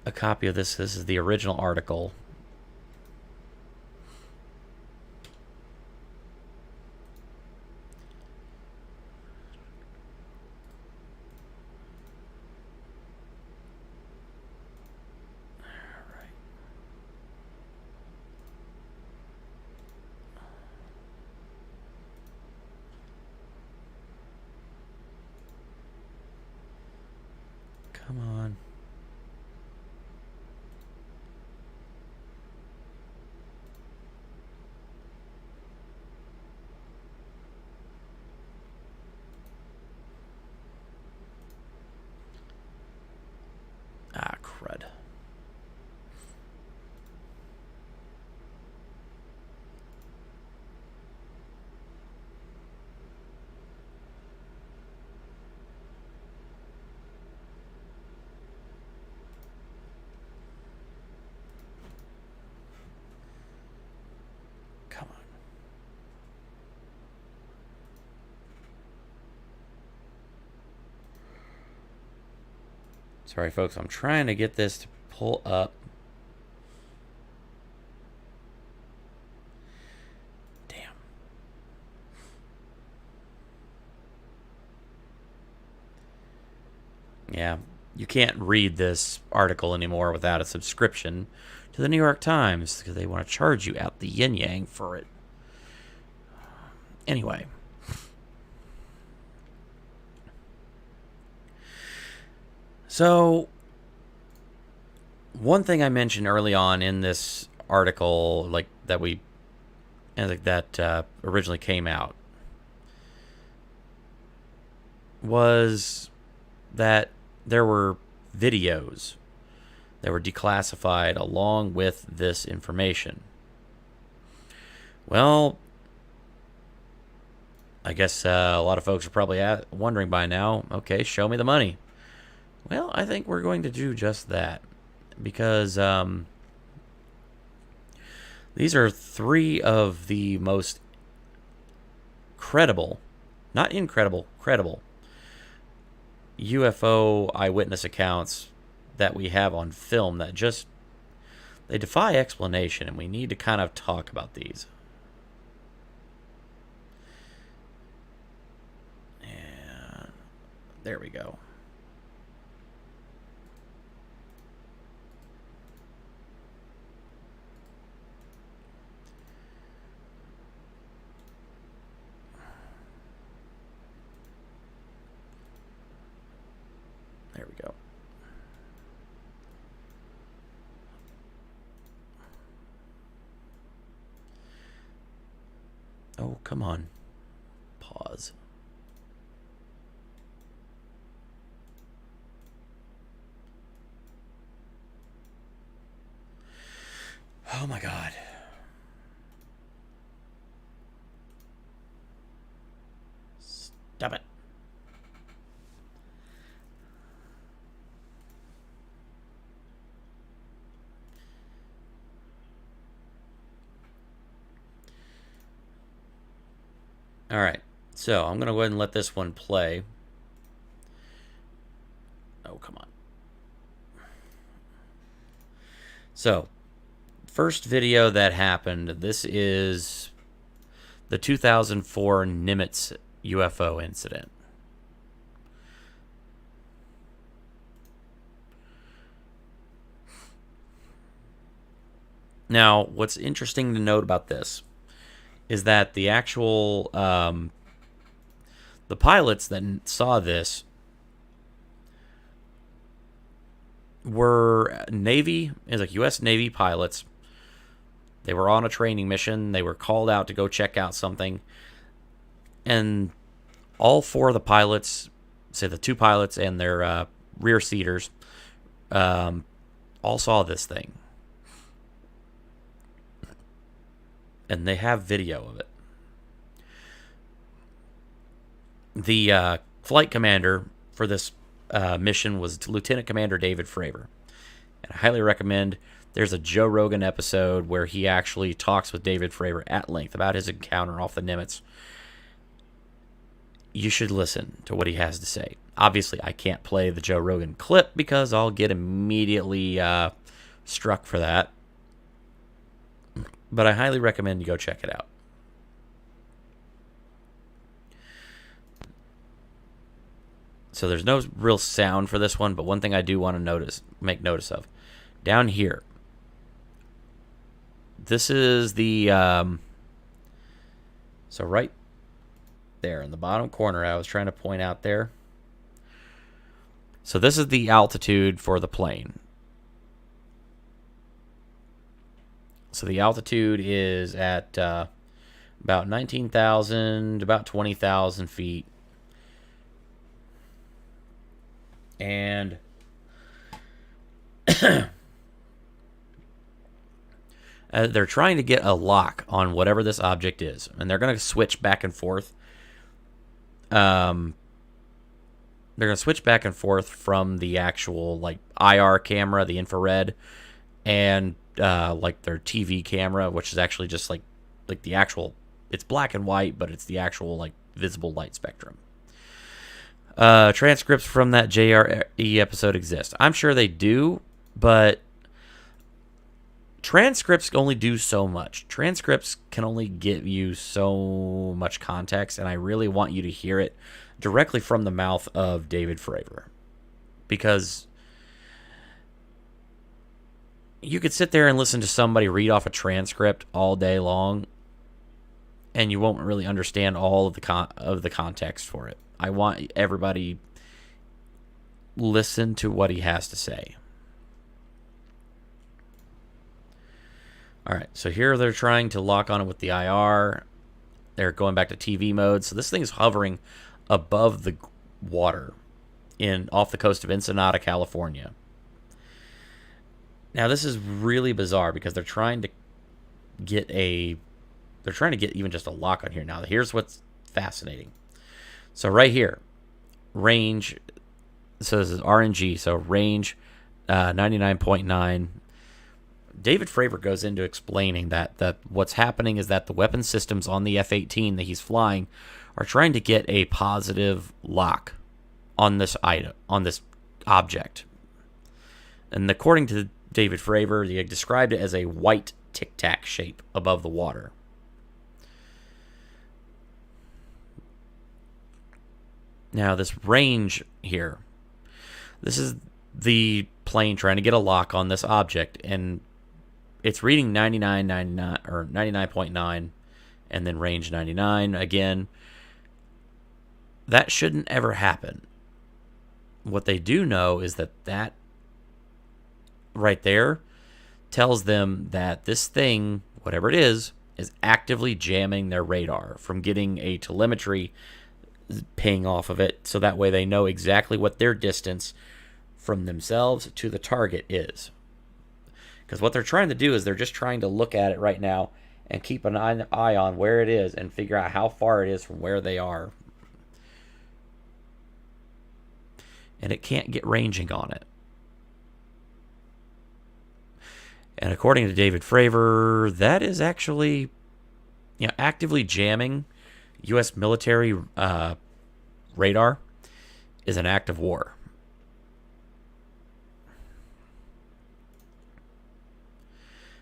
a copy of this. This is the original article. Come on. Ah, crud. Come on. Sorry, folks. I'm trying to get this to pull up. Damn. Yeah, you can't read this article anymore without a subscription to the New York Times because they want to charge you out the yin-yang for it. Anyway. So, one thing I mentioned early on in this article, like that originally came out, was that there were videos that were declassified along with this information. Well, I guess a lot of folks are probably wondering by now, okay, show me the money. Well, I think we're going to do just that because these are three of the most credible, not incredible, credible UFO eyewitness accounts that we have on film that just, they defy explanation, and we need to kind of talk about these. And there we go. There we go. Oh, come on. Pause. Oh my God. Stop it. All right, so I'm going to go ahead and let this one play. Oh, come on. So, first video that happened, this is the 2004 Nimitz UFO incident. Now, what's interesting to note about this is that the actual the pilots that saw this were U.S. Navy pilots. They were on a training mission. They were called out to go check out something, and all four of the pilots, say the two pilots and their rear seaters, all saw this thing. And they have video of it. The flight commander for this mission was Lieutenant Commander David Fravor. And I highly recommend, there's a Joe Rogan episode where he actually talks with David Fravor at length about his encounter off the Nimitz. You should listen to what he has to say. Obviously, I can't play the Joe Rogan clip because I'll get immediately struck for that. But I highly recommend you go check it out. So there's no real sound for this one, but one thing I do want to make notice of. Down here. This is the, so right there in the bottom corner, I was trying to point out there. So this is the altitude for the plane. So the altitude is at about 19,000, about 20,000 feet. And they're trying to get a lock on whatever this object is. And they're going to switch back and forth. They're going to switch back and forth from the actual like IR camera, the infrared, and like their TV camera, which is actually just like the actual, it's black and white, but it's the actual like visible light spectrum. Transcripts from that JRE episode exist. I'm sure they do, but transcripts only do so much. Transcripts can only give you so much context, and I really want you to hear it directly from the mouth of David Fravor. Because you could sit there and listen to somebody read off a transcript all day long, and you won't really understand all of the context for it. I want everybody listen to what he has to say. All right, so here they're trying to lock on it with the IR. They're going back to TV mode. So this thing is hovering above the water off the coast of Ensenada, California. Now this is really bizarre because they're trying to get even just a lock on here. Now here's what's fascinating. So right here, range. So this is RNG. So range 99.9. David Fravor goes into explaining that what's happening is that the weapon systems on the F-18 that he's flying are trying to get a positive lock on this item, on this object. And according to David Fravor, he described it as a white tic-tac shape above the water. Now this range here, this is the plane trying to get a lock on this object, and it's reading 99.9 or 99.9 and then range 99 again. That shouldn't ever happen. What they do know is that right there tells them that this thing, whatever it is actively jamming their radar from getting a telemetry ping off of it, so that way they know exactly what their distance from themselves to the target is. Because what they're trying to do is they're just trying to look at it right now and keep an eye on where it is and figure out how far it is from where they are. And it can't get ranging on it. And according to David Fravor, that is actually, actively jamming U.S. military radar is an act of war.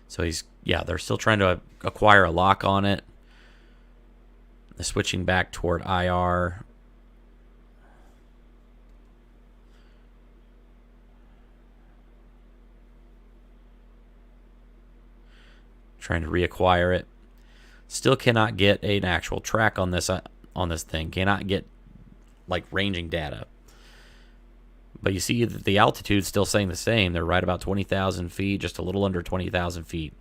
So they're still trying to acquire a lock on it. They're switching back toward IR. Trying to reacquire it. Still cannot get an actual track on this thing. Cannot get like ranging data. But you see that the altitude's still saying the same. They're right about 20,000 feet, just a little under 20,000 feet.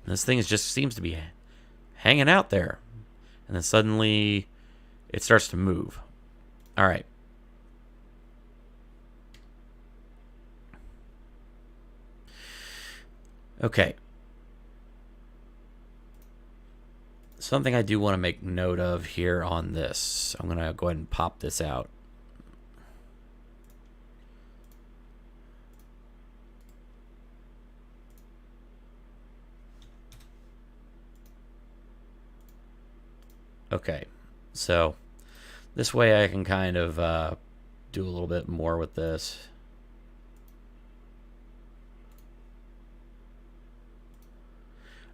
And this thing just seems to be hanging out there. And then suddenly it starts to move. All right. Okay. Something I do want to make note of here on this. I'm going to go ahead and pop this out. Okay, so this way I can kind of do a little bit more with this.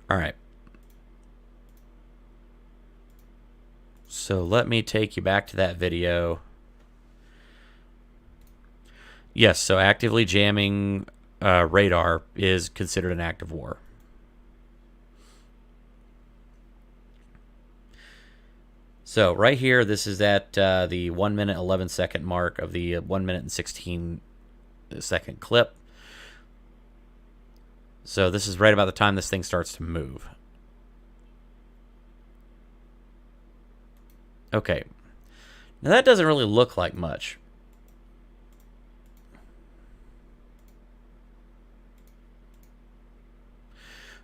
All right. So let me take you back to that video. Yes, so actively jamming radar is considered an act of war. So right here, this is at the 1 minute 11 second mark of the 1 minute and 16 second clip. So this is right about the time this thing starts to move. Okay. Now that doesn't really look like much.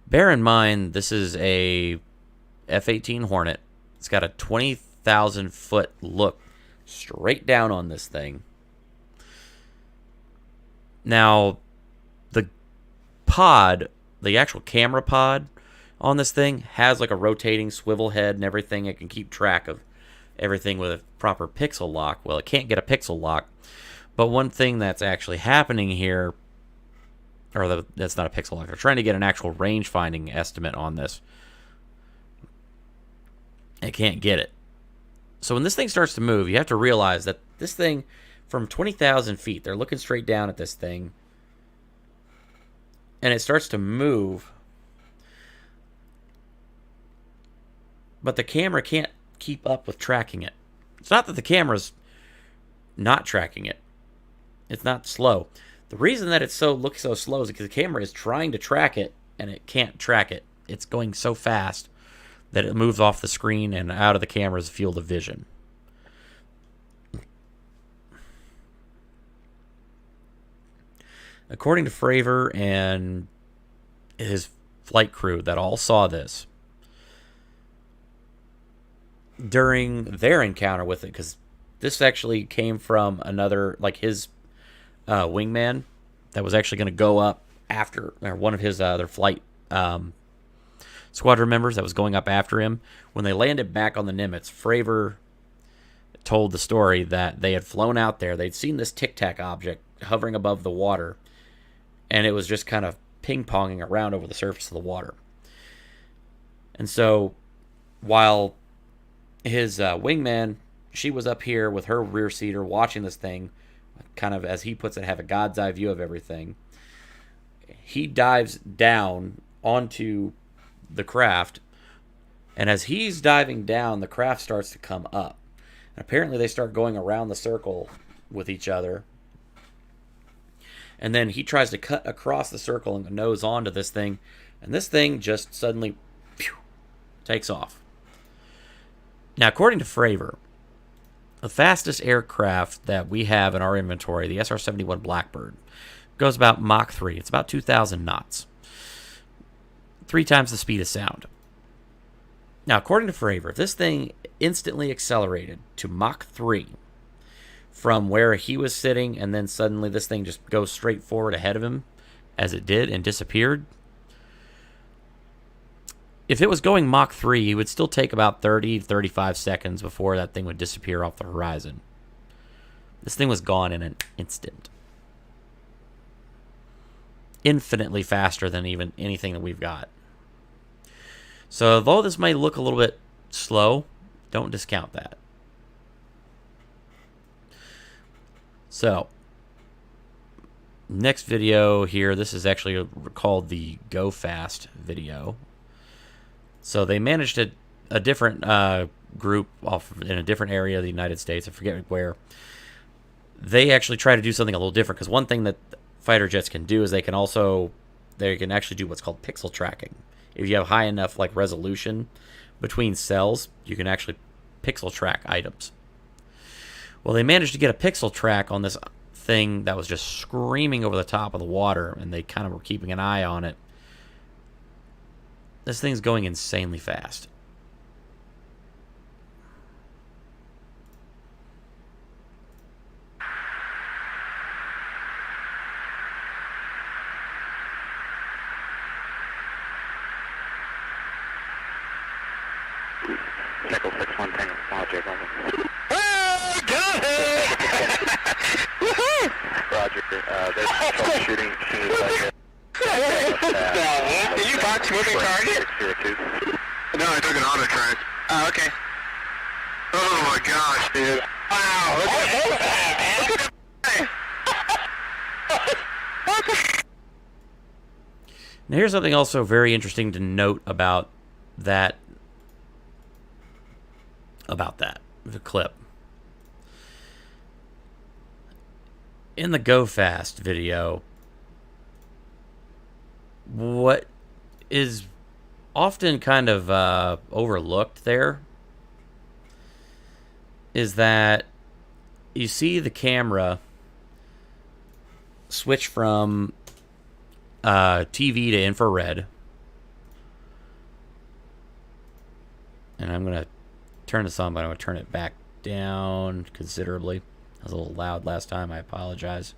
Bear in mind, this is a F-18 Hornet. It's got a 20,000 foot look straight down on this thing. Now, the pod, the actual camera pod on this thing has like a rotating swivel head and everything. It can keep track of everything with a proper pixel lock. Well, it can't get a pixel lock. But one thing that's actually happening here, or that's not a pixel lock, they're trying to get an actual range finding estimate on this. It can't get it. So when this thing starts to move, you have to realize that this thing, from 20,000 feet, they're looking straight down at this thing, and it starts to move, but the camera can't keep up with tracking it. It's not that the camera's not tracking it. It's not slow. The reason that it looks so slow is because the camera is trying to track it, and it can't track it. It's going so fast that it moves off the screen and out of the camera's field of vision. According to Fravor and his flight crew that all saw this, during their encounter with it, because this actually came from another, like his wingman that was actually going to go up after, or one of his other flight squadron members that was going up after him. When they landed back on the Nimitz, Fravor told the story that they had flown out there. They'd seen this tic-tac object hovering above the water, and it was just kind of ping-ponging around over the surface of the water. And so while his wingman, she was up here with her rear seater watching this thing, kind of, as he puts it, have a God's eye view of everything. He dives down onto the craft, and as he's diving down, the craft starts to come up. And apparently they start going around the circle with each other. And then he tries to cut across the circle and nose onto this thing, and this thing just suddenly takes off. Now, according to Fravor, the fastest aircraft that we have in our inventory, the SR-71 Blackbird, goes about Mach 3. It's about 2,000 knots. 3 times the speed of sound. Now, according to Fravor, if this thing instantly accelerated to Mach 3 from where he was sitting, and then suddenly this thing just goes straight forward ahead of him, as it did, and disappeared, if it was going Mach 3, he would still take about 30 to 35 seconds before that thing would disappear off the horizon. This thing was gone in an instant. Infinitely faster than even anything that we've got. So, though this may look a little bit slow, don't discount that. So, next video here, this is actually called the Go Fast video. So, they managed a different group off in a different area of the United States, I forget where. They actually try to do something a little different, because one thing that fighter jets can do is they can actually do what's called pixel tracking. If you have high enough resolution between cells, you can actually pixel track items. Well, they managed to get a pixel track on this thing that was just screaming over the top of the water, and they kind of were keeping an eye on it. This thing's going insanely fast. Nickel 610, Roger, over. Oh, got it! Woohoo! Roger, there's troubleshooting. Did you box moving target? No, I took an auto track. Oh, okay. Oh my gosh, dude. Wow, look at that, man. Now, here's something also very interesting to note about that about that, the clip. In the Go Fast video, what is often kind of overlooked there is that you see the camera switch from TV to infrared. And I'm going to turn this on, but I'm going to turn it back down considerably. I was a little loud last time. I apologize.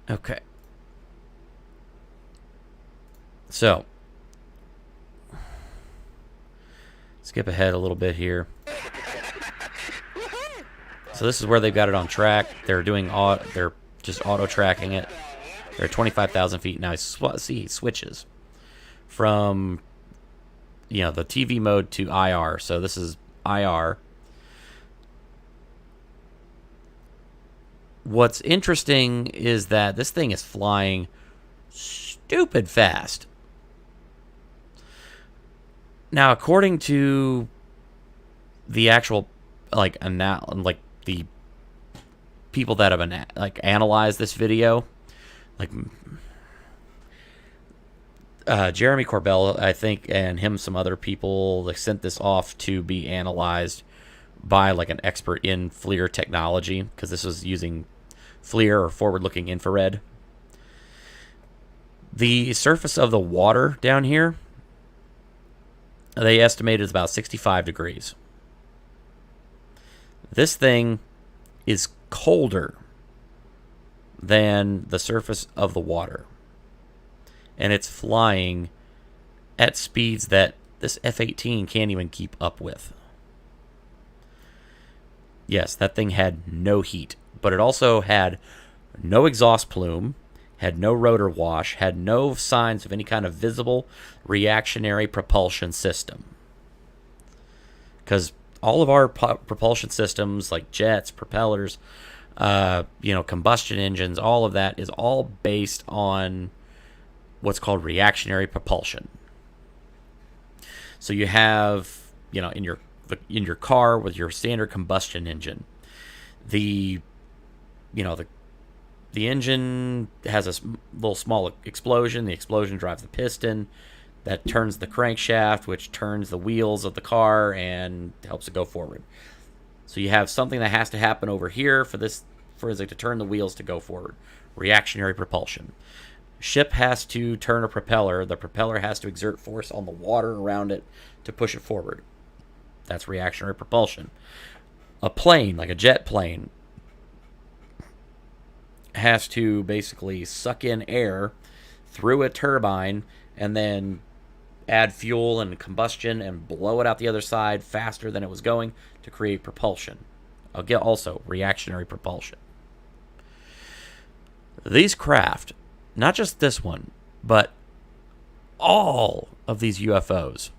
Okay. So, skip ahead a little bit here. So this is where they've got it on track. They're doing they're just auto tracking it. They're at 25,000 feet now. See, he switches from the TV mode to IR. So this is IR. What's interesting is that this thing is flying stupid fast. Now, according to the actual the people that have analyzed this video, Jeremy Corbell, I think, and some other people, sent this off to be analyzed by an expert in FLIR technology, because this was using FLIR, or forward-looking infrared. The surface of the water down here, they estimated is about 65 degrees. This thing is colder than the surface of the water. And it's flying at speeds that this F-18 can't even keep up with. Yes, that thing had no heat, but it also had no exhaust plume, had no rotor wash, had no signs of any kind of visible reactionary propulsion system. Because all of our propulsion systems, like jets, propellers, combustion engines, all of that is all based on what's called reactionary propulsion. So you have, in your car with your standard combustion engine, the engine has a little small explosion. The explosion drives the piston that turns the crankshaft, which turns the wheels of the car and helps it go forward. So you have something that has to happen over here for it to turn the wheels to go forward. Reactionary propulsion. Ship has to turn a propeller. The propeller has to exert force on the water around it to push it forward. That's reactionary propulsion. A plane, like a jet plane, has to basically suck in air through a turbine and then add fuel and combustion and blow it out the other side faster than it was going to create propulsion. I'll get also reactionary propulsion. These craft, not just this one, but all of these UFOs,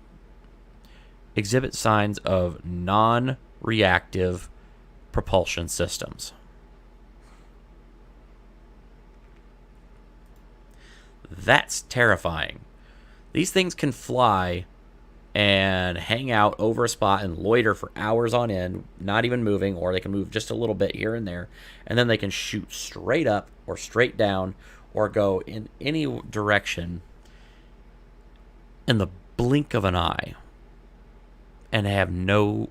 exhibit signs of non-reactive propulsion systems. That's terrifying. These things can fly and hang out over a spot and loiter for hours on end, not even moving, or they can move just a little bit here and there, and then they can shoot straight up or straight down or go in any direction in the blink of an eye and have no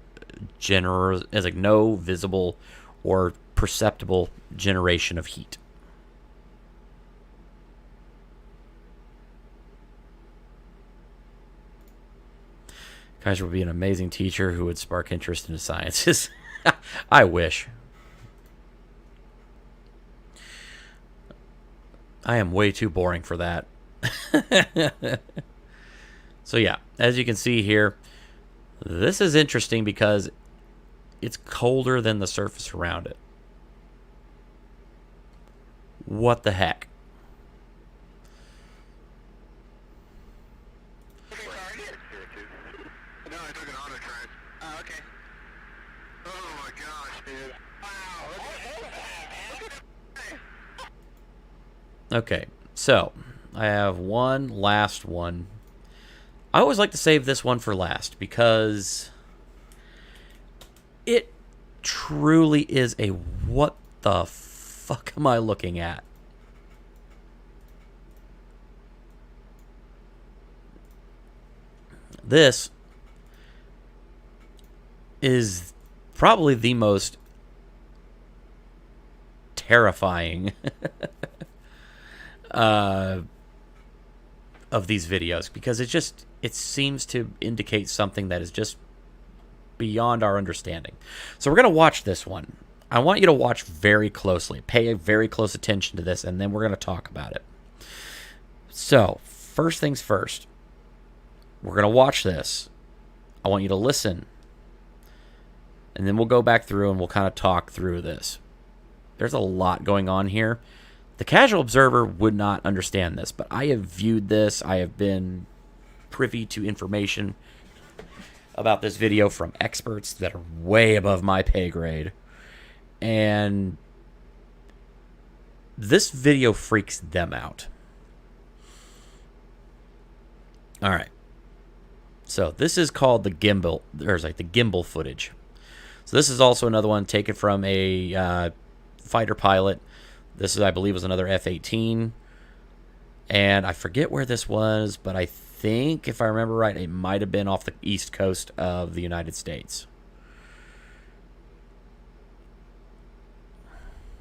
visible or perceptible generation of heat. Kaiser would be an amazing teacher who would spark interest in the sciences. I wish. I am way too boring for that. So yeah, as you can see here, this is interesting because it's colder than the surface around it. What the heck? No, I took an auto track. Oh, okay. Oh my gosh, dude. Wow. Okay, So, I have one last one. I always like to save this one for last because it truly is a what the fuck am I looking at? This is probably the most terrifying of these videos because it seems to indicate something that is just beyond our understanding. So we're going to watch this one. I want you to watch very closely. Pay very close attention to this, and then we're going to talk about it. So, first things first. We're going to watch this. I want you to listen. And then we'll go back through and we'll kind of talk through this. There's a lot going on here. The casual observer would not understand this, but I have viewed this. I have been privy to information about this video from experts that are way above my pay grade. And this video freaks them out. All right. So this is called the gimbal. There's like the gimbal footage. So this is also another one taken from a fighter pilot. This is, I believe, was another F-18. And I forget where this was, but I think, if I remember right, it might have been off the east coast of the United States.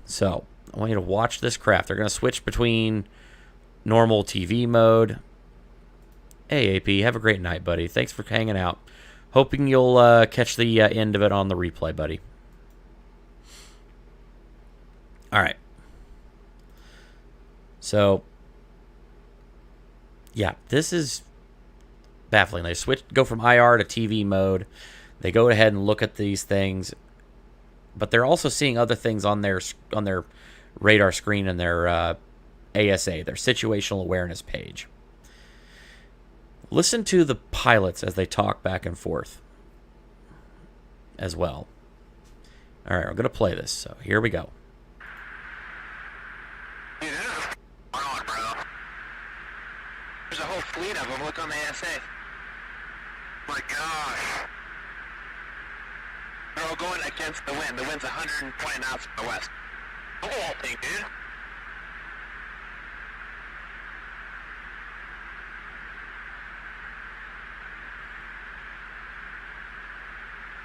So, I want you to watch this craft. They're going to switch between normal TV mode. Hey, AP, have a great night, buddy. Thanks for hanging out. Hoping you'll catch the end of it on the replay, buddy. All right. So, yeah, this is baffling. They go from IR to TV mode. They go ahead and look at these things, but they're also seeing other things on their radar screen and their ASA, their situational awareness page. Listen to the pilots as they talk back and forth as well. All right, we're going to play this, so here we go. Dude, this is on, bro. There's a whole fleet of them. Look on the ASA. My gosh. They're all going against the wind. The wind's 120 knots from the west. Look at that thing, dude.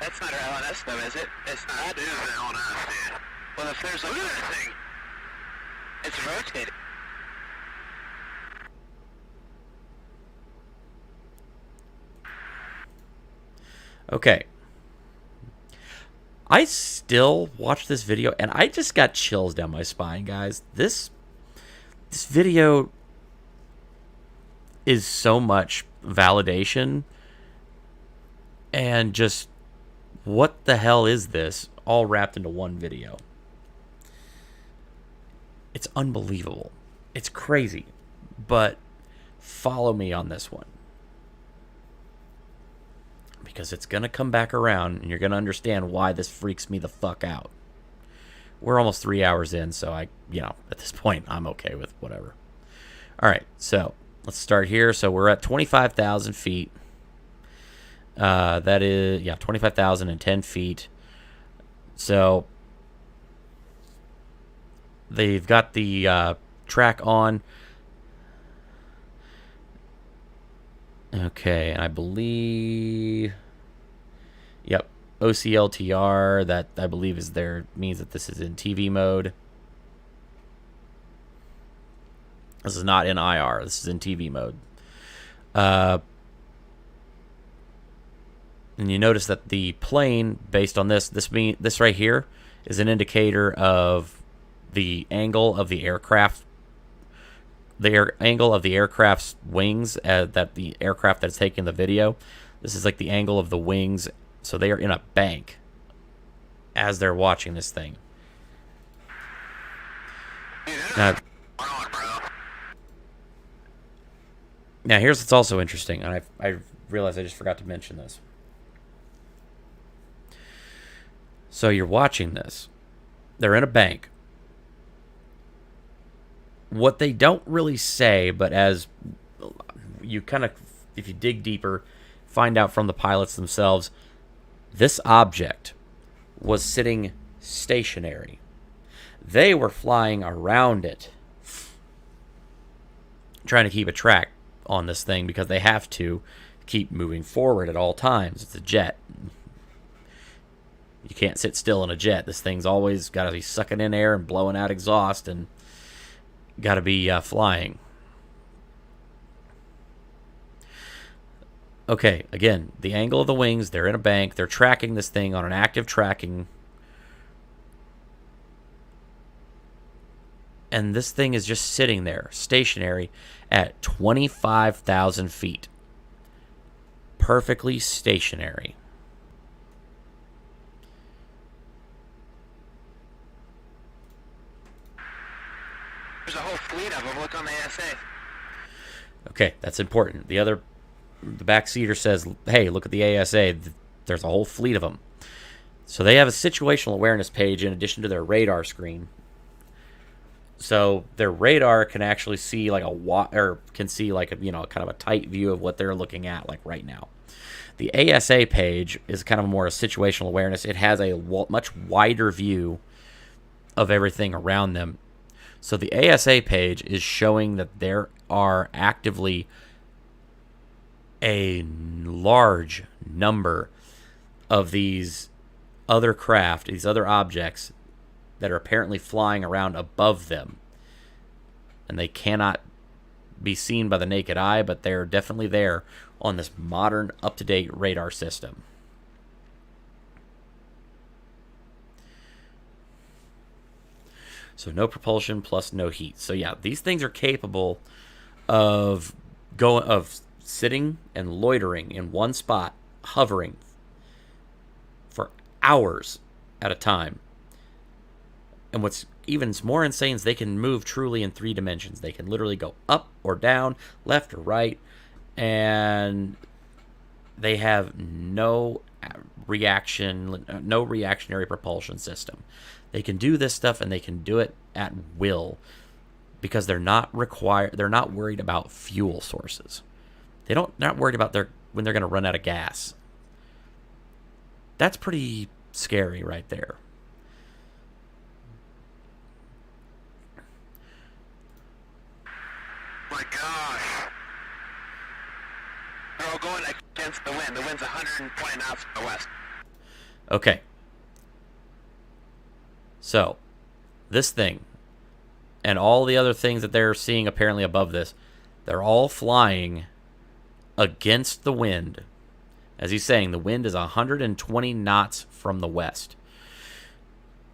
That's not our LNS though, is it? It's not. That is the LNS, dude. Well, if there's look at that thing. It's rotating. Okay. I still watch this video, and I just got chills down my spine, guys. This video is so much validation and just what the hell is this all wrapped into one video. It's unbelievable. It's crazy. But follow me on this one. Because it's going to come back around and you're going to understand why this freaks me the fuck out. We're almost 3 hours in, so at this point, I'm okay with whatever. All right, so let's start here. So we're at 25,000 feet. That is, 25,010 feet. So they've got the track on. Okay, and I believe, yep, OCLTR, that I believe is means that this is in TV mode. This is not in IR, this is in TV mode. And you notice that the plane, based on this right here, is an indicator of the angle of the aircraft. The angle of the aircraft's wings, that the aircraft that's taking the video. This is like the angle of the wings. So they are in a bank as they're watching this thing. Now here's what's also interesting. And I realized I just forgot to mention this. So you're watching this. They're in a bank. what they don't really say, but as you kind of, if you dig deeper, find out from the pilots themselves, this object was sitting stationary. They were flying around it, trying to keep a track on this thing because they have to keep moving forward at all times. It's a jet. You can't sit still in a jet. This thing's always got to be sucking in air and blowing out exhaust and got to be flying. Okay, again, the angle of the wings, they're in a bank. They're tracking this thing on an active tracking. And this thing is just sitting there, stationary, at 25,000 feet. Perfectly stationary. There's a whole fleet of them. Look on the ASA. Okay, that's important. The backseater says, hey, look at the ASA. There's a whole fleet of them. So they have a situational awareness page in addition to their radar screen. So their radar can actually see like kind of a tight view of what they're looking at like right now. The ASA page is kind of more a situational awareness. It has a much wider view of everything around them. So the ASA page is showing that there are actively a large number of these other craft, these other objects that are apparently flying around above them. And they cannot be seen by the naked eye, but they're definitely there on this modern, up-to-date radar system. So no propulsion plus no heat. So yeah, these things are capable of sitting and loitering in one spot, hovering for hours at a time. And what's even more insane is they can move truly in 3 dimensions. They can literally go up or down, left or right, and they have no reactionary propulsion system. They can do this stuff and they can do it at will because they're not worried about fuel sources. They're not worried about when they're going to run out of gas. That's pretty scary right there. My gosh. They're all going against the wind. The wind's 120 knots from the west. Okay. So, this thing and all the other things that they're seeing apparently above this, they're all flying against the wind. As he's saying, the wind is 120 knots from the west.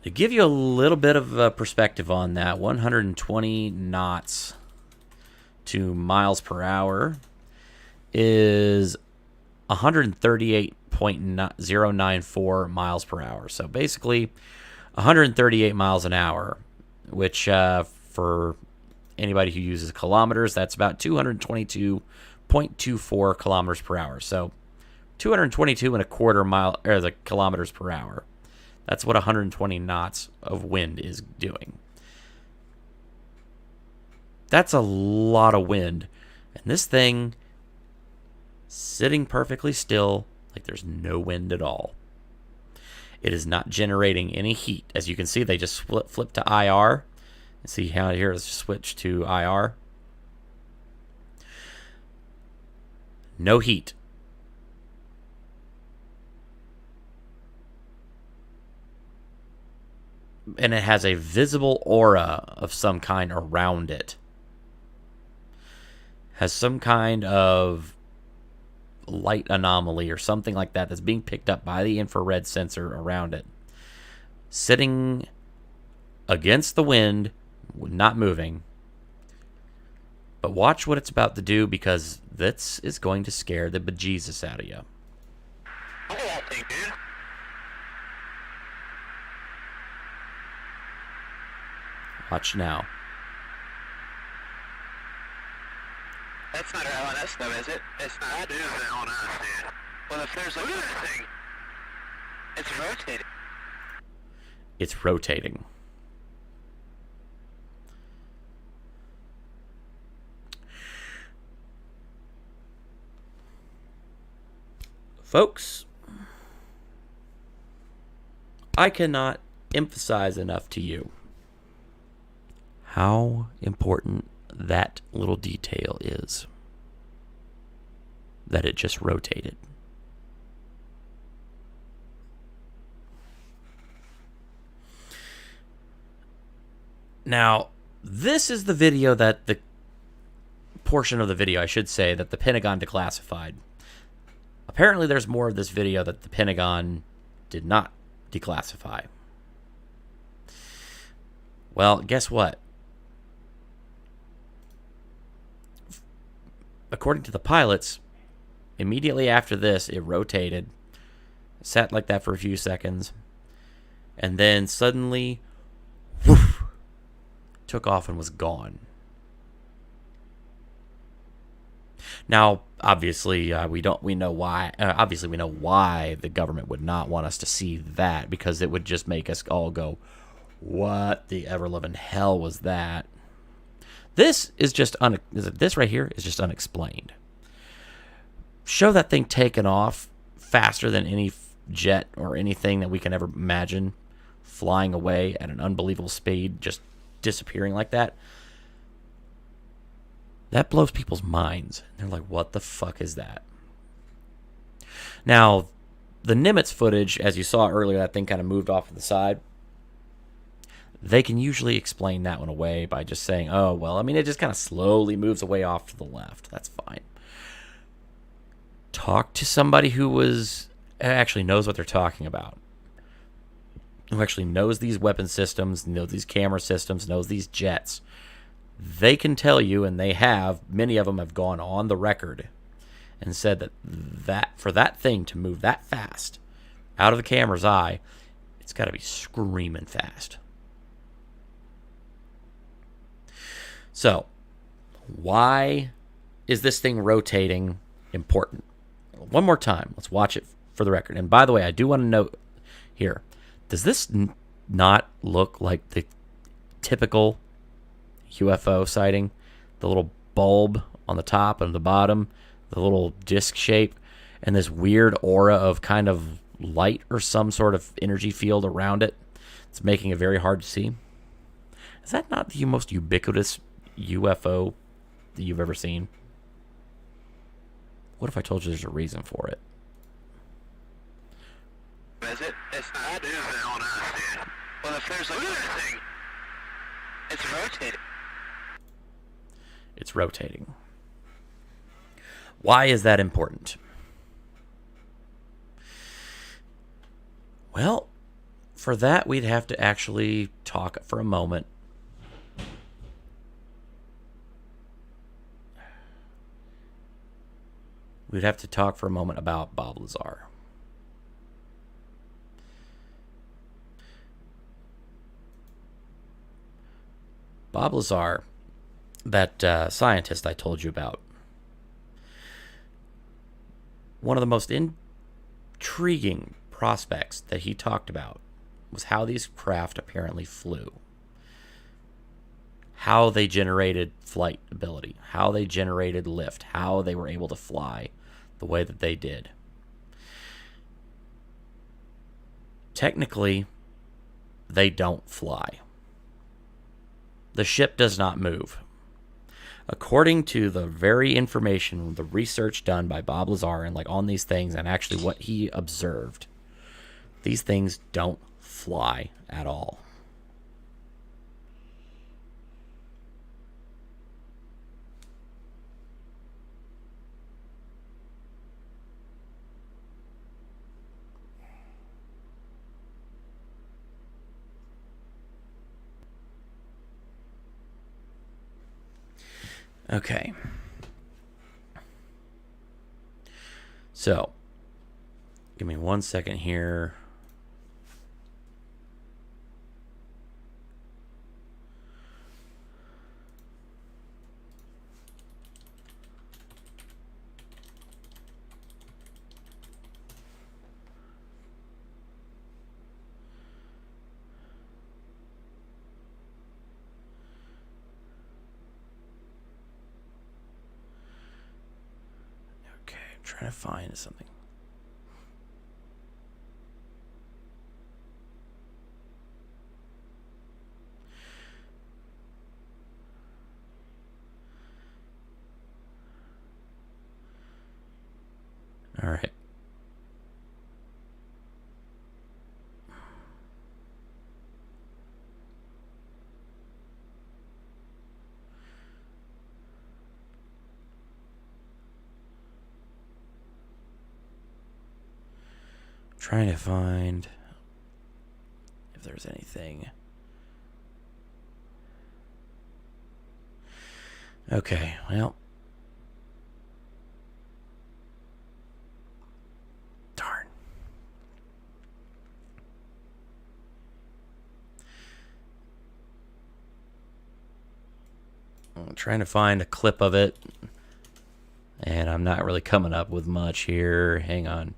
To give you a little bit of a perspective on that, 120 knots to miles per hour is 138.094 miles per hour. So basically 138 miles an hour, which for anybody who uses kilometers, that's about 222.24 kilometers per hour. So 222.25 kilometers per hour. That's what 120 knots of wind is doing. That's a lot of wind. And this thing sitting perfectly still, like there's no wind at all. It is not generating any heat. As you can see, they just flip to IR. And see how here is switch to IR. No heat. And it has a visible aura of some kind around it. Has some kind of light anomaly or something like that that's being picked up by the infrared sensor around it. Sitting against the wind, not moving. But watch what it's about to do, because this is going to scare the bejesus out of you. Look at that thing, dude. Watch now. That's not our LNS though, is it? It's not. That is an LNS, dude. Well, if there's look at that thing. It's rotating. It's rotating. Folks, I cannot emphasize enough to you how important that little detail is, that it just rotated. Now, this is the video that the portion of the video, I should say, that the Pentagon declassified. Apparently, there's more of this video that the Pentagon did not declassify. Well, guess what? According to the pilots, immediately after this, it rotated, sat like that for a few seconds, and then suddenly, whoosh, took off and was gone. Now, obviously, we know why. Obviously, we know why the government would not want us to see that, because it would just make us all go, "What the ever-loving hell was that?" This is just this right here is just unexplained. Show that thing taking off faster than any jet or anything that we can ever imagine, flying away at an unbelievable speed, just disappearing like that. That blows people's minds. They're like, what the fuck is that? Now, the Nimitz footage, as you saw earlier, that thing kind of moved off to the side. They can usually explain that one away by just saying, oh, well, I mean, it just kind of slowly moves away off to the left. That's fine. Talk to somebody who actually knows what they're talking about, who actually knows these weapon systems, knows these camera systems, knows these jets. They can tell you, and they have, many of them have gone on the record and said that for that thing to move that fast out of the camera's eye, it's got to be screaming fast. So, why is this thing rotating important? One more time, let's watch it for the record. And by the way, I do want to note here, does this not look like the typical UFO sighting? The little bulb on the top and the bottom, the little disc shape, and this weird aura of kind of light or some sort of energy field around it. It's making it very hard to see. Is that not the most ubiquitous UFO that you've ever seen? What if I told you there's a reason for it? Is it? It's not. I do it on us, dude. Well, if there's look at that thing. It's rotating. It's rotating. Why is that important? Well, for that, we'd have to actually talk for a moment. We'd have to talk for a moment about Bob Lazar. Bob Lazar, that scientist I told you about, one of the most intriguing prospects that he talked about was how these craft apparently flew, how they generated flight ability, how they generated lift, how they were able to fly the way that they did. Technically, they don't fly. The ship does not move. According to the very information, the research done by Bob Lazar and like on these things and actually what he observed, these things don't fly at all. Okay. So, give me 1 second here. Trying to find something. All right. Trying to find if there's anything. Okay, well. Darn. I'm trying to find a clip of it, and I'm not really coming up with much here. Hang on.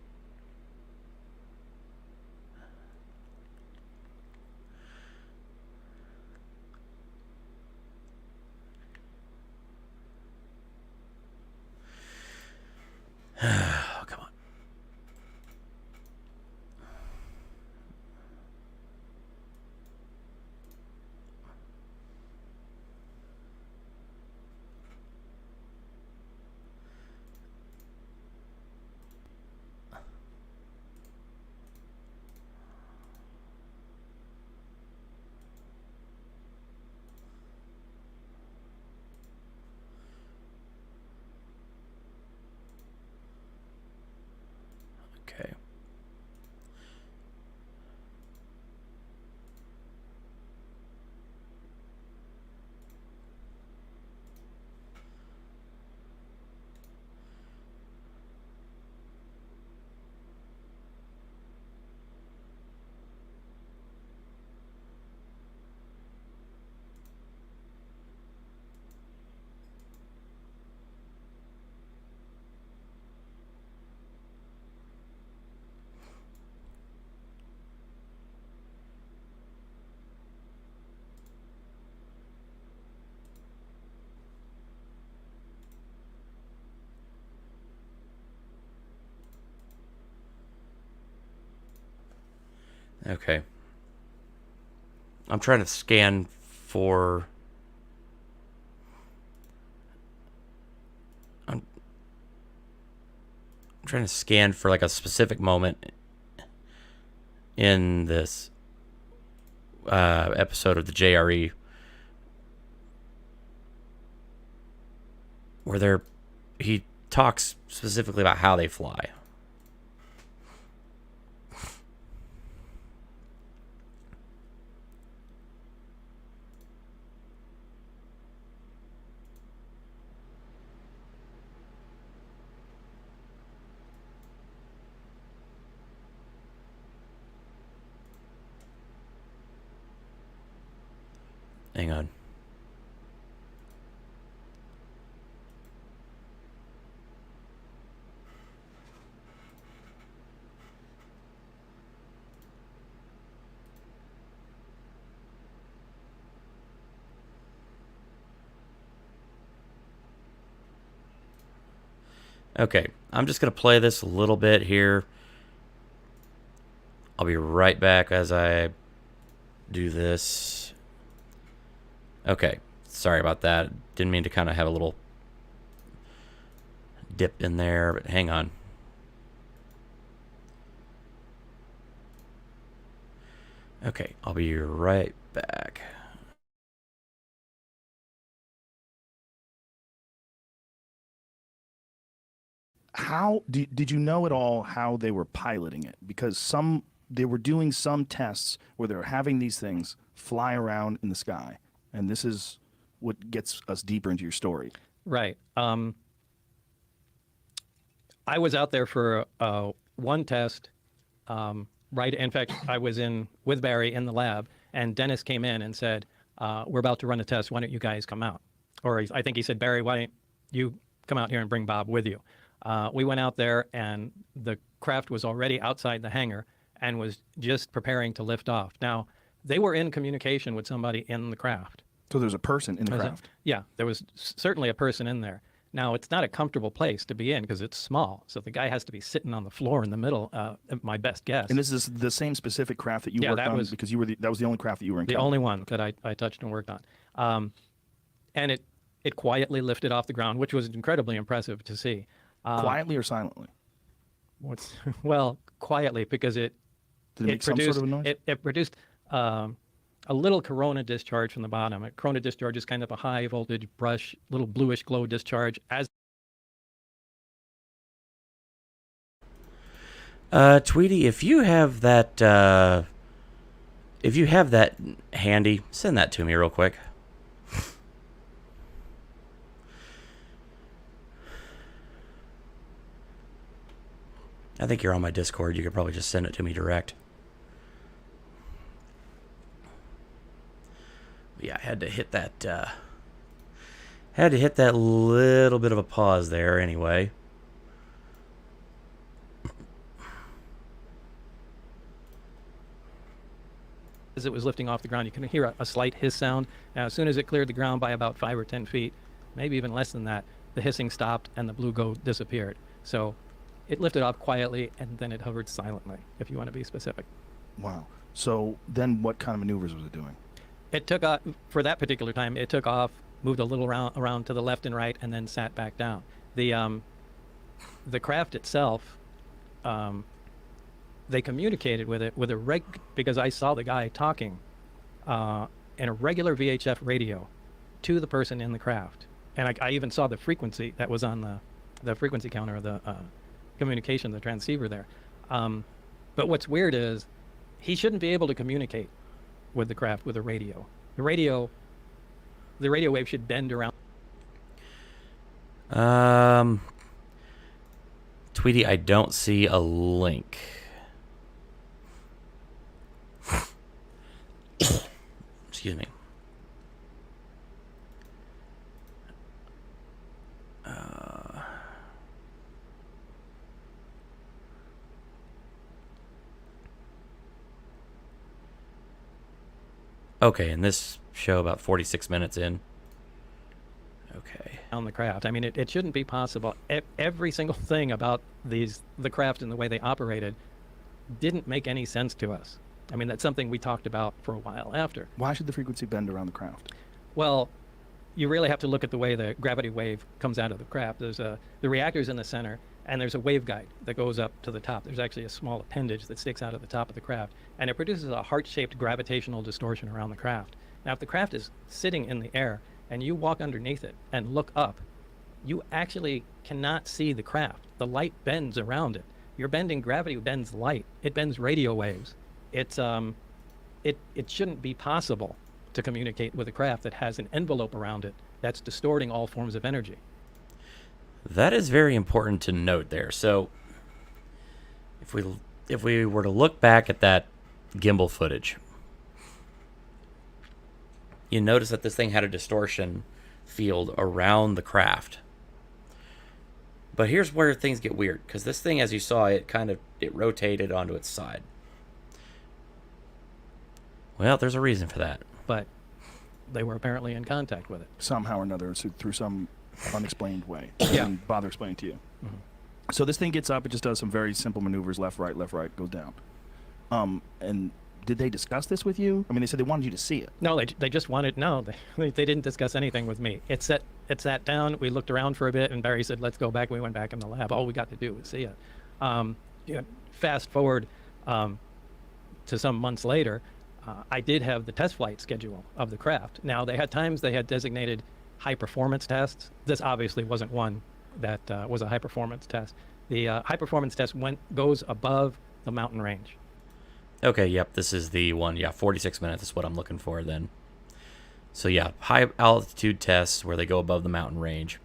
Oh, come on. Okay. Okay. I'm trying to scan for... I'm trying to scan for like a specific moment in this episode of the JRE where he talks specifically about how they fly. Hang on. Okay, I'm just going to play this a little bit here. I'll be right back as I do this. Okay, sorry about that. Didn't mean to kind of have a little dip in there, but hang on. Okay, I'll be right back. How did you know at all how they were piloting it? Because they were doing some tests where they were having these things fly around in the sky, and this is what gets us deeper into your story. Right. I was out there for one test. Right. In fact, I was with Barry in the lab, and Dennis came in and said, "We're about to run a test. Why don't you guys come out?" Or I think he said, "Barry, why don't you come out here and bring Bob with you?" We went out there, and the craft was already outside the hangar and was just preparing to lift off. Now, they were in communication with somebody in the craft. So there's a person in the craft? Yeah, there was certainly a person in there. Now, it's not a comfortable place to be in because it's small, so the guy has to be sitting on the floor in the middle, my best guess. And this is the same specific craft that you worked on because that was the only craft that you were in. The only one that I touched and worked on. And it quietly lifted off the ground, which was incredibly impressive to see. Quietly or silently? What's well, quietly, because Did it make some sort of a noise? It produced a little corona discharge from the bottom. A corona discharge is kind of a high voltage brush, little bluish glow discharge. As Tweety, if you have that handy, send that to me real quick. I think you're on my Discord. You could probably just send it to me direct. Yeah, I had to hit that little bit of a pause there anyway. as it was lifting off the ground, you can hear a slight hiss sound. Now, as soon as it cleared the ground by about 5 or 10 feet, maybe even less than that, the hissing stopped and the blue glow disappeared. So it lifted off quietly and then it hovered silently, if you want to be specific. Wow. So then what kind of maneuvers was it doing? It took off, for that particular time, it took off, moved a little around to the left and right, and then sat back down. The craft itself, they communicated with it with because I saw the guy talking in a regular VHF radio to the person in the craft. And I even saw the frequency that was on the frequency counter of the communication, the transceiver there. But what's weird is he shouldn't be able to communicate with the craft with a radio. The radio wave should bend around. Tweety, I don't see a link. Excuse me. Okay, and this show about 46 minutes in. Okay. On the craft. I mean, it shouldn't be possible. Every single thing about the craft and the way they operated didn't make any sense to us. I mean, that's something we talked about for a while after. Why should the frequency bend around the craft? Well, you really have to look at the way the gravity wave comes out of the craft. There's the reactor's in the center, and there's a waveguide that goes up to the top. There's actually a small appendage that sticks out of the top of the craft, and it produces a heart-shaped gravitational distortion around the craft. Now, if the craft is sitting in the air and you walk underneath it and look up, you actually cannot see the craft. The light bends around it. Your bending gravity bends light. It bends radio waves. It shouldn't be possible to communicate with a craft that has an envelope around it that's distorting all forms of energy. That is very important to note there. So if we were to look back at that gimbal footage, you notice that this thing had a distortion field around the craft. But here's where things get weird, because this thing, as you saw, it rotated onto its side. Well, there's a reason for that. But they were apparently in contact with it. Somehow or another, through some unexplained way. Yeah. And bother explaining to you. Mm-hmm. So this thing gets up, it just does some very simple maneuvers, left, right, goes down. And did they discuss this with you? I mean, they said they wanted you to see it. No, they just wanted, they didn't discuss anything with me. It sat down, we looked around for a bit, and Barry said, let's go back. We went back in the lab. All we got to do was see it. Fast forward to some months later, I did have the test flight schedule of the craft. Now, they had times they had designated high-performance tests. This obviously wasn't one that was a high-performance test. The high-performance test goes above the mountain range. Okay, yep, this is the one. Yeah, 46 minutes is what I'm looking for then. So yeah, high-altitude tests where they go above the mountain range.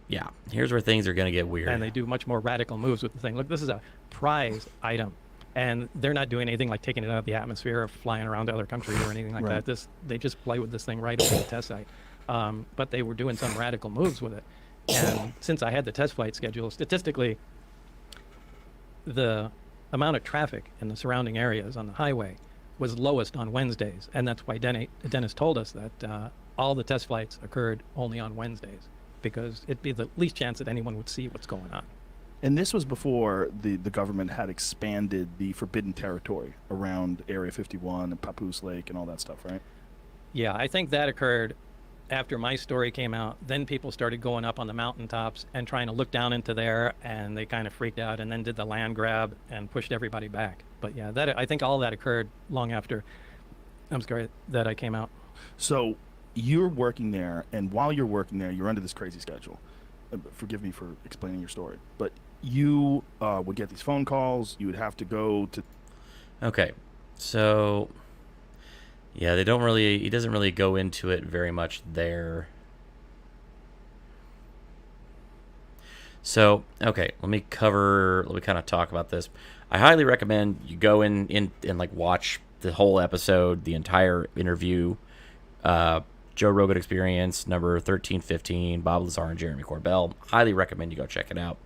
Yeah, here's where things are going to get weird. And they do much more radical moves with the thing. Look, this is a prize item. And they're not doing anything like taking it out of the atmosphere or flying around to other countries or anything like Right. that. They just play with this thing right over the test site. But they were doing some radical moves with it. And since I had the test flight schedule, statistically, the amount of traffic in the surrounding areas on the highway was lowest on Wednesdays. And that's why Dennis told us that all the test flights occurred only on Wednesdays, because it'd be the least chance that anyone would see what's going on. And this was before the government had expanded the forbidden territory around Area 51 and Papoose Lake and all that stuff, right? Yeah, I think that occurred after my story came out, then people started going up on the mountaintops and trying to look down into there, and they kind of freaked out and then did the land grab and pushed everybody back. But yeah, that I think all that occurred long after that I came out. So you're working there, and while you're working there, you're under this crazy schedule. Forgive me for explaining your story, but you would get these phone calls. You would have to go to. Okay, so yeah, he doesn't really go into it very much there. So, okay, let me kind of talk about this. I highly recommend you go in and like watch the whole episode, the entire interview. Joe Rogan Experience, number 1315, Bob Lazar and Jeremy Corbell. Highly recommend you go check it out.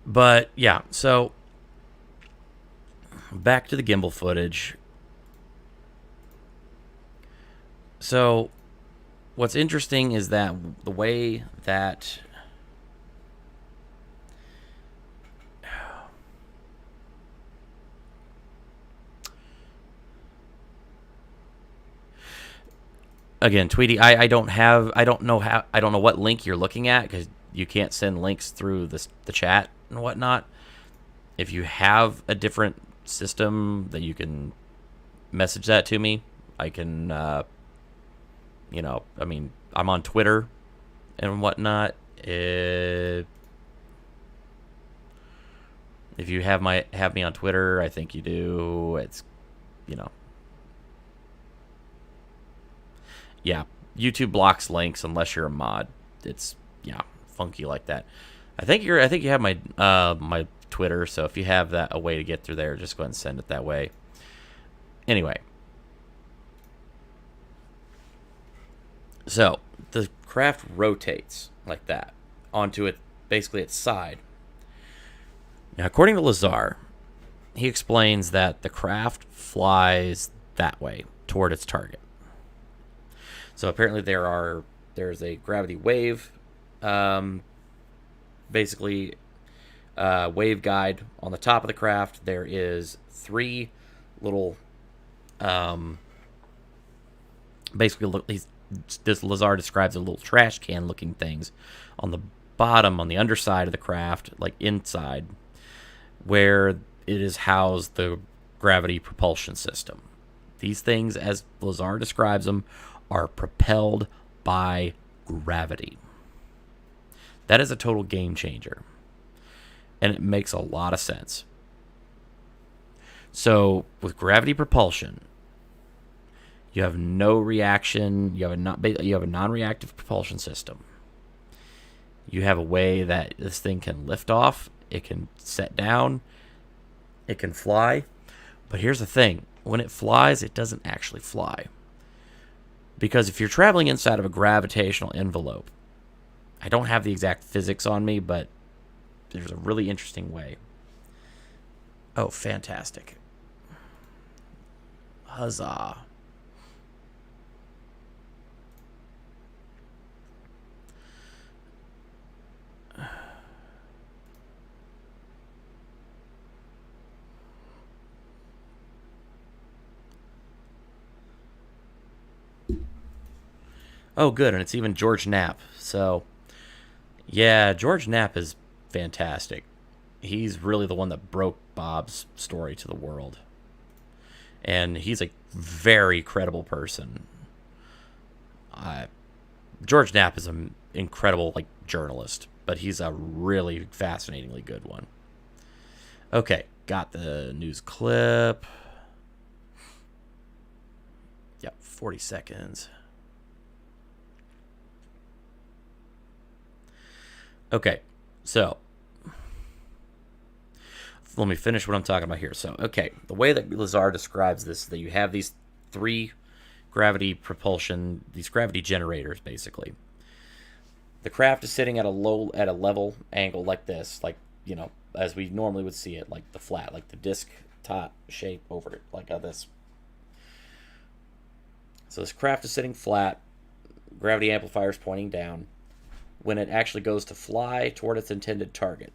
But yeah, so back to the gimbal footage. So what's interesting is that the way that again, Tweety, I don't know what link you're looking at, because you can't send links through the chat and whatnot. If you have a different system that you can message that to me, I can, I mean, I'm on Twitter and whatnot. If you have me on Twitter, I think you do. It's, yeah, YouTube blocks links unless you're a mod. It's funky like that. I think you have my my Twitter, so if you have a way to get through there, just go ahead and send it that way. Anyway, so the craft rotates like that onto basically its side. Now, according to Lazar, he explains that the craft flies that way toward its target. So apparently there's a gravity wave, basically wave guide on the top of the craft. There is 3 little, basically this Lazar describes a little trash can looking things on the bottom, on the underside of the craft, like inside, where it is housed the gravity propulsion system. These things, as Lazar describes them, are propelled by gravity. That is a total game changer, and it makes a lot of sense. So with gravity propulsion, you have no reaction. You have a non-reactive propulsion system. You have a way that this thing can lift off. It can set down. It can fly. But here's the thing: when it flies, it doesn't actually fly. Because if you're traveling inside of a gravitational envelope, I don't have the exact physics on me, but there's a really interesting way. Oh, fantastic. Huzzah. Oh, good, and it's even George Knapp. So, yeah, George Knapp is fantastic. He's really the one that broke Bob's story to the world. And he's a very credible person. George Knapp is an incredible journalist, but he's a really fascinatingly good one. Okay, got the news clip. Yep, 40 seconds. Okay, so let me finish what I'm talking about here. So, okay, the way that Lazar describes this, that you have these 3 gravity propulsion, these gravity generators, basically. The craft is sitting at a level angle like this, as we normally would see it, like the flat, like the disc top shape over it, like this. So this craft is sitting flat, gravity amplifier is pointing down. When it actually goes to fly toward its intended target,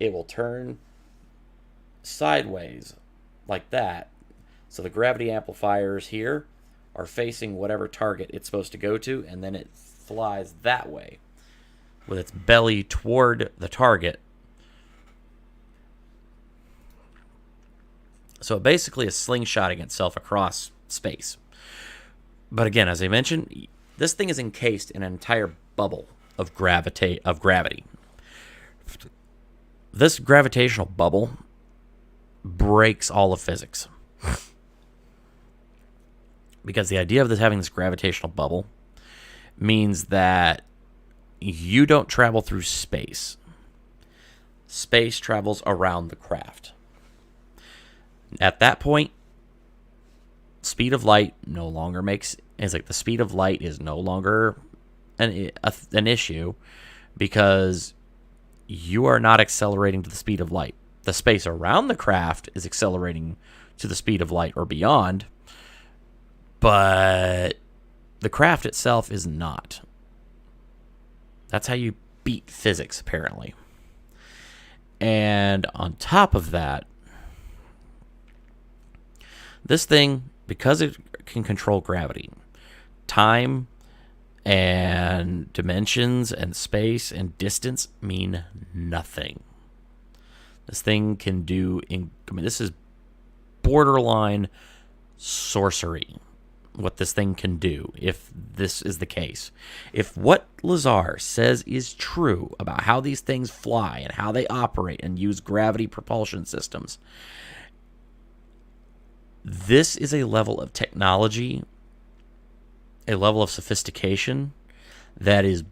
it will turn sideways like that. So the gravity amplifiers here are facing whatever target it's supposed to go to, and then it flies that way with its belly toward the target. So it basically is slingshotting itself across space. But again, as I mentioned, this thing is encased in an entire bubble of gravity. This gravitational bubble breaks all of physics. Because the idea of this having this gravitational bubble means that you don't travel through space. Space travels around the craft. At that point, speed of light no longer the speed of light is no longer an issue, because you are not accelerating to the speed of light. The space around the craft is accelerating to the speed of light or beyond, but the craft itself is not. That's how you beat physics, apparently. And on top of that, this thing, because it can control gravity, time and dimensions and space and distance mean nothing. This thing can do, this is borderline sorcery, what this thing can do, if this is the case. If what Lazar says is true about how these things fly and how they operate and use gravity propulsion systems, this is a level of technology, a level of sophistication that is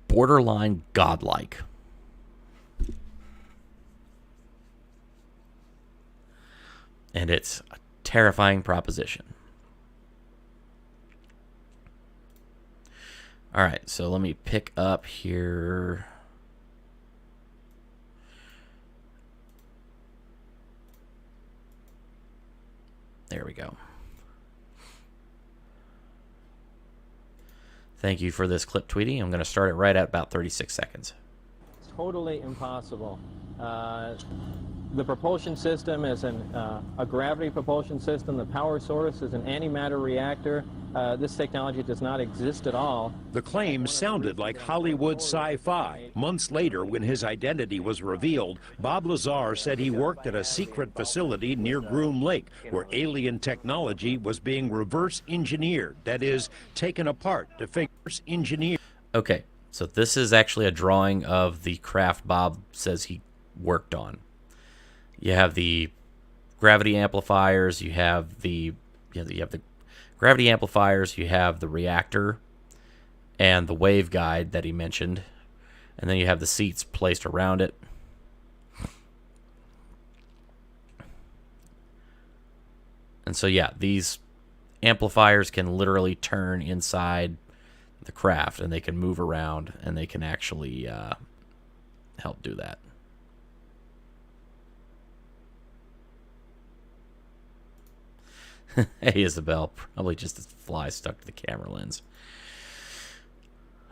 borderline godlike. And it's a terrifying proposition. All right, so let me pick up here. There we go. Thank you for this clip, Tweety. I'm going to start it right at about 36 seconds. It's totally impossible. The propulsion system is a gravity propulsion system. The power source is an antimatter reactor. This technology does not exist at all. The claims sounded like Hollywood sci-fi. Months later, when his identity was revealed, Bob Lazar said he worked at a secret facility near Groom Lake, where alien technology was being reverse engineered. That is, taken apart to figure engineer. Okay, so this is actually a drawing of the craft Bob says he worked on. You have the gravity amplifiers, you have the gravity amplifiers, you have the reactor and the wave guide that he mentioned, and then you have the seats placed around it. And so yeah, these amplifiers can literally turn inside the craft, and they can move around, and they can actually help do that. Hey, Isabel, probably just a fly stuck to the camera lens.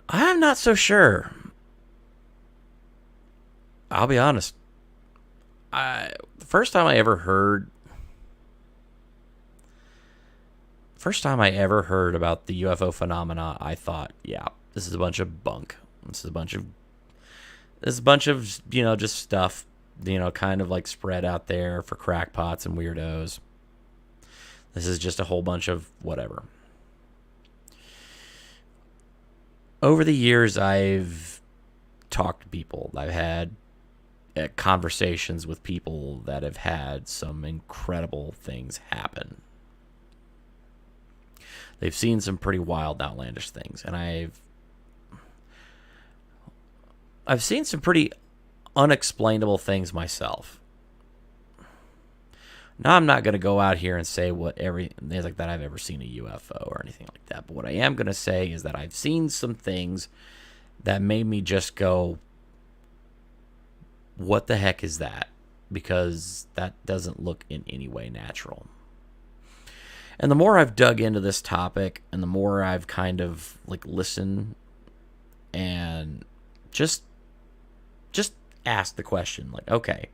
I'm not so sure. I'll be honest. The first time I ever heard about the UFO phenomena, I thought, yeah, this is a bunch of bunk. This is a bunch of, just stuff, kind of like spread out there for crackpots and weirdos. This is just a whole bunch of whatever. Over the years, I've talked to people. I've had conversations with people that have had some incredible things happen. They've seen some pretty wild, outlandish things. And I've seen some pretty unexplainable things myself. Now, I'm not going to go out here and say what everything like that I've ever seen a UFO or anything like that. But what I am going to say is that I've seen some things that made me just go, what the heck is that? Because that doesn't look in any way natural. And the more I've dug into this topic, and the more I've kind of listened and just asked the question, okay,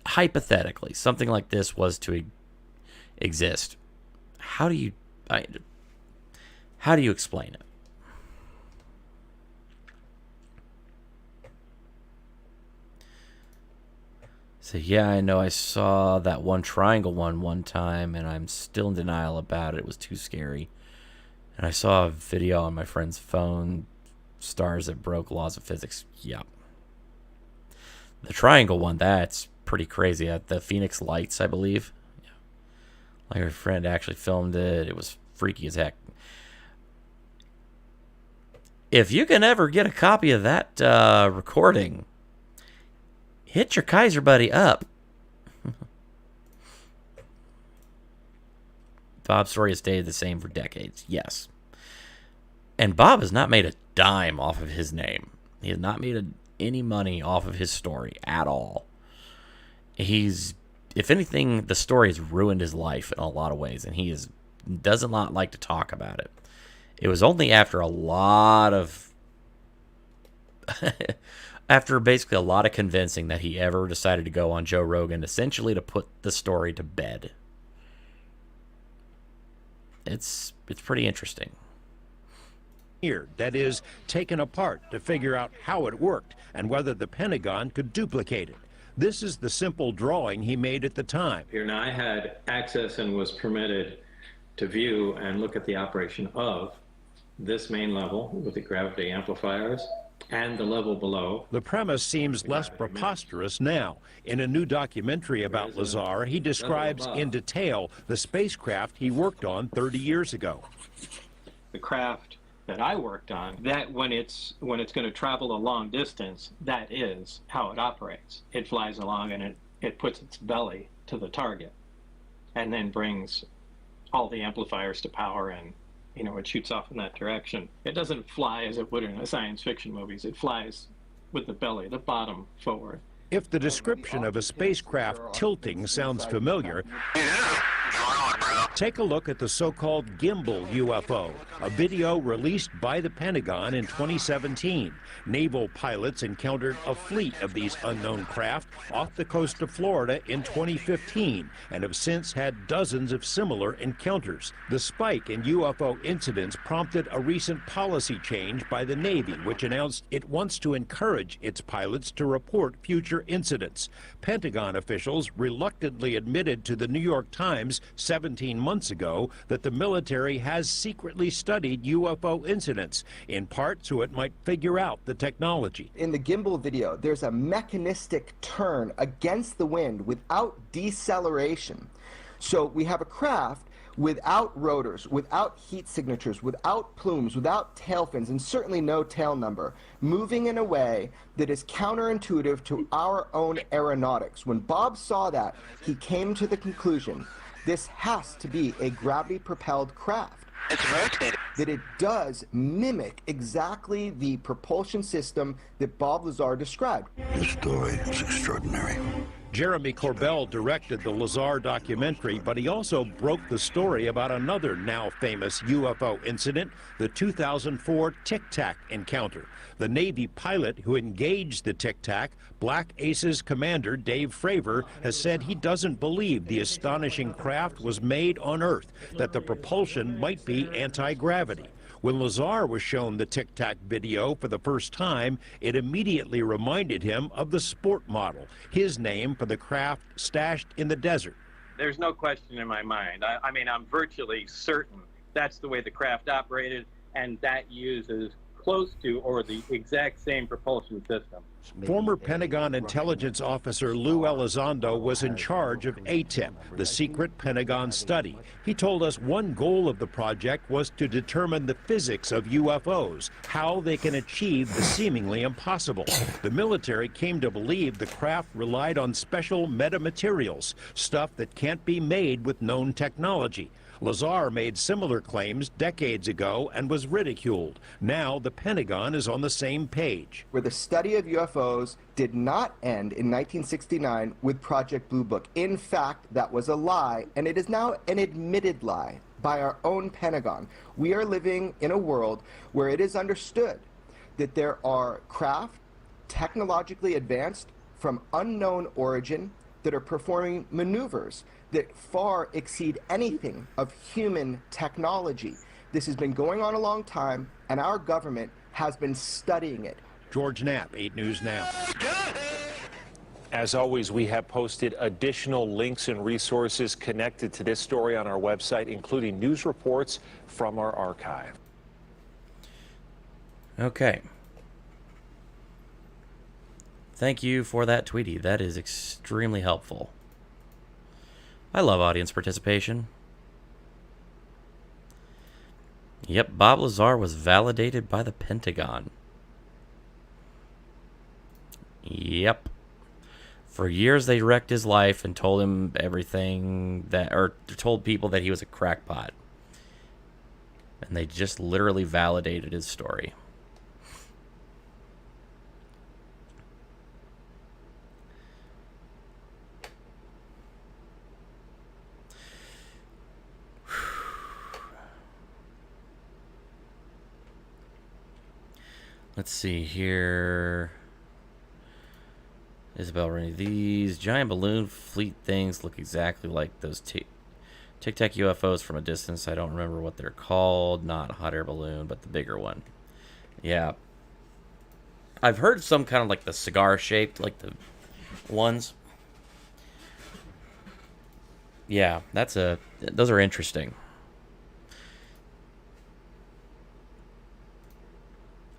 hypothetically, something like this was to exist. How do you explain it? So yeah, I know I saw that one triangle one time, and I'm still in denial about it. It was too scary. And I saw a video on my friend's phone, stars that broke laws of physics. Yeah. The triangle one, that's pretty crazy. At the Phoenix Lights, I believe. Yeah. Like, my friend actually filmed it. It was freaky as heck. If you can ever get a copy of that recording, hit your Kaiser buddy up. Bob's story has stayed the same for decades. Yes. And Bob has not made a dime off of his name. He has not made any money off of his story at all. He's, if anything, the story has ruined his life in a lot of ways, and he does not like to talk about it. It was only after a lot of after basically a lot of convincing that he ever decided to go on Joe Rogan, essentially to put the story to bed. It's pretty interesting. Here, that is, taken apart to figure out how it worked and whether the Pentagon could duplicate it. This is the simple drawing he made at the time. Here, now I had access and was permitted to view and look at the operation of this main level with the gravity amplifiers and the level below. The premise seems less preposterous now. In a new documentary about Lazar, he describes in detail the spacecraft he worked on 30 years ago. The craft that I worked on, that when it's going to travel a long distance, that is how it operates. It flies along and it puts its belly to the target and then brings all the amplifiers to power, and it shoots off in that direction. It doesn't fly as it would in a science fiction movies. It flies with the belly, the bottom forward. If the description of a spacecraft tilting sounds familiar, take a look at the so-called gimbal UFO, a video released by the Pentagon in 2017. Naval pilots encountered a fleet of these unknown craft off the coast of Florida in 2015 and have since had dozens of similar encounters. The spike in UFO incidents prompted a recent policy change by the Navy, which announced it wants to encourage its pilots to report future incidents. Pentagon officials reluctantly admitted to the New York Times 17 months ago that the military has secretly studied UFO incidents, in part so it might figure out the technology. In the gimbal video, there's a mechanistic turn against the wind without deceleration. So we have a craft without rotors, without heat signatures, without plumes, without tail fins, and certainly no tail number, moving in a way that is counterintuitive to our own aeronautics. When Bob saw that, he came to the conclusion this has to be a gravity-propelled craft. It's rotating. That it does mimic exactly the propulsion system that Bob Lazar described. This story is extraordinary. Jeremy Corbell directed the Lazar documentary, but he also broke the story about another now famous UFO incident, the 2004 Tic Tac encounter. The Navy pilot who engaged the Tic Tac, Black Aces commander Dave Fravor, has said he doesn't believe the astonishing craft was made on Earth, that the propulsion might be anti-gravity. When Lazar was shown the Tic Tac video for the first time, it immediately reminded him of the Sport model, his name for the craft stashed in the desert. There's no question in my mind. I mean, I'm virtually certain that's the way the craft operated, and that uses close to or the exact same propulsion system. Former Pentagon intelligence officer Lou Elizondo was in charge of ATIP, the secret Pentagon study. He told us one goal of the project was to determine the physics of UFOs, how they can achieve the seemingly impossible. The military came to believe the craft relied on special metamaterials, stuff that can't be made with known technology. Lazar made similar claims decades ago and was ridiculed. Now the Pentagon is on the same page. Where the study of UFOs did not end in 1969 with Project Blue Book. In fact, that was a lie, and it is now an admitted lie by our own Pentagon. We are living in a world where it is understood that there are craft technologically advanced from unknown origin that are performing maneuvers that far exceed anything of human technology. This has been going on a long time, and our government has been studying it. George Knapp, 8 News Now. As always, we have posted additional links and resources connected to this story on our website, including news reports from our archive. Okay. Thank you for that, Tweety. That is extremely helpful. I love audience participation. Yep, Bob Lazar was validated by the Pentagon. Yep. For years they wrecked his life and told him everything that, or told people that he was a crackpot. And they just literally validated his story. Let's see here. Isabel Rennie. These giant balloon fleet things look exactly like those Tic Tac UFOs from a distance. I don't remember what they're called. Not a hot air balloon, but the bigger one. Yeah. I've heard some kind of like the cigar shaped, like the ones. Yeah, those are interesting.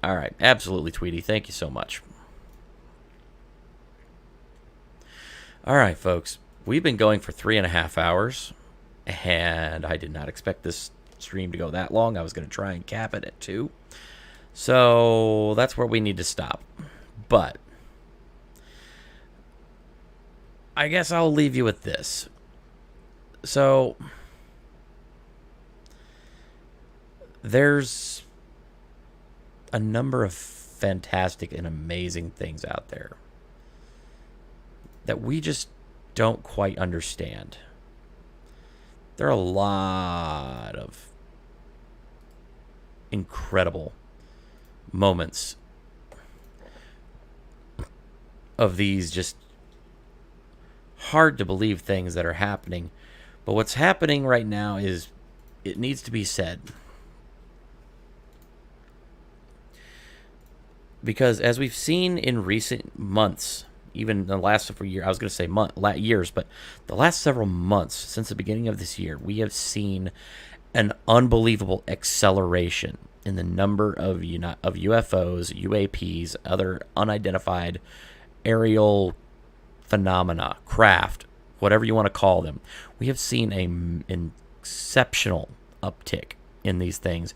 All right, absolutely, Tweety. Thank you so much. All right, folks. We've been going for 3.5 hours, and I did not expect this stream to go that long. I was going to try and cap it at 2. So that's where we need to stop. But I guess I'll leave you with this. So there's a number of fantastic and amazing things out there that we just don't quite understand. There are a lot of incredible moments of these just hard to believe things that are happening. But what's happening right now is it needs to be said. Because as we've seen in recent months, even the last several years, I was going to say years, but the last several months since the beginning of this year, we have seen an unbelievable acceleration in the number of UFOs, UAPs, other unidentified aerial phenomena, craft, whatever you want to call them. We have seen an exceptional uptick in these things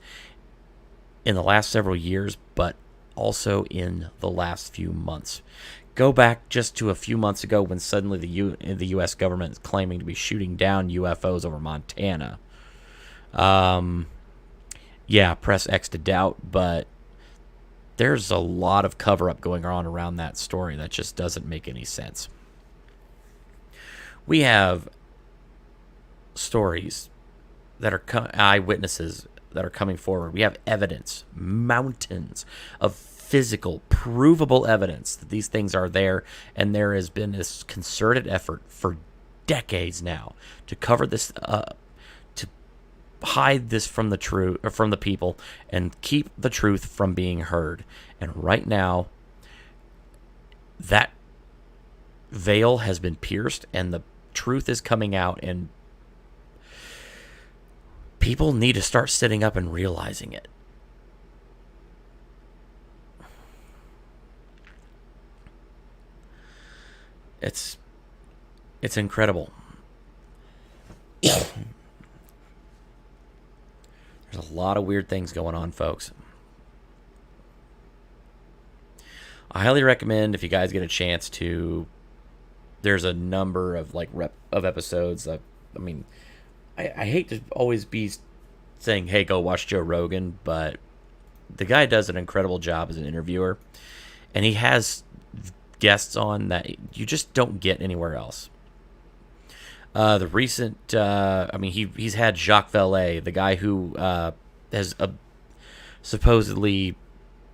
in the last several years, but also in the last few months. Go back just to a few months ago when suddenly the U.S. government is claiming to be shooting down UFOs over Montana. Yeah, press X to doubt, but there's a lot of cover-up going on around that story that just doesn't make any sense. We have stories that are eyewitnesses that are coming forward. We have evidence, mountains of physical, provable evidence that these things are there, and there has been this concerted effort for decades now to cover this, to hide this from the truth, or from the people, and keep the truth from being heard. And right now, that veil has been pierced, and the truth is coming out, and people need to start sitting up and realizing it. It's incredible. There's a lot of weird things going on, folks. I highly recommend, if you guys get a chance to, there's a number of of episodes. I mean, I hate to always be saying, hey, go watch Joe Rogan, but the guy does an incredible job as an interviewer, and he has guests on that you just don't get anywhere else. The recent, he's had Jacques Vallée, the guy who has supposedly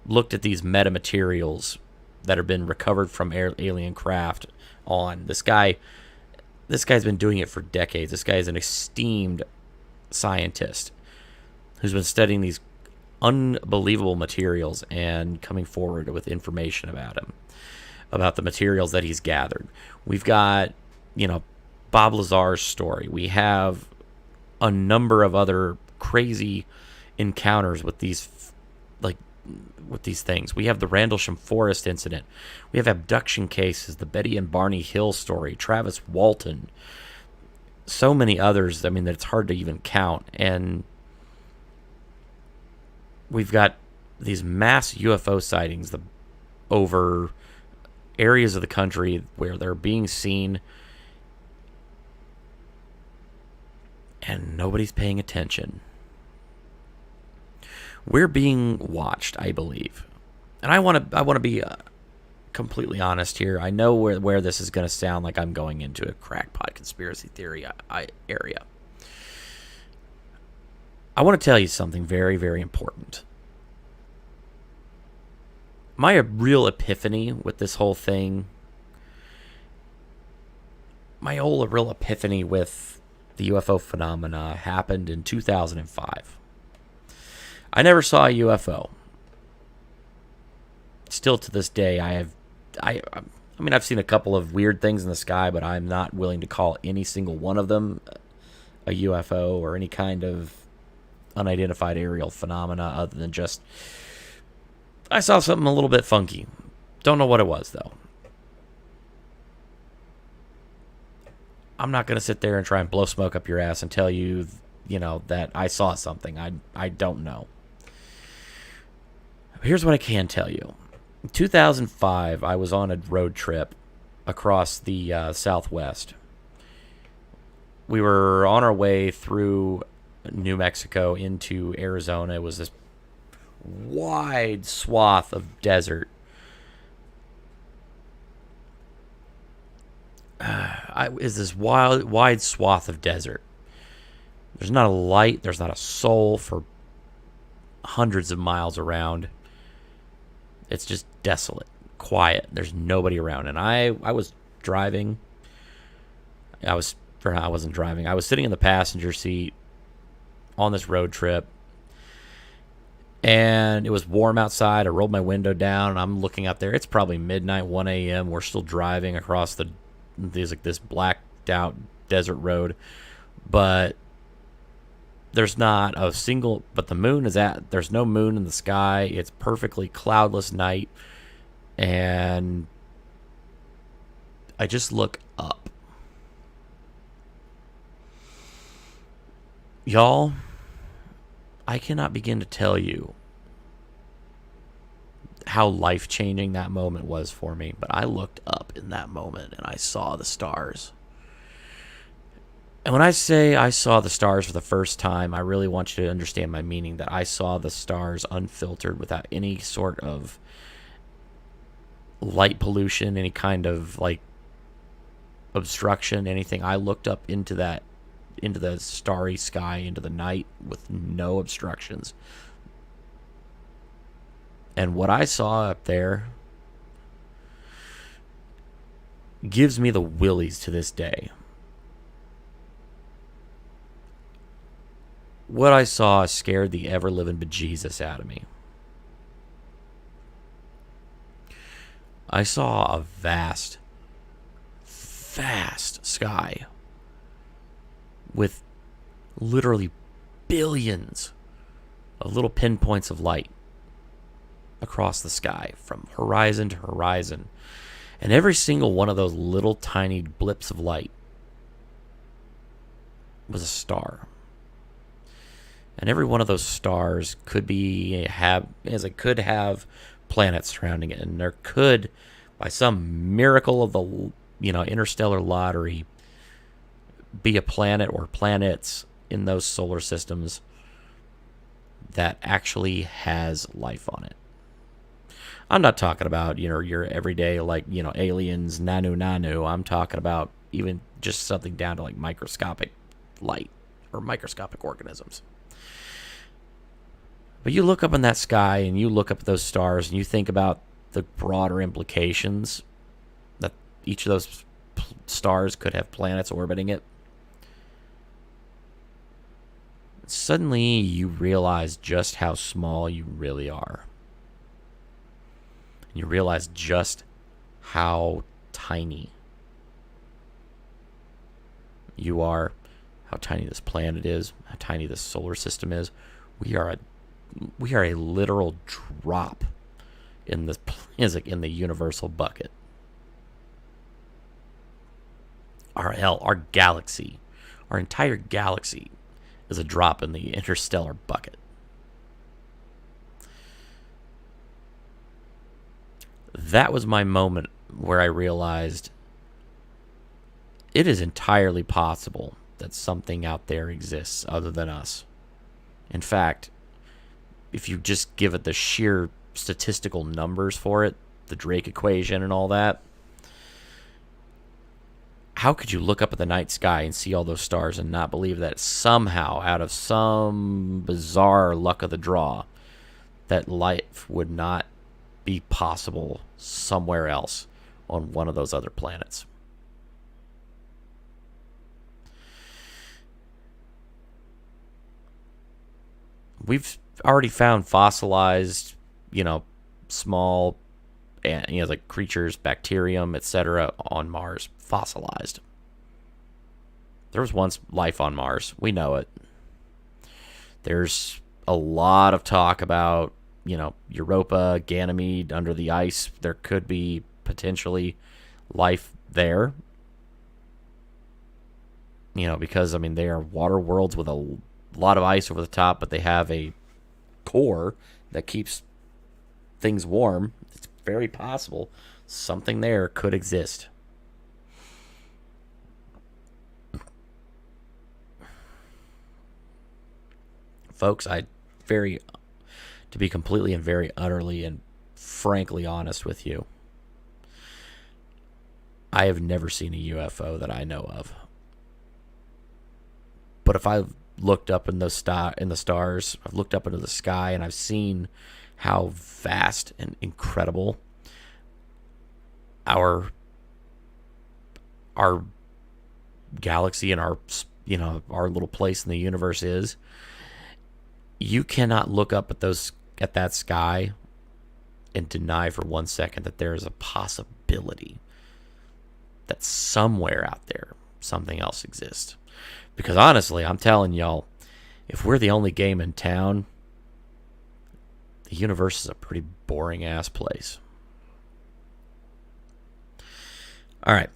looked at these metamaterials that have been recovered from alien craft on. This guy This guy's been doing it for decades. This guy is an esteemed scientist who's been studying these unbelievable materials and coming forward with information about him, about the materials that he's gathered. We've got, Bob Lazar's story. We have a number of other crazy encounters with these things. We have the Rendlesham Forest incident. We have abduction cases, the Betty and Barney Hill story, Travis Walton, so many others, that it's hard to even count. And we've got these mass UFO sightings over areas of the country where they're being seen, and nobody's paying attention. We're being watched, I believe. And I want to be completely honest here. I know where this is going to sound like I'm going into a crackpot conspiracy theory area. I want to tell you something very, very important. My real epiphany with this whole thing, my whole real epiphany with the UFO phenomena happened in 2005. I never saw a UFO. Still to this day, I've seen a couple of weird things in the sky, but I'm not willing to call any single one of them a UFO or any kind of unidentified aerial phenomena other than just, I saw something a little bit funky. Don't know what it was, though. I'm not going to sit there and try and blow smoke up your ass and tell you, that I saw something. I don't know. Here's what I can tell you. In 2005, I was on a road trip across the Southwest. We were on our way through New Mexico into Arizona. It was this wide swath of desert. Is this wide swath of desert. There's not a light. There's not a soul for hundreds of miles around. It's just desolate, quiet. There's nobody around. And I was driving. I wasn't driving. I was sitting in the passenger seat on this road trip. And it was warm outside. I rolled my window down, and I'm looking out there. It's probably midnight, 1 a.m. We're still driving across this blacked out desert road. But there's not a single, but the moon there's no moon in the sky. It's perfectly cloudless night. And I just look up. Y'all, I cannot begin to tell you how life-changing that moment was for me. But I looked up in that moment and I saw the stars. And when I say I saw the stars for the first time, I really want you to understand my meaning, that I saw the stars unfiltered without any sort of light pollution, any kind of obstruction, anything. I looked up into the starry sky, into the night with no obstructions. And what I saw up there gives me the willies to this day. What I saw scared the ever-living bejesus out of me. I saw a vast sky with literally billions of little pinpoints of light across the sky from horizon to horizon. And every single one of those little tiny blips of light was a star. And every one of those stars could have planets surrounding it, and there could, by some miracle of the interstellar lottery, be a planet or planets in those solar systems that actually has life on it. I'm not talking about your everyday aliens, nanu. I'm talking about even just something down to microscopic light or microscopic organisms. But you look up in that sky and you look up at those stars and you think about the broader implications that each of those stars could have planets orbiting it. Suddenly, you realize just how small you really are. You realize just how tiny you are, how tiny this planet is, how tiny this solar system is. We are a literal drop in the universal bucket. Our galaxy, our entire galaxy is a drop in the interstellar bucket. That was my moment where I realized it is entirely possible that something out there exists other than us. In fact, if you just give it the sheer statistical numbers for it, the Drake equation and all that, how could you look up at the night sky and see all those stars and not believe that somehow, out of some bizarre luck of the draw, that life would not be possible somewhere else on one of those other planets? We've already found fossilized, small, like creatures, bacterium, etc. on Mars, fossilized. There was once life on Mars. We know it. There's a lot of talk about, Europa, Ganymede, under the ice. There could be potentially life there. Because, they are water worlds with a lot of ice over the top, but they have a core that keeps things warm. It's very possible something there could exist. Folks, to be completely and very utterly and frankly honest with you, I have never seen a UFO that I know of. But if I've looked up in the stars, I've looked up into the sky, and I've seen how vast and incredible our galaxy and our little place in the universe is. You cannot look up at that sky and deny for 1 second that there is a possibility that somewhere out there something else exists. Because honestly, I'm telling y'all, if we're the only game in town, the universe is a pretty boring ass place. All right.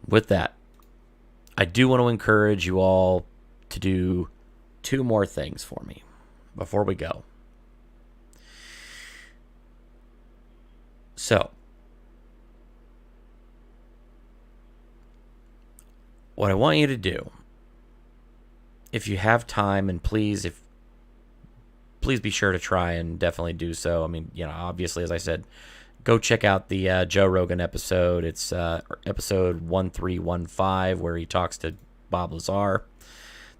With that, I do want to encourage you all to do 2 more things for me before we go. So, what I want you to do, if you have time, and please be sure to try and definitely do so. Obviously, as I said, go check out the Joe Rogan episode. It's episode 1315, where he talks to Bob Lazar.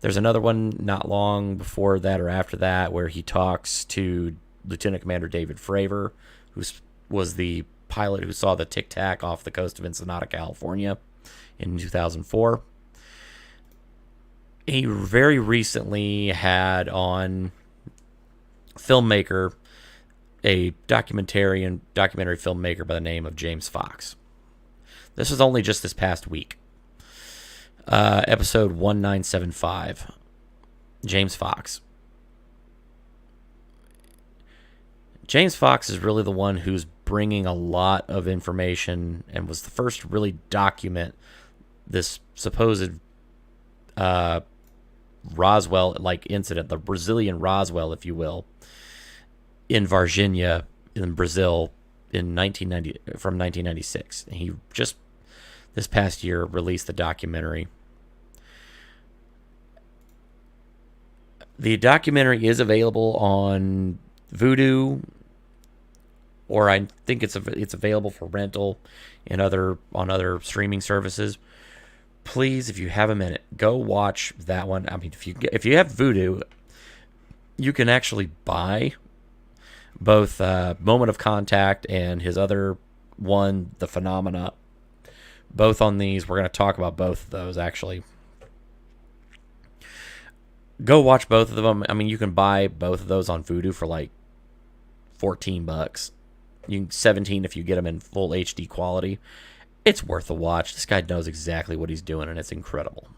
There's another one not long before that or after that where he talks to Lieutenant Commander David Fravor, who was the pilot who saw the Tic Tac off the coast of Ensenada, California in 2004. He very recently had on filmmaker, a documentary filmmaker by the name of James Fox. This was only just this past week. Episode 1975. James Fox. James Fox is really the one who's bringing a lot of information and was the first to really document this supposed Roswell-like incident, the Brazilian Roswell, if you will, in Varginha, in Brazil, from 1996. He just this past year released the documentary. The documentary is available on Vudu, or I think it's available for rental on other streaming services. Please, if you have a minute, go watch that one. If you have Vudu, you can actually buy both Moment of Contact and his other one, The Phenomena, both on these. We're going to talk about both of those, actually. Go watch both of them. I mean, you can buy both of those on Vudu for like $14. You can 17 if you get them in full HD quality. It's worth a watch. This guy knows exactly what he's doing, and it's incredible.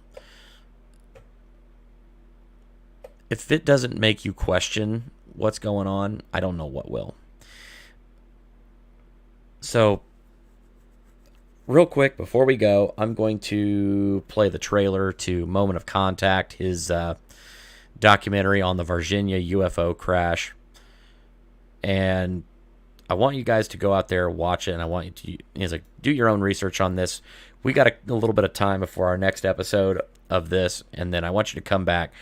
If it doesn't make you question what's going on, I don't know what will. So, real quick, before we go, I'm going to play the trailer to Moment of Contact, his documentary on the Virginia UFO crash. And I want you guys to go out there, watch it, and I want you to do your own research on this. We got a little bit of time before our next episode of this, and then I want you to come back,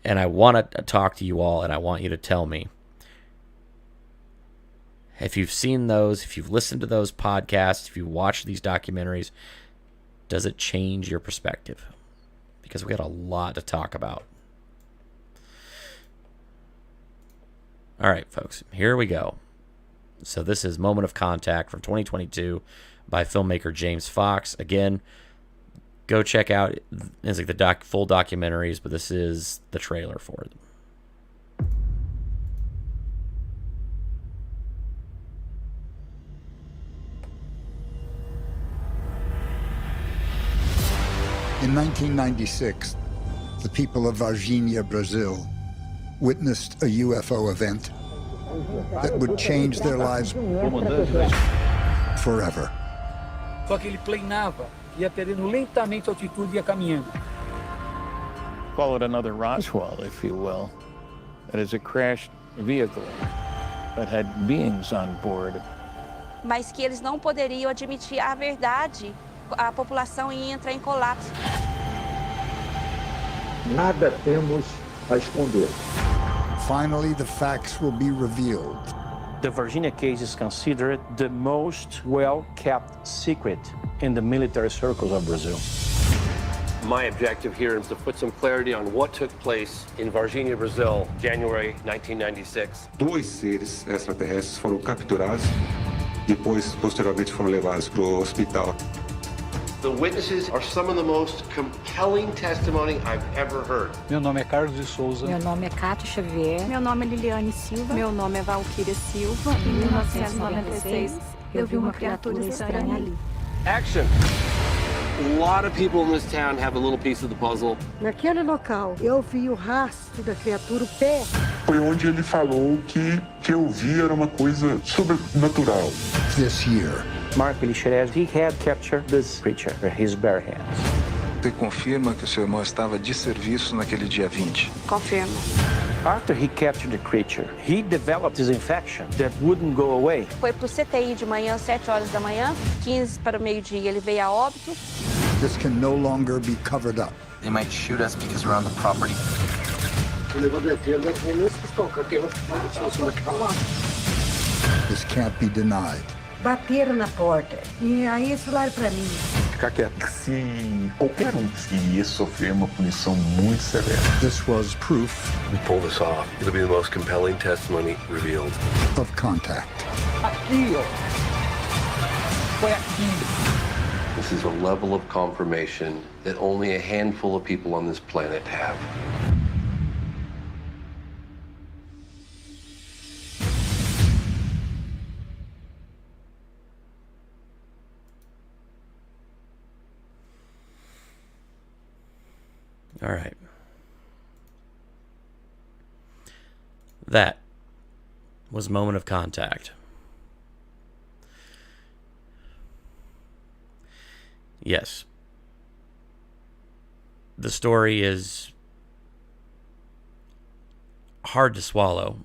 and I want to talk to you all, and I want you to tell me if you've seen those, if you've listened to those podcasts, if you watched these documentaries, does it change your perspective? Because we got a lot to talk about. All right, folks, here we go. So this is Moment of Contact from 2022 by filmmaker James Fox. Again, go check out, it's like the full documentaries, but this is the trailer for them. In 1996, the people of Varginha, Brazil, witnessed a UFO event that would change their lives forever. Só que ele planava, ia perdendo lentamente a altitude e ia caminhando. Call it another Roswell, if you will. That is a crashed vehicle that had beings on board. Mas que eles não poderiam admitir a verdade, a população ia entrar em colapso. Nada temos a esconder. Finally, the facts will be revealed. The Virginia case is considered the most well-kept secret in the military circles of Brazil. My objective here is to put some clarity on what took place in Varginha, Brazil, January 1996. 2 seres extraterrestres foram capturados, depois, posteriormente, foram levados para o hospital. The witnesses are some of the most compelling testimony I've ever heard. Meu nome é Carlos de Souza. Meu nome é Cátia Xavier. Meu nome é Liliane Silva. Meu nome é Valquíria Silva. Em 1996, eu vi uma criatura estranha ali. Action! A lot of people in this town have a little piece of the puzzle. Naquele local, eu vi o rastro da criatura, o pé. Foi onde ele falou que eu vi era uma coisa sobrenatural. This year, Mark Elixerez, he had captured this creature with his bare hands. Você confirma que o seu irmão estava de serviço naquele dia 20? Confirmo. After he captured the creature, he developed this infection that wouldn't go away. Foi pro CTI de manhã, 7 horas da manhã, 15 para o meio-dia, ele veio a óbito. this can no longer be covered up. They might shoot us because we're on the property. This can't be denied. Bateram na porta e aí falaram pra mim. Ficar quieto. Se qualquer que ia sofrer uma punição muito severa. This was proof. We pull this off. It'll be the most compelling testimony revealed. Of contact. Aqui, ó. Foi aqui. This is a level of confirmation that only a handful of people on this planet have. All right. That was Moment of Contact. Yes. The story is hard to swallow,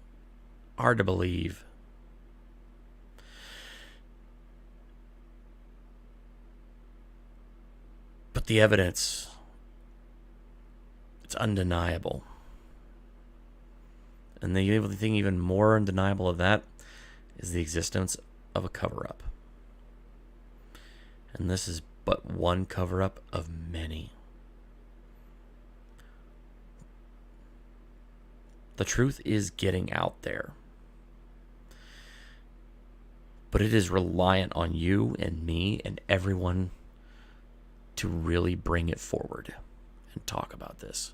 hard to believe. But the evidence, it's undeniable. And the thing even more undeniable of that is the existence of a cover-up. And this is but one cover-up of many. The truth is getting out there. But it is reliant on you and me and everyone to really bring it forward and talk about this.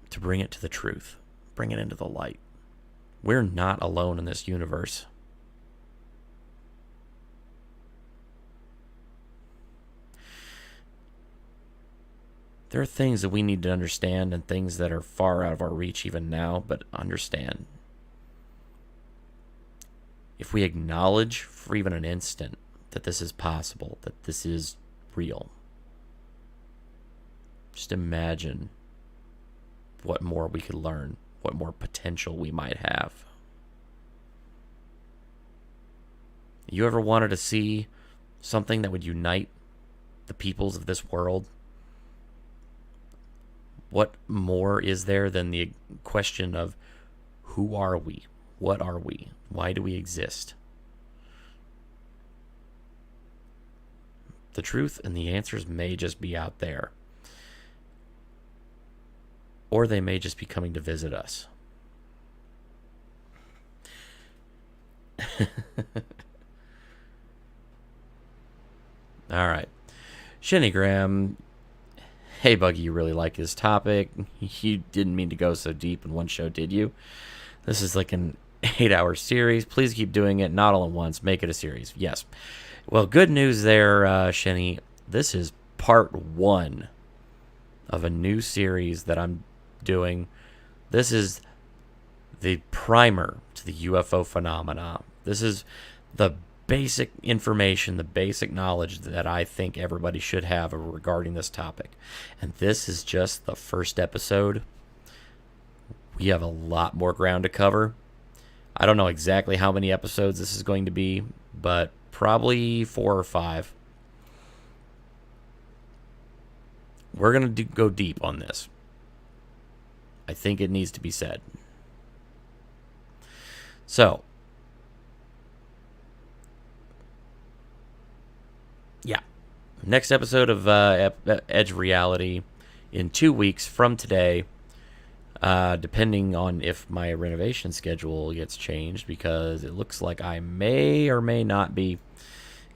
To bring it to the truth. Bring it into the light. We're not alone in this universe. There are things that we need to understand and things that are far out of our reach even now, but understand. If we acknowledge for even an instant that this is possible, that this is real, just imagine what more we could learn, what more potential we might have. You ever wanted to see something that would unite the peoples of this world? What more is there than the question of who are we? What are we? Why do we exist? The truth and the answers may just be out there. Or they may just be coming to visit us. All right. Shinnygram. Hey, Buggy, you really like this topic. You didn't mean to go so deep in one show, did you? This is like an 8-hour series. Please keep doing it, not all at once. Make it a series. Yes. Well, good news there, Shinny. This is part 1 of a new series that I'm doing. This is the primer to the UFO phenomena. This is the basic information, the basic knowledge that I think everybody should have regarding this topic. And this is just the first episode. We have a lot more ground to cover. I don't know exactly how many episodes this is going to be, but probably 4 or 5. We're going to go deep on this. I think it needs to be said. So, yeah. Next episode of Edge Reality in 2 weeks from today, depending on if my renovation schedule gets changed, because it looks like I may or may not be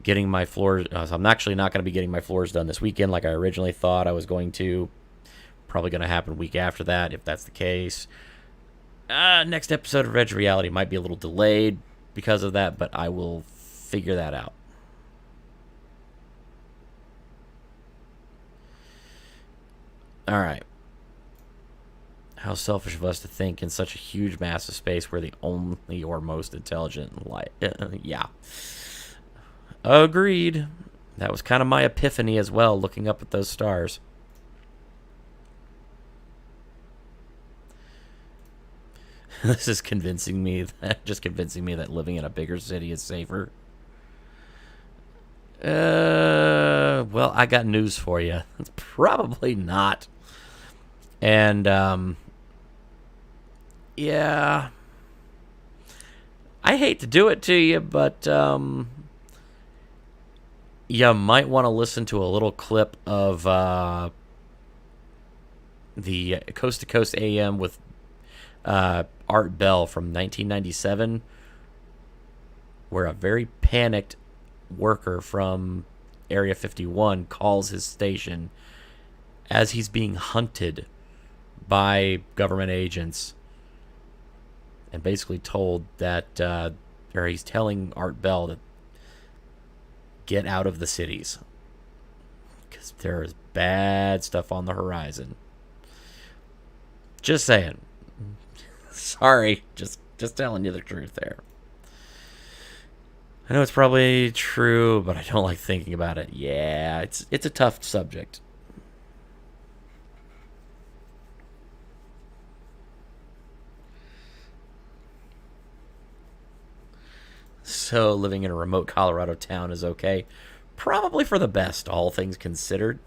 getting my floors. So I'm actually not going to be getting my floors done this weekend like I originally thought I was going to. Probably going to happen a week after that, if that's the case. Next episode of Edge Reality might be a little delayed because of that, but I will figure that out. All right. How selfish of us to think in such a huge mass of space we're the only or most intelligent life. Yeah. Agreed. That was kind of my epiphany as well, looking up at those stars. This is convincing me that living in a bigger city is safer. Well, I got news for you. It's probably not. And, yeah. I hate to do it to you, but, you might want to listen to a little clip of, the Coast to Coast AM with, Art Bell from 1997, where a very panicked worker from Area 51 calls his station as he's being hunted by government agents, and basically told that, or he's telling Art Bell to get out of the cities because there is bad stuff on the horizon. Just saying. Sorry, just telling you the truth there. I know it's probably true, but I don't like thinking about it. Yeah, it's a tough subject. So living in a remote Colorado town is okay. Probably for the best, all things considered.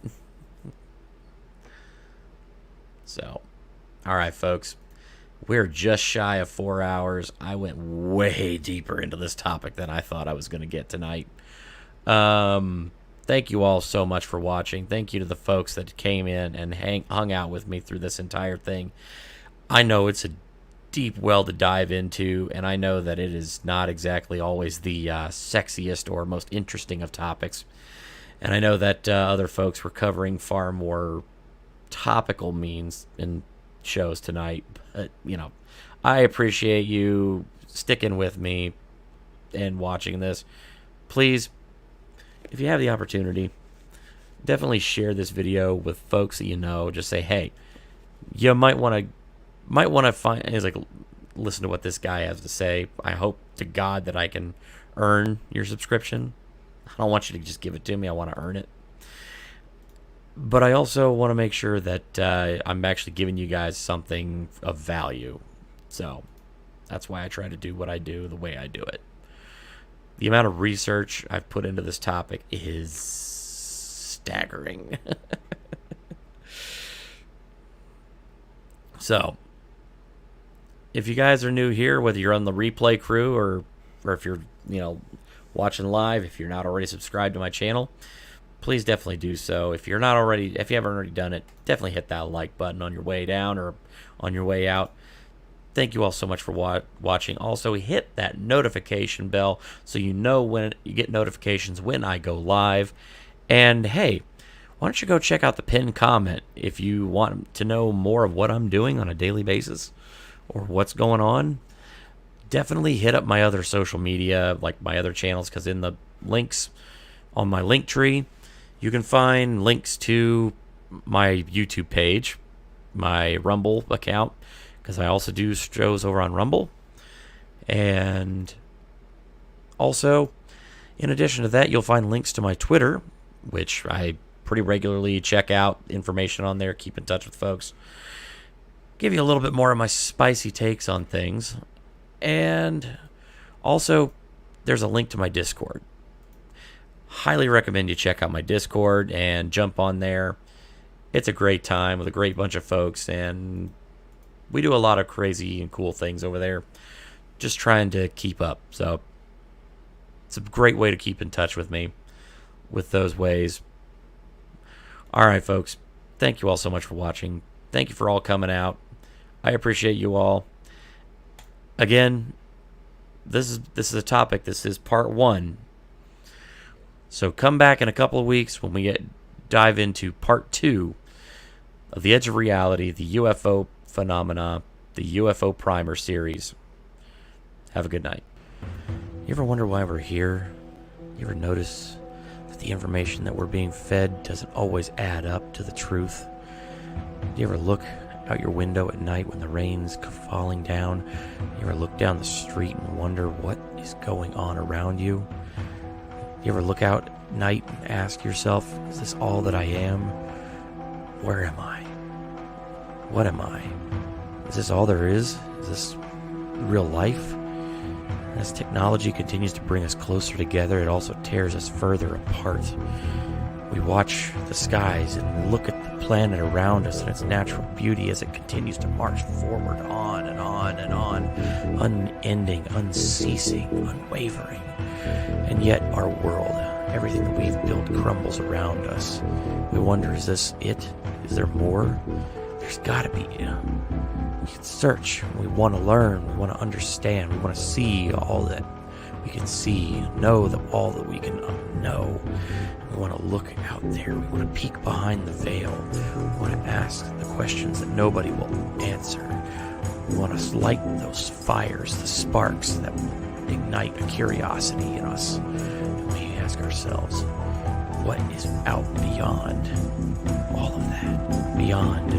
So, all right, folks. We're just shy of 4 hours. I went way deeper into this topic than I thought I was going to get tonight. Thank you all so much for watching. Thank you to the folks that came in and hung out with me through this entire thing. I know it's a deep well to dive into, and I know that it is not exactly always the sexiest or most interesting of topics. And I know that other folks were covering far more topical means and shows tonight. But, I appreciate you sticking with me and watching this. Please, if you have the opportunity, definitely share this video with folks that you know. Just say, hey, you might want to find, it's like, listen to what this guy has to say. I hope to God that I can earn your subscription. I don't want you to just give it to me. I want to earn it. But I also want to make sure that I'm actually giving you guys something of value. So that's why I try to do what I do the way I do it. The amount of research I've put into this topic is staggering. So, if you guys are new here, whether you're on the replay crew or if you're, watching live, if you're not already subscribed to my channel, please definitely do so. If you haven't already done it, definitely hit that like button on your way down or on your way out. Thank you all so much for watching. Also, hit that notification bell so you know when you get notifications when I go live. And hey, why don't you go check out the pinned comment if you want to know more of what I'm doing on a daily basis or what's going on. Definitely hit up my other social media, like my other channels, because in the links on my link tree, you can find links to my YouTube page, my Rumble account, because I also do shows over on Rumble. And also, in addition to that, you'll find links to my Twitter, which I pretty regularly check out information on there, keep in touch with folks, give you a little bit more of my spicy takes on things. And also, there's a link to my Discord. Highly recommend you check out my Discord and jump on there. It's a great time with a great bunch of folks, and we do a lot of crazy and cool things over there, just trying to keep up. So it's a great way to keep in touch with me with those ways. All right, folks. Thank you all so much for watching. Thank you for all coming out. I appreciate you all. Again, this is a topic. This is part 1. So come back in a couple of weeks when we dive into part 2 of The Edge of Reality, the UFO phenomena, the UFO Primer series. Have a good night. You ever wonder why we're here? You ever notice that the information that we're being fed doesn't always add up to the truth? Do you ever look out your window at night when the rain's falling down? You ever look down the street and wonder what is going on around you? You ever look out at night and ask yourself, is this all that I am? Where am I? What am I? Is this all there is? Is this real life? As technology continues to bring us closer together, it also tears us further apart. We watch the skies and look at the planet around us and its natural beauty as it continues to march forward on and on and on, unending, unceasing, unwavering. And yet our world, everything that we've built, crumbles around us. We wonder, is this it? Is there more? There's got to be. We can search. We want to learn. We want to understand. We want to see all that we can see, know that all that we can know. We want to look out there. We want to peek behind the veil. We want to ask the questions that nobody will answer. We want to light those fires, the sparks that ignite a curiosity in us. And we ask ourselves, what is out beyond all of that? Beyond